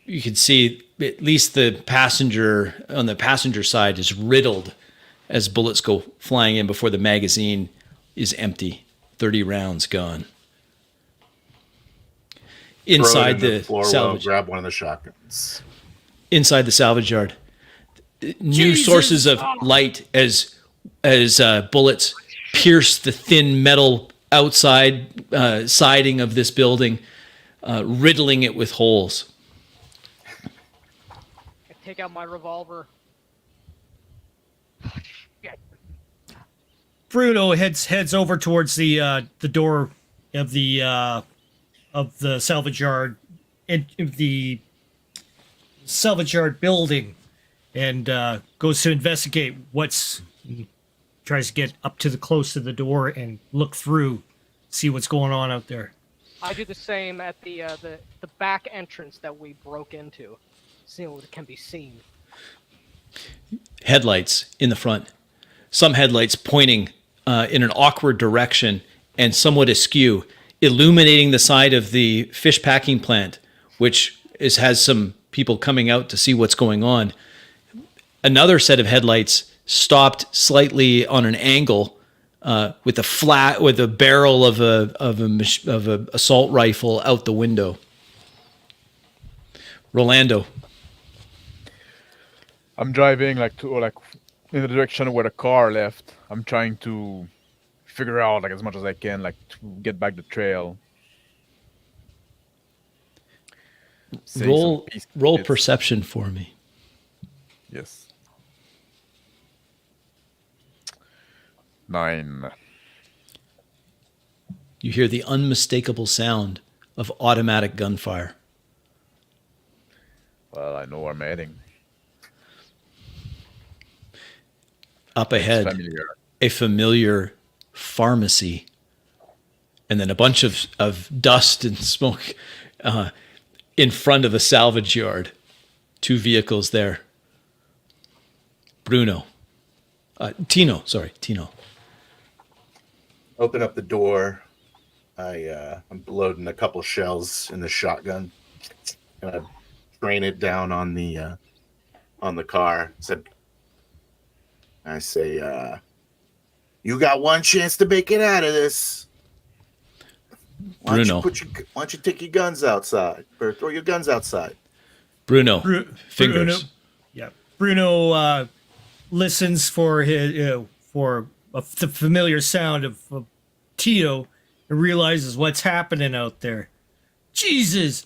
You can see at least the passenger on the passenger side is riddled as bullets go flying in before the magazine is empty. 30 rounds gone. Inside Throw it in the floor well, salvage, grab one of the shotguns. inside the salvage yard, new Jesus! sources of light as bullets pierce the thin metal outside siding of this building, riddling it with holes. I take out my revolver. Shit. Bruno heads over towards the door of the salvage yard, in the salvage yard building, and goes to investigate he tries to get up to the close to the door and look through, see what's going on out there. I do the same at the back entrance that we broke into, seeing what can be seen. Headlights in the front, some headlights pointing in an awkward direction and somewhat askew, illuminating the side of the fish packing plant, which has some people coming out to see what's going on. Another set of headlights stopped slightly on an angle with a barrel of a assault rifle out the window. Rolando. I'm driving in the direction where the car left. I'm trying to figure out as much as I can to get back the trail. Save Roll some peace roll bits. perception for me. Yes. 9. You hear the unmistakable sound of automatic gunfire. Well, I know where I'm heading. Up It's ahead, familiar. a familiar pharmacy, and then a bunch of dust and smoke in front of a salvage yard. 2 vehicles there. Tino. Open up the door. I'm loading a couple shells in the shotgun. Gonna train it down on the car. I say, you got one chance to make it out of this. Why Bruno. don't you take your guns outside or throw your guns outside? Bruno. Bruno, Fingers. yeah. Bruno listens for the familiar sound of Tito and realizes what's happening out there. Jesus!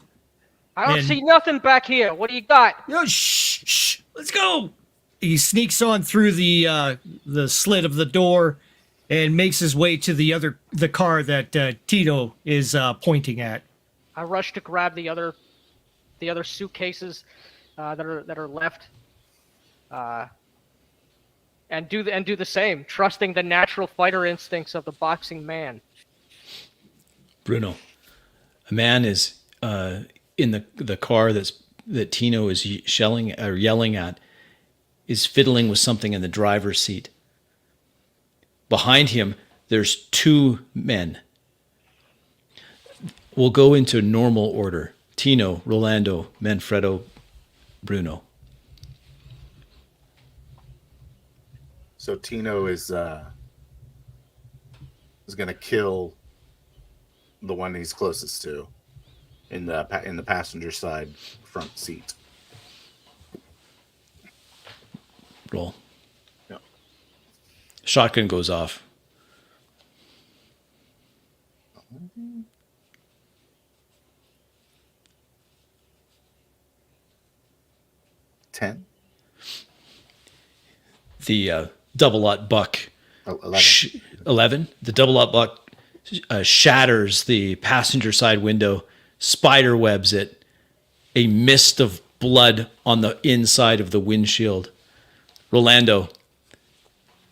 I don't And- see nothing back here. What do you got? Yo, shh! Let's go. He sneaks on through the slit of the door and makes his way to the car that Tito is pointing at. I rush to grab the other suitcases that are left, and do the same, trusting the natural fighter instincts of the boxing man. Bruno. A man is in the car that Tino is yelling at, is fiddling with something in the driver's seat. Behind him, there's 2 men. We'll go into normal order. Tino, Rolando, Manfredo, Bruno. So Tino is gonna kill the one he's closest to in the passenger side front seat. Roll. Yeah. Shotgun goes off. $10? The double-aught buck. Oh, 11. 11. The double-aught buck shatters the passenger side window, spider webs it. A mist of blood on the inside of the windshield. Rolando,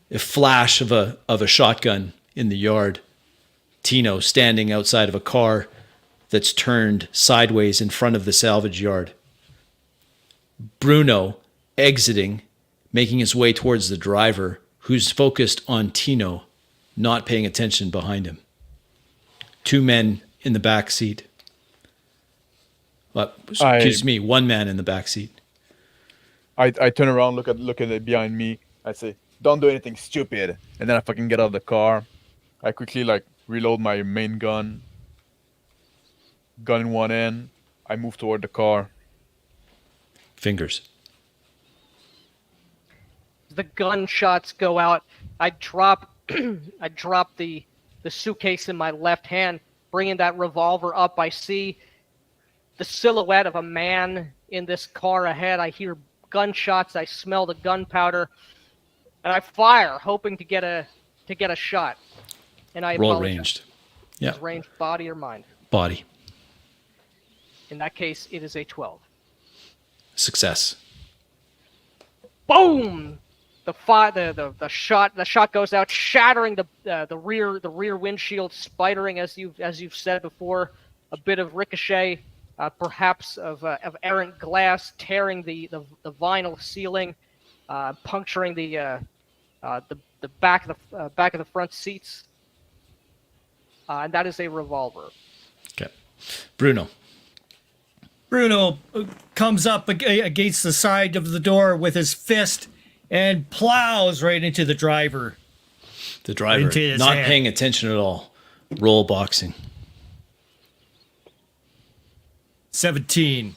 a flash of a shotgun in the yard. Tino standing outside of a car that's turned sideways in front of the salvage yard. Bruno exiting, making his way towards the driver, who's focused on Tino, not paying attention behind him. 2 men in the back seat. One man in the back seat. I turn around, look at it behind me. I say, "Don't do anything stupid." And then I fucking get out of the car. I quickly reload my main gun. Gun in one end. I move toward the car. Fingers. The gunshots go out. I drop the suitcase in my left hand, bringing that revolver up. I see the silhouette of a man in this car ahead. I hear gunshots. I smell the gunpowder, and I fire, hoping to get a shot. And I Roll apologize. ranged. Yeah. Is ranged body or mind? Body. In that case, it is a 12. Success. Boom! The shot goes out, shattering the rear windshield, spidering as you've said before. A bit of ricochet, perhaps of errant glass, tearing the vinyl ceiling, puncturing the back of the front seats, and that is a revolver. Okay. Bruno. Bruno comes up against the side of the door with his fist and plows right into the driver. The driver. Into his Not hand. paying attention at all. Roll boxing. 17.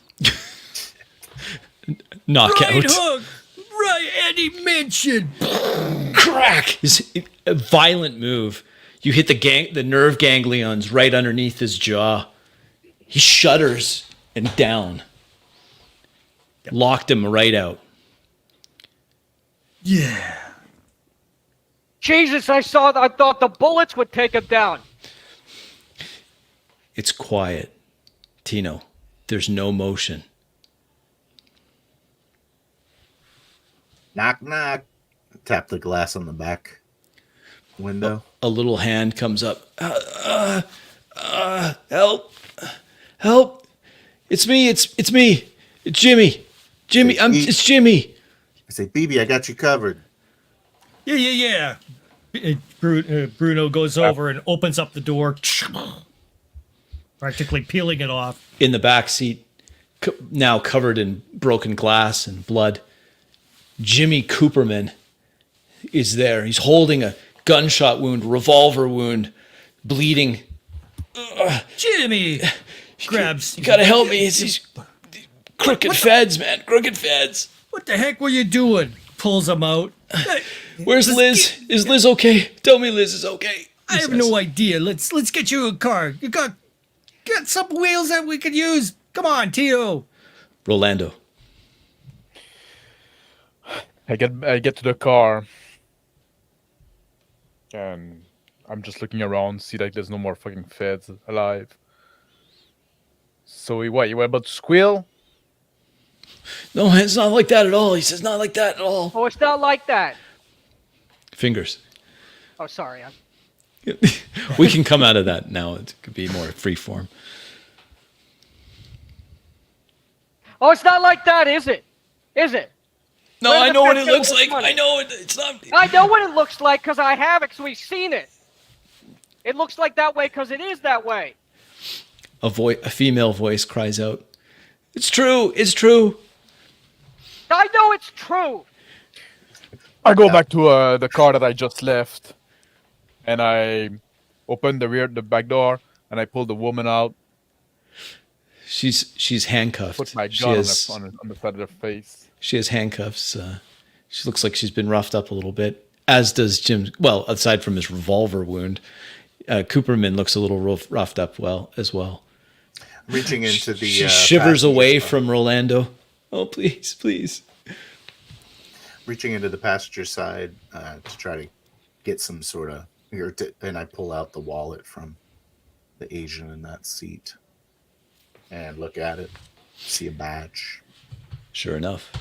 Knockout. Right hook! Right, Eddie mentioned. Crack! A violent move. You hit the nerve ganglions right underneath his jaw. He shudders and down. Locked him right out. Yeah. Jesus, I thought the bullets would take him down. It's quiet. Tino, there's no motion. Knock, knock. Tap the glass on the back. window. A little hand comes up. Help! Help! It's me! It's me! It's Jimmy! Jimmy! It's Jimmy! I say, BB, I got you covered. Yeah. Bruno goes over and opens up the door, practically peeling it off. In the back seat, now covered in broken glass and blood, Jimmy Cooperman is there. He's holding a gunshot wound, revolver wound, bleeding. Jimmy grabs. You gotta help me. It's these crooked feds, man. Crooked feds. What the heck were you doing? Pulls him out. Where's Liz? Is Liz okay? Tell me Liz is okay. I have no idea. Let's get you a car. You got some wheels that we could use. Come on, Tito. Rolando. I get to the car, and I'm just looking around, see like there's no more fucking feds alive. So you were about to squeal? No, it's not like that at all. He says, not like that at all. Oh, it's not like that. Fingers. Oh, sorry. We can come out of that now. It could be more free form. Oh, it's not like that, is it? Is it? No, Where I the know what fuck it looks is like. money? I know it's not. I know what it looks like because I have it, because we've seen it. It looks like that way because it is that way. A female voice cries out, "It's true. It's true." I know it's true. I go back to the car that I just left, and I open the back door, and I pull the woman out. She's handcuffed. Put my She gun has, on the side of her face. She has handcuffs. She looks like she's been roughed up a little bit, as does Jim. Well, aside from his revolver wound, Cooperman looks a little roughed up as well. Reaching into the She shivers passenger away side. from Rolando. Oh, please, please. Reaching into the passenger side to try to get some sort of and I pull out the wallet from the Asian in that seat and look at it, see a badge. Sure enough, it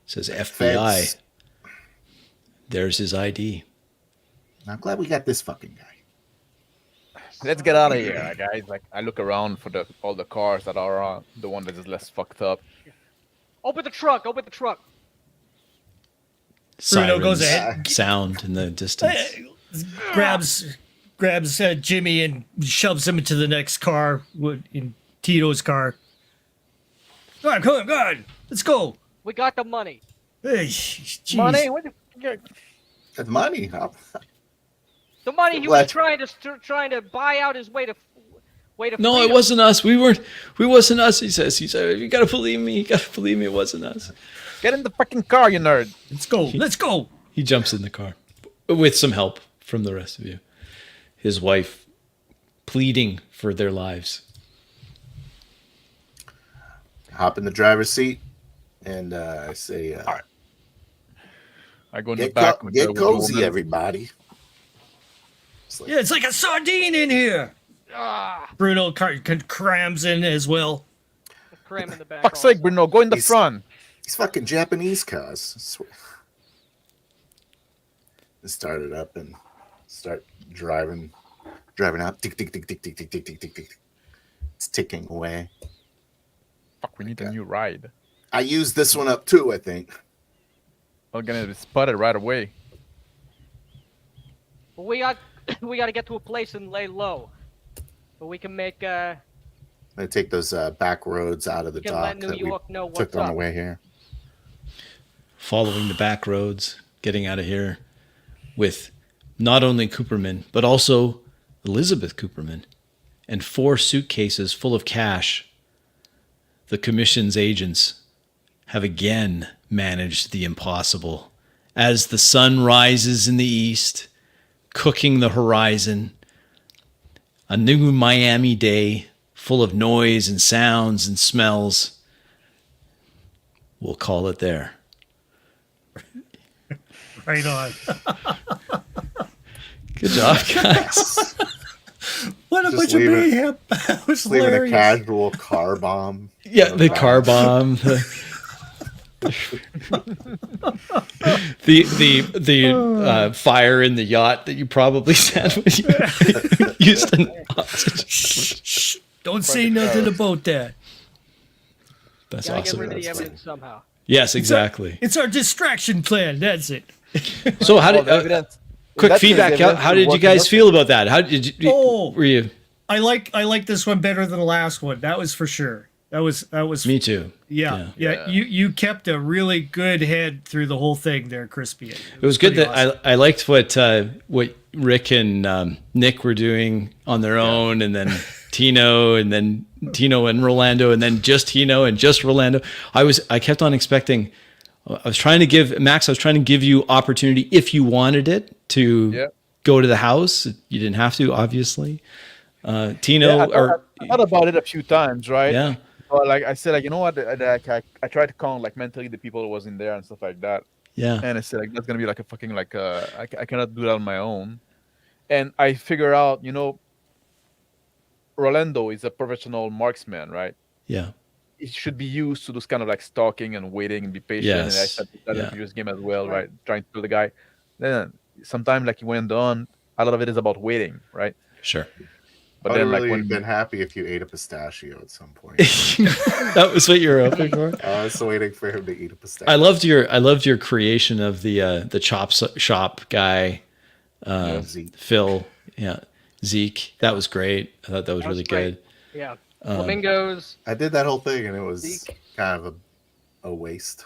says FBI. Feds. There's his ID. I'm glad we got this fucking guy. Let's get out of here, guys. Like I look around for all the cars that are the one that is less fucked up. Open the trunk. Open the trunk. Bruno goes Sirens ahead. sound in the distance. grabs Jimmy and shoves him into the next car, in Tito's car. Go on. Let's go. We got the money. Hey, jeez. Money? What the, That's money. Huh? the money he What? was trying to buy out his way to No, it freedom. wasn't us. We wasn't us. He says. You gotta believe me. You gotta believe me. It wasn't us. Get in the fucking car, you nerd. Let's go. He jumps in the car with some help from the rest of you. His wife pleading for their lives. Hop in the driver's seat and I say, I go in the back. with the cozy, woman. everybody. It's like, Yeah, it's like a sardine in here. Ah, Bruno crams in as well. cram in the back. Fuck's sake, Bruno, go in the He's- front. these fucking Japanese cars. I swear. I start it up and start driving out. Tick, tick, tick, tick, tick, tick, tick, tick, tick, tick. It's ticking away. Fuck, we need a new ride. I used this one up too, I think. I'm gonna be spotted right away. Well, we got to get to a place and lay low, but we can make. I take those back roads out of the You can let dock New that we York know took what's on the up. way here. Following the back roads, getting out of here with not only Cooperman, but also Elizabeth Cooperman and 4 suitcases full of cash. The commission's agents have again managed the impossible. As the sun rises in the east, cooking the horizon, a new Miami day full of noise and sounds and smells. We'll call it there. Right on. Good job, guys. What a Just bunch of leave it- mayhem. That was Leaving a hilarious. casual car bomb. Yeah, the car bomb. The fire in the yacht that you probably said when you used an oxygen. Shh. Don't say nothing about that. That's Gotta get awesome. rid of the evidence somehow. Yes, exactly. It's our distraction plan. That's it. So how Well, did the evidence. in quick that case, the feedback? evidence How will did you work guys enough. feel about that? How did you? Oh. Were you? I like this one better than the last one. That was for sure. That was Me too. yeah. Yeah. You kept a really good head through the whole thing there, Crispy. It was good pretty that awesome. I liked what Rick and Nick were doing on their own, and then Tino, and then Tino and Rolando, and then just Tino and just Rolando. I kept on expecting. I was trying to give Max. I was trying to give you opportunity if you wanted it to go to the house. You didn't have to, obviously. Tino Yeah, I thought about it a few times, right? yeah. But like I said, like you know what? I tried to count like mentally the people who was in there and stuff like that. Yeah. And I said like that's gonna be like a fucking like I cannot do that on my own. And I figure out, you know, Rolando is a professional marksman, right? Yeah. He should be used to this kind of like stalking and waiting and be patient. Yes. And I said that in Yeah. the previous game as well, right? Trying to kill the guy. Then sometimes like when done, a lot of it is about waiting, right? Sure. But I would then have like really when been happy if you ate a pistachio at some point. That was what you were hoping for. I was waiting for him to eat a pistachio. I loved your creation of the chop shop guy, Zeke. Phil, Zeke. That was great. I thought that was really great. good. Yeah. Flamingos. I did that whole thing, and it was Zeke. kind of a waste.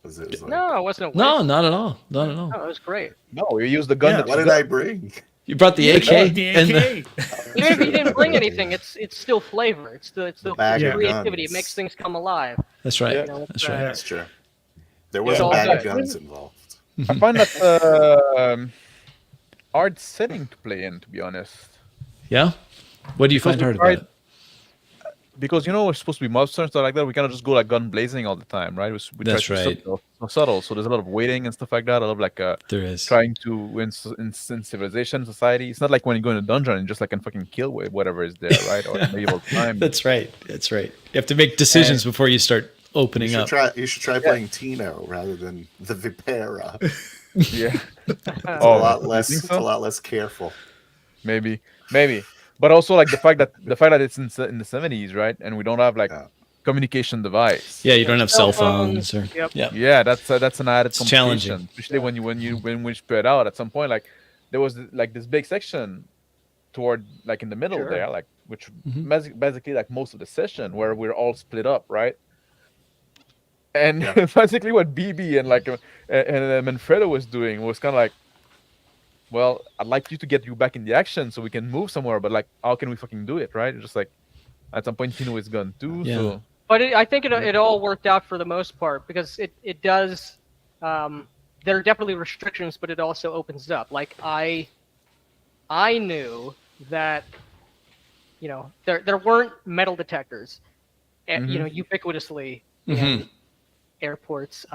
'Cause it was like, No, it wasn't a waste. No, not at all. Not at all. No, it was great. no, you use the gun. Yeah, that what you did got. I bring? You brought the AK. The and the- AK. Even if you didn't bring anything, it's still flavor. It's still bag of creativity. It guns. makes things come alive. That's right. Yeah. You know, That's right. That's true. There was Yeah. a bag all of good. guns involved. I find that hard setting to play in, to be honest. Yeah. What do you find hard about it? Because you know we're supposed to be mobsters and stuff like that. We cannot just go like gun blazing all the time, right? We That's try to right. be subtle. So there's a lot of waiting and stuff like that. A lot of like There is. trying to win in civilization, society. It's not like when you go in a dungeon and just like can fucking kill whatever is there, right? Or medieval time. That's right. That's right. You have to make decisions before you start opening You up. should try playing Tino rather than the Vipera. Yeah. It's a lot less. think It's so? a lot less careful. Maybe. But also like the fact that it's in the 70s, right? And we don't have like Yeah. communication device. Yeah, you don't have cell phones or Yep. yeah. Yeah, that's an added It's challenging. complication, especially when we spread out. At some point, like there was like this big section toward like in the middle Sure. there, like which basically like most of the session where we're all split up, right? And Yeah. basically what BB and like and Manfredo was doing was kind of like, well, I'd like you to get you back in the action so we can move somewhere, but like, how can we fucking do it, right? Just like at some point, Tino is gone too. Yeah. So But I think it all worked out for the most part because it does. There are definitely restrictions, but it also opens up. Like I knew that, you know, there weren't metal detectors, you know, ubiquitously in airports.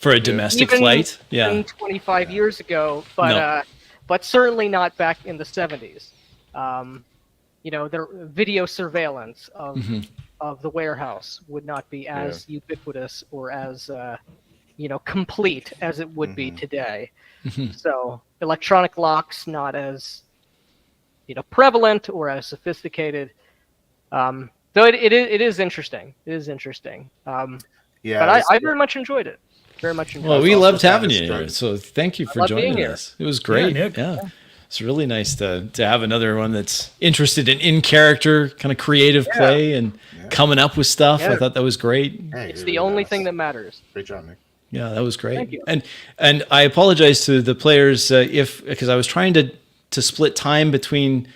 For a domestic Even flight. Yeah. 25 years ago, but No. But certainly not back in the 70s. You know, the video surveillance of the warehouse would not be as ubiquitous or as you know, complete as it would be today. So electronic locks not as, you know, prevalent or as sophisticated. Though it is interesting. It is interesting. Yeah, But I very much enjoyed it. Very much enjoyed Well, it. we also loved kind having of you here. So thank you for love being joining here. us. It was great. Nick. Yeah. It's really nice to have another one that's interested in character, kind of creative play and coming up with stuff. I Yeah. thought that was great. Hey, It's it the really only does. thing that matters. Great job, Nick. Yeah, that was great. Thank you. And I apologize to the players because I was trying to split time between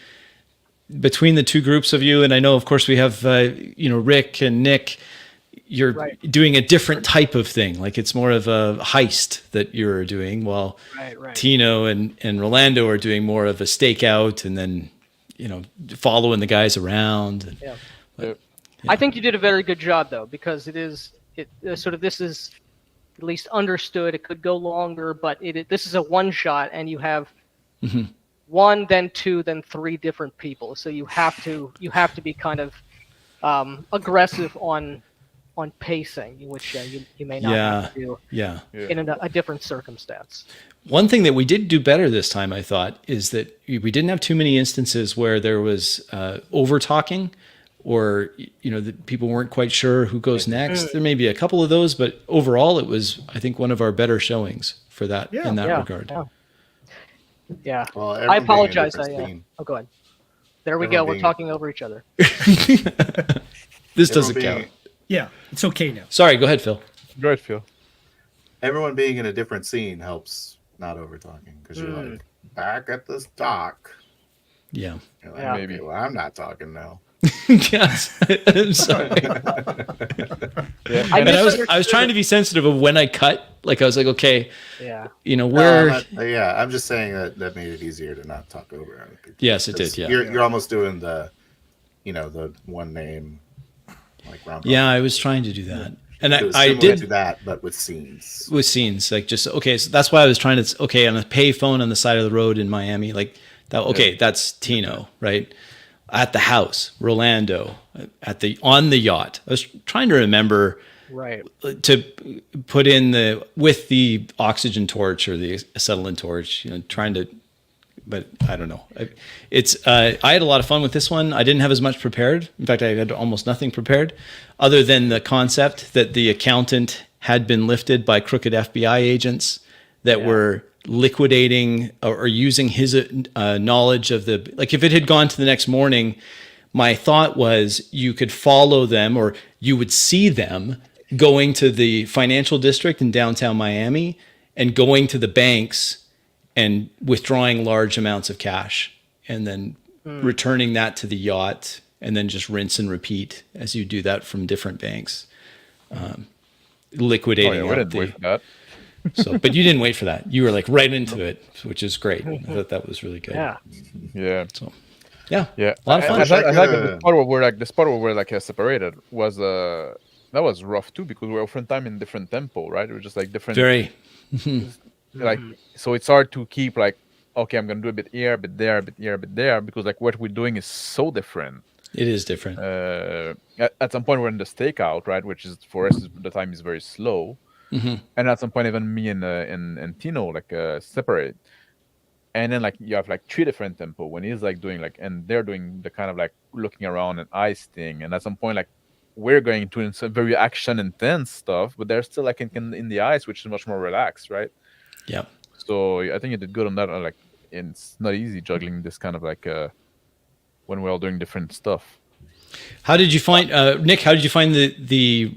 the two groups of you, and I know, of course, we have you know, Rick and Nick. You're Right. doing a different type of thing, like it's more of a heist that you're doing, while Right. Tino and Rolando are doing more of a stakeout, and then, you know, following the guys around. Yeah. I think you did a very good job though, because this is at least understood. It could go longer, but this is a one shot, and you have one, then two, then three different people. So you have to be kind of aggressive on on pacing, which you may not Yeah. have to do Yeah. in a different circumstance. One thing that we did do better this time, I thought, is that we didn't have too many instances where there was over talking, or that people weren't quite sure who goes next. There may be a couple of those, but overall, it was, I think, one of our better showings for that in that regard. Yeah. Well, I everyone being a apologize. different scene. Oh, go ahead. There we go. Everyone We're being- talking over each other. This doesn't Everyone count. Yeah, it's okay now. Sorry, go ahead, Phil. Great, Phil. Everyone being in a different scene helps not over talking, because you're like, back at this dock. Yeah. You're like, Yeah. maybe. Okay, well, I'm not talking now. Yes. I'm sorry. Yeah. I And I was misunderstood trying to be sensitive of when I cut. Like, I was like, okay, Yeah. where. I'm just saying that made it easier to not talk over other people. Yes, it did. 'Cause Yeah. You're almost doing the one name, like round. Yeah, I was trying to do that. And It was I similar did to that, but with scenes. with scenes, like just, okay, so that's why I was trying to, okay, on a pay phone on the side of the road in Miami, like that, okay, that's Tino, right? At the house, Rolando, on the yacht. I was trying to remember Right. to put in with the oxygen torch or the acetylene torch, trying to, but I don't know. I had a lot of fun with this one. I didn't have as much prepared. In fact, I had almost nothing prepared other than the concept that the accountant had been lifted by crooked FBI agents that were liquidating or using his knowledge of like if it had gone to the next morning, my thought was you could follow them, or you would see them going to the financial district in downtown Miami and going to the banks and withdrawing large amounts of cash, and then returning that to the yacht, and then just rinse and repeat as you do that from different banks, liquidating we out didn't wait for that. So, but you didn't wait for that. You were like right into it, which is great. I thought that was really good. Yeah. Yeah. So, yeah. Yeah. A lot of fun. wish I I like coulda- the spot where we're separated was that was rough too, because we're different time in different tempo, right? It was just like different. Very. Like, so it's hard to keep like, okay, I'm gonna do a bit here, a bit there, a bit here, a bit there, because like what we're doing is so different. It is different. At some point we're in the stakeout, right, which is for us the time is very slow, and at some point even me and Tino like separate, and then like you have like 3 different tempo when he's like doing like, and they're doing the kind of like looking around and ice thing, and at some point like we're going into some very action intense stuff, but they're still like in the ice, which is much more relaxed, right? Yeah. So I think you did good on that. Like, it's not easy juggling this kind of like when we're all doing different stuff. How did you find, Nick? How did you find the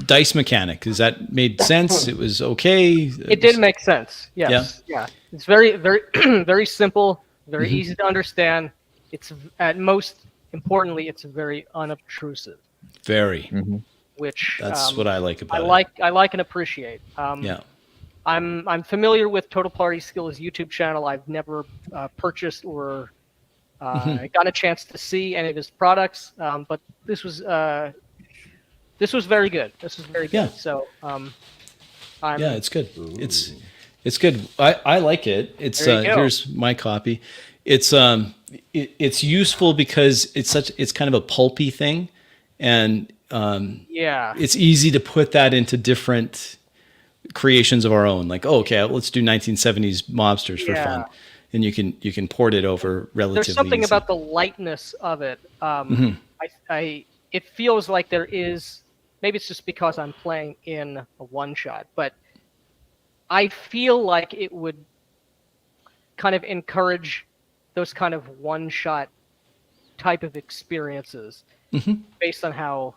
dice mechanic? Does that made sense? It was okay. It did make sense. Yes. Yeah. It's very, very, very simple, very easy to understand. It's importantly, it's very unobtrusive, Very. which That's what I like about I like and appreciate. Yeah. I'm familiar with Total Party Skills YouTube channel. I've never purchased or gotten a chance to see any of his products, but this was very good. This was very good. Yeah. So Yeah, it's good. It's good. I like it. It's There you go. here's my copy. It's it's useful because it's kind of a pulpy thing, and yeah, it's easy to put that into different creations of our own. Like, oh, okay, let's do 1970s mobsters for fun, and you can port it over relatively. there's something easy. about the lightness of it. It feels like there is. Maybe it's just because I'm playing in a one shot, but I feel like it would kind of encourage those kind of one shot type of experiences based on how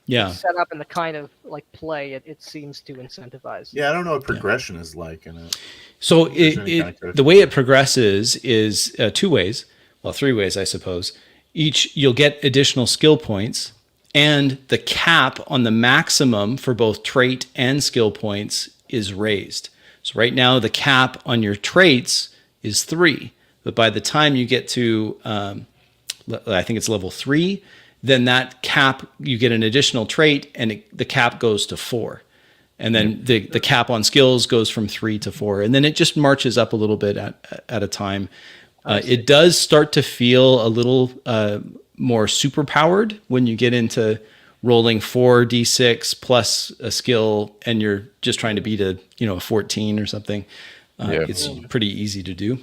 it's set up and the kind of like play it seems to incentivize. Yeah, I don't know what progression is like in it. So the way it progresses is 2 ways. Well, 3 ways, I suppose. Each, you'll get additional skill points, and the cap on the maximum for both trait and skill points is raised. So right now, the cap on your traits is 3. But by the time you get to, I think it's level 3, then that cap, you get an additional trait, and the cap goes to 4. And then the cap on skills goes from 3 to 4. And then it just marches up a little bit at a time. It does start to feel a little more super powered when you get into rolling 4d6 plus a skill, and you're just trying to beat a 14 or something. It's pretty easy to do.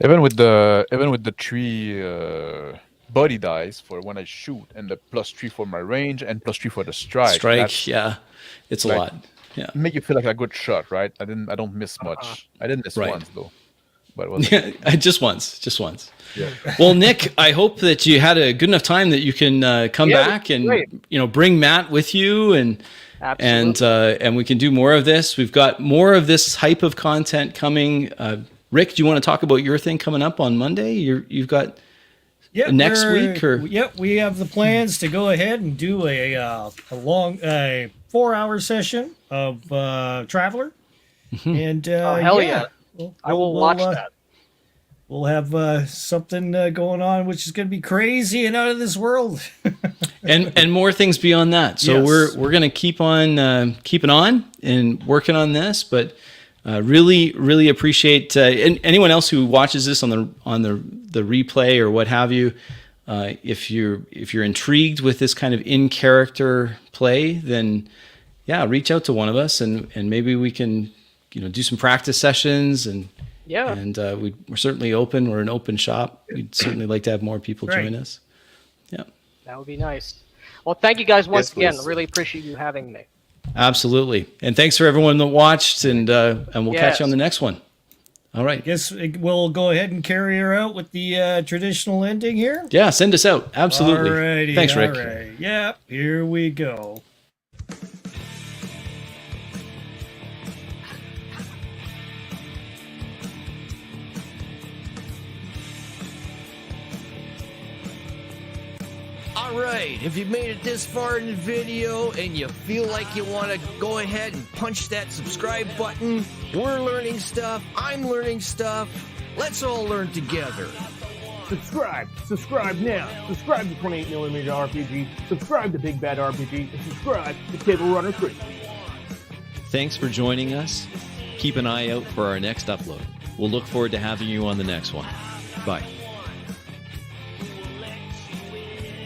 Even with the 3 body dice for when I shoot, and the +3 for my range and +3 for the strike. It's a like, lot. Yeah, make you feel like a good shot, right? I don't miss much. I didn't miss once though, but it was just once. Yeah. Well, Nick, I hope that you had a good enough time that you can come back and bring Matt with you, and we can do more of this. We've got more of this type of content coming. Rick, do you want to talk about your thing coming up on Monday? You've got next week, or we have the plans to go ahead and do a long 4-hour session of Traveler, and hell yeah. I will watch that. We'll have something going on, which is going to be crazy and out of this world, and more things beyond that. So we're going to keep on keeping on and working on this. But really appreciate and anyone else who watches this on the replay or what have you. If you're intrigued with this kind of in character play, then reach out to one of us and maybe we can do some practice sessions and. Yeah, and we're certainly open. We're an open shop. We'd certainly like to have more people join us. Yeah, that would be nice. Well, thank you guys once again. I really appreciate you having me. Absolutely, and thanks for everyone that watched. And we'll catch you on the next one. All right. I guess we'll go ahead and carry her out with the traditional ending here. Yeah, send us out. Absolutely. Alrighty, thanks, Rick. All right. Yeah, here we go. Alright, if you've made it this far in the video and you feel like you want to go ahead and punch that subscribe button, we're learning stuff, I'm learning stuff, let's all learn together. Subscribe now. Subscribe to 28mm RPG, subscribe to Big Bad RPG, and subscribe to Cable Runner 3. Thanks for joining us. Keep an eye out for our next upload. We'll look forward to having you on the next one. Bye.